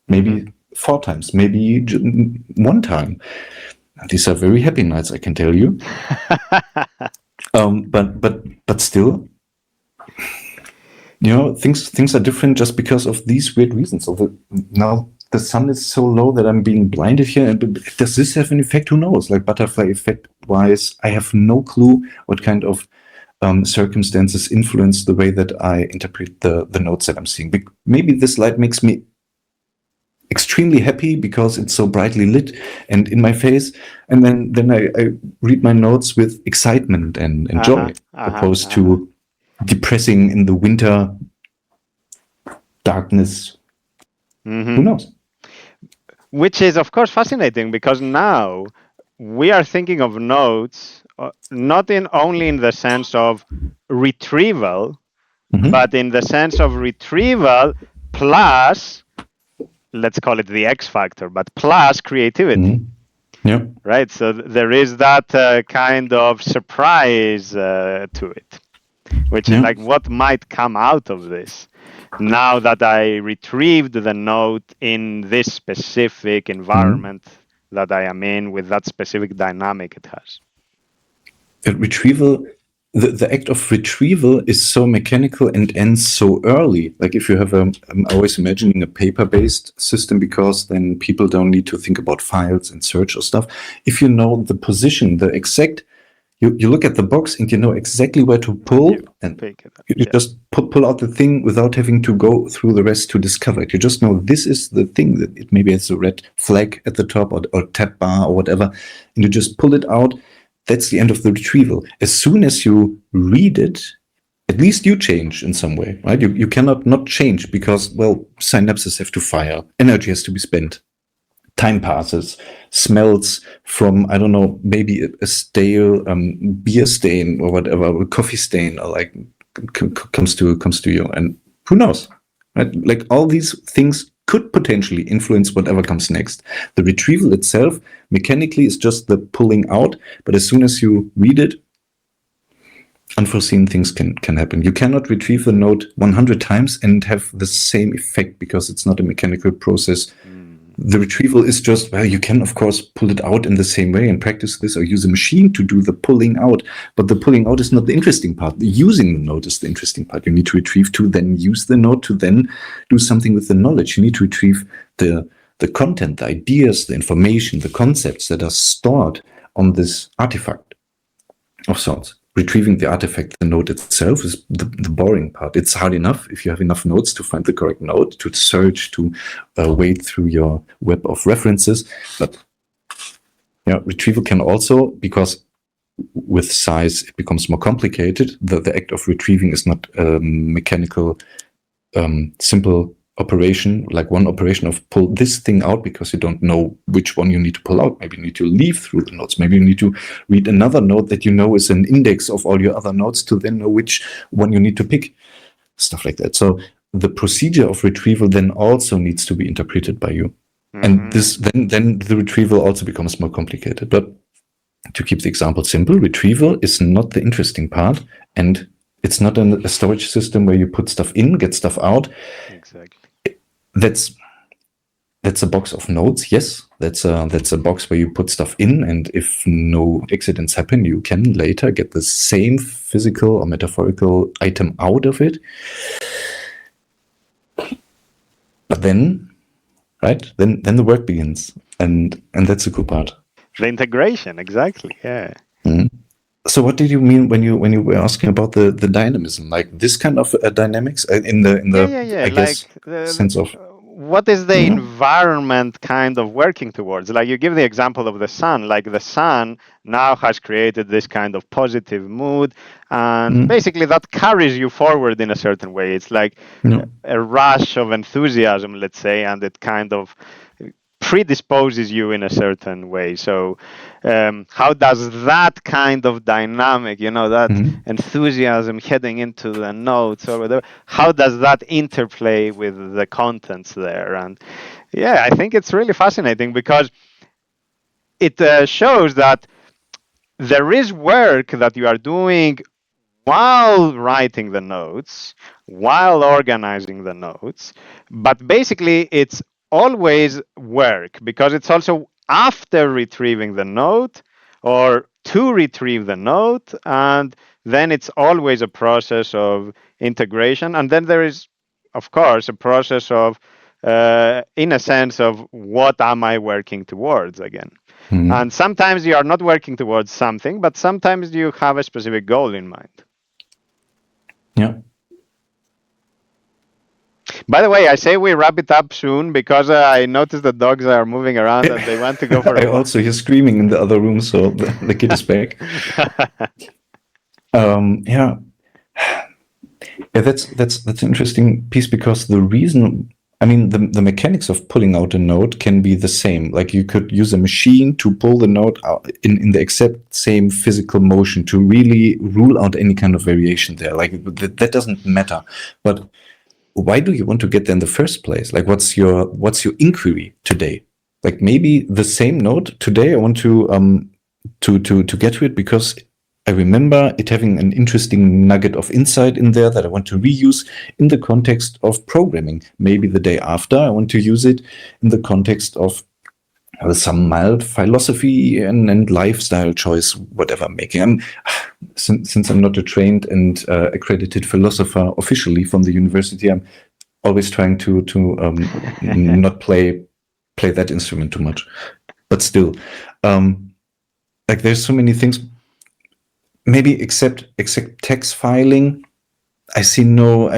maybe 4 times, maybe 1 time. These are very happy nights, I can tell you. But still, things are different just because of these weird reasons. So now the sun is so low that I'm being blinded here. And does this have an effect? Who knows? Like butterfly effect wise, I have no clue what kind of circumstances influence the way that I interpret the notes that I'm seeing. Maybe this light makes me extremely happy because it's so brightly lit and in my face, and then I read my notes with excitement and joy, opposed to depressing in the winter darkness. Who knows? Which is, of course, fascinating, because now we are thinking of notes not only in the sense of retrieval, but in the sense of retrieval plus, let's call it the X factor, but plus creativity. Yeah. Right. So there is that kind of surprise to it, which is like, what might come out of this now that I retrieved the note in this specific environment that I am in, with that specific dynamic it has. Retrieval, the act of retrieval is so mechanical and ends so early. Like if you have I'm always imagining a paper-based system, because then people don't need to think about files and search or stuff. If you know the position, the exact, you look at the box and you know exactly where to pull, and you just pull out the thing without having to go through the rest to discover it. You just know this is the thing, that it maybe has a red flag at the top or tab bar or whatever, and you just pull it out. That's the end of the retrieval. As soon as you read it, at least you change in some way, right? You cannot not change, because, well, synapses have to fire, energy has to be spent, time passes, smells from, I don't know, maybe a stale beer stain or whatever, a coffee stain, or like comes to you, and who knows, right? Like all these things could potentially influence whatever comes next. The retrieval itself mechanically is just the pulling out, but as soon as you read it, unforeseen things can happen. You cannot retrieve the note 100 times and have the same effect, because it's not a mechanical process. The retrieval is just, well, you can of course pull it out in the same way and practice this, or use a machine to do the pulling out, but the pulling out is not the interesting part. Using the note is the interesting part. You need to retrieve to then use the note, to then do something with the knowledge. You need to retrieve the content, the ideas, the information, the concepts that are stored on this artifact of sorts. Retrieving the artifact, the note itself, is the boring part. It's hard enough if you have enough notes to find the correct note, to search, to wade through your web of references. But yeah, retrieval can also, because with size it becomes more complicated. The act of retrieving is not a mechanical, simple operation, like one operation of pull this thing out, because you don't know which one you need to pull out. Maybe you need to leaf through the notes. Maybe you need to read another note that you know is an index of all your other notes, to then know which one you need to pick. Stuff like that. So the procedure of retrieval then also needs to be interpreted by you. And this then the retrieval also becomes more complicated. But to keep the example simple, retrieval is not the interesting part, and it's not a storage system where you put stuff in, get stuff out. Exactly. That's a box of notes. Yes, that's a box where you put stuff in, and if no accidents happen, you can later get the same physical or metaphorical item out of it. But then, right? Then the work begins, and that's a cool part. The integration, exactly. Yeah. So what did you mean when you were asking about the dynamism, like this kind of dynamics in the I guess sense of what is the environment kind of working towards? Like you give the example of the sun, like the sun now has created this kind of positive mood, and basically that carries you forward in a certain way. It's like a rush of enthusiasm, let's say, and it kind of predisposes you in a certain way. So how does that kind of dynamic, that enthusiasm heading into the notes or whatever, how does that interplay with the contents there? And yeah, I think it's really fascinating, because it shows that there is work that you are doing while writing the notes, while organizing the notes, but basically it's always work, because it's also after retrieving the note or to retrieve the note, and then it's always a process of integration. And then there is, of course, a process of, in a sense of, what am I working towards again? And sometimes you are not working towards something, but sometimes you have a specific goal in mind. Yeah. By the way, I say we wrap it up soon, because I noticed the dogs are moving around and they want to go for a walk. I also hear screaming in the other room, so the kid is back. Yeah. Yeah, that's an interesting piece, because the reason, I mean, the mechanics of pulling out a node can be the same. Like you could use a machine to pull the node out in the exact same physical motion to really rule out any kind of variation there. Like that doesn't matter. But why do you want to get there in the first place? Like, what's your inquiry today? Like maybe the same node today, I want to get to it because I remember it having an interesting nugget of insight in there that I want to reuse in the context of programming. Maybe the day after, I want to use it in the context of some mild philosophy and lifestyle choice, whatever making. Since I'm not a trained and accredited philosopher officially from the university, I'm always trying to not play that instrument too much. But still, like there's so many things. Maybe except text filing, I see no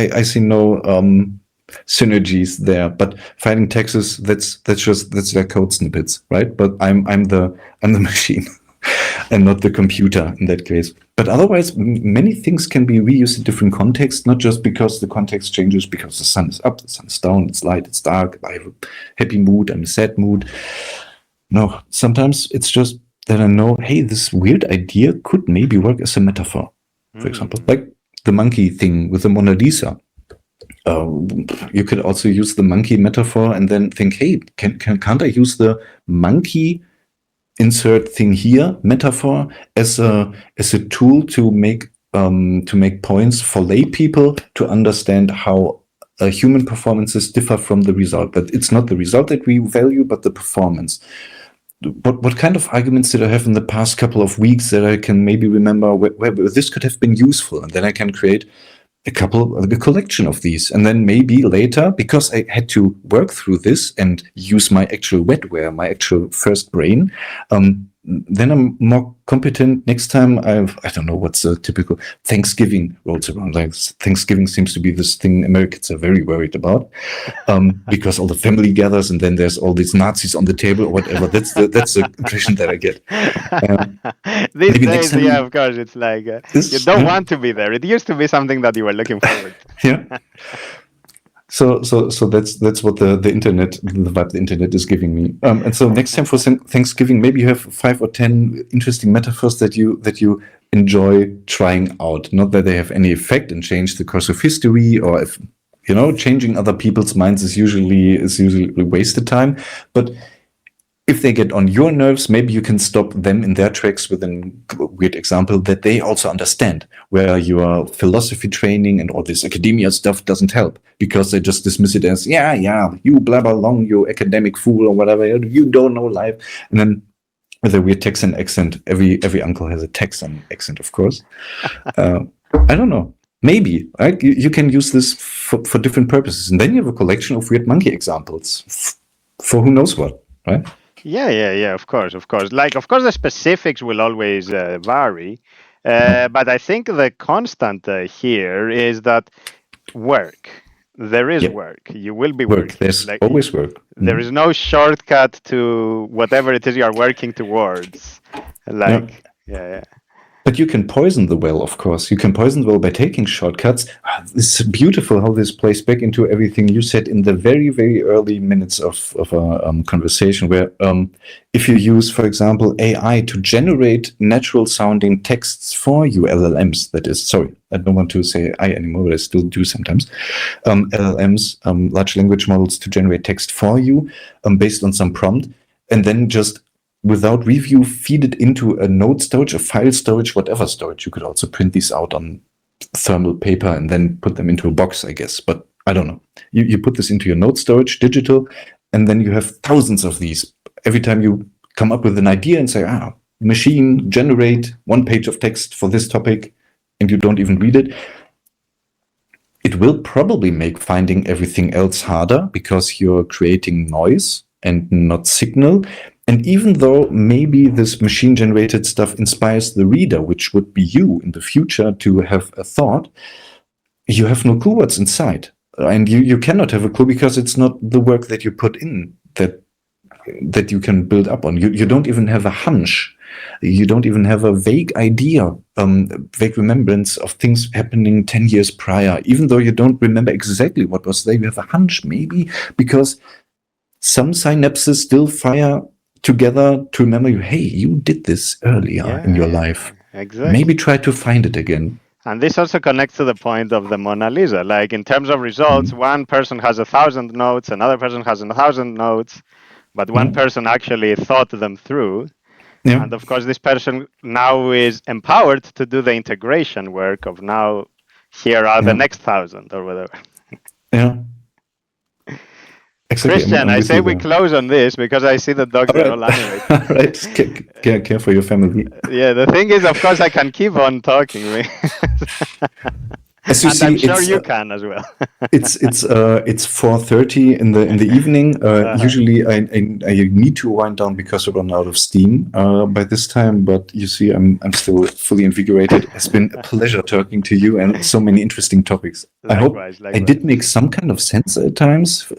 synergies there. But filing texts, that's their code snippets, right? But I'm the machine and not the computer in that case. But otherwise, many things can be reused in different contexts, not just because the context changes, because the sun is up, the sun is down, it's light, it's dark, I have a happy mood, I'm a sad mood. No, sometimes it's just that I know, hey, this weird idea could maybe work as a metaphor, for example. Like the monkey thing with the Mona Lisa. You could also use the monkey metaphor and then think, hey, can't I use the monkey insert thing here metaphor as a tool to make points for lay people to understand how human performances differ from the result. But it's not the result that we value, but the performance. What kind of arguments did I have in the past couple of weeks that I can maybe remember where this could have been useful? And then I can create a collection of these. And then maybe later, because I had to work through this and use my actual wetware, my actual first brain, then I'm more competent next time. I don't know what's a typical Thanksgiving rolls around. Like Thanksgiving seems to be this thing Americans are very worried about, because all the family gathers and then there's all these Nazis on the table or whatever. That's the impression that I get. These days, yeah, of course, it's like you don't want to be there. It used to be something that you were looking forward to. Yeah. So that's what the internet, the vibe the internet is giving me. And so next time for Thanksgiving, maybe you have 5 or 10 interesting metaphors that you enjoy trying out. Not that they have any effect and change the course of history, or if changing other people's minds is usually wasted time. But if they get on your nerves, maybe you can stop them in their tracks with a weird example that they also understand, where your philosophy training and all this academia stuff doesn't help, because they just dismiss it as, yeah, you blabber along, you academic fool or whatever, you don't know life. And then with a weird Texan accent, every uncle has a Texan accent, of course. I don't know. Maybe, right? You can use this for different purposes. And then you have a collection of weird monkey examples for who knows what, right? Yeah, of course. Like, of course, the specifics will always vary, but I think the constant here is that work. There is work. You will be working. There's always work. There is no shortcut to whatever it is you are working towards. Like, yeah. But you can poison the well, of course. You can poison the well by taking shortcuts. It's beautiful how this plays back into everything you said in the very, very early minutes of our conversation, where if you use, for example, AI to generate natural-sounding texts for you, LLMs, that is, sorry, I don't want to say I anymore, but I still do sometimes, LLMs, large language models, to generate text for you based on some prompt, and then just without review, feed it into a node storage, a file storage, whatever storage. You could also print these out on thermal paper and then put them into a box, I guess. But I don't know. You put this into your node storage, digital, and then you have thousands of these. Every time you come up with an idea and say, machine, generate 1 page of text for this topic, and you don't even read it, it will probably make finding everything else harder because you're creating noise and not signal. And even though maybe this machine-generated stuff inspires the reader, which would be you in the future, to have a thought, you have no clue what's inside. And you cannot have a clue because it's not the work that you put in that you can build up on. You don't even have a hunch. You don't even have a vague idea, vague remembrance of things happening 10 years prior. Even though you don't remember exactly what was there, you have a hunch maybe, because some synapses still fire together to remember you, hey, you did this earlier in your life. Exactly. Maybe try to find it again. And this also connects to the point of the Mona Lisa. Like in terms of results, one person has 1,000 notes, another person has 1,000 notes, but one person actually thought them through. Yeah. And of course, this person now is empowered to do the integration work of now, here are the next 1,000 or whatever. Yeah. Exactly. Christian, I say we close on this because I see the dogs are all animated. All right. Care for your family. Yeah, the thing is, of course, I can keep on talking. As you and see, I'm sure you can as well. it's 4:30 in the evening. Usually I need to wind down because I run out of steam by this time. But you see, I'm still fully invigorated. It's been a pleasure talking to you and so many interesting topics. Likewise. I did make some kind of sense at times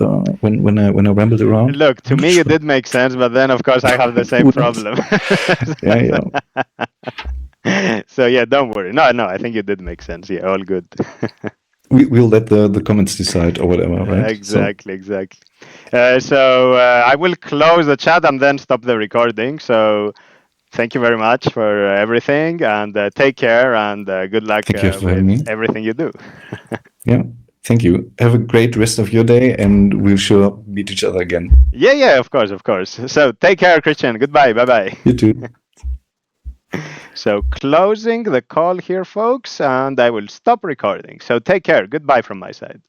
when I rambled around. Look, to me, it did make sense, but then of course I have the same problem. Yeah. So yeah, don't worry. No, I think it did make sense. Yeah, all good. We'll let the comments decide or whatever, right? Exactly. So I will close the chat and then stop the recording. So thank you very much for everything, and take care, and good luck with everything you do. Yeah, thank you. Have a great rest of your day, and we'll sure meet each other again. Yeah, of course. So take care, Christian. Goodbye. Bye-bye. You too. So closing the call here, folks, and I will stop recording. So take care. Goodbye from my side.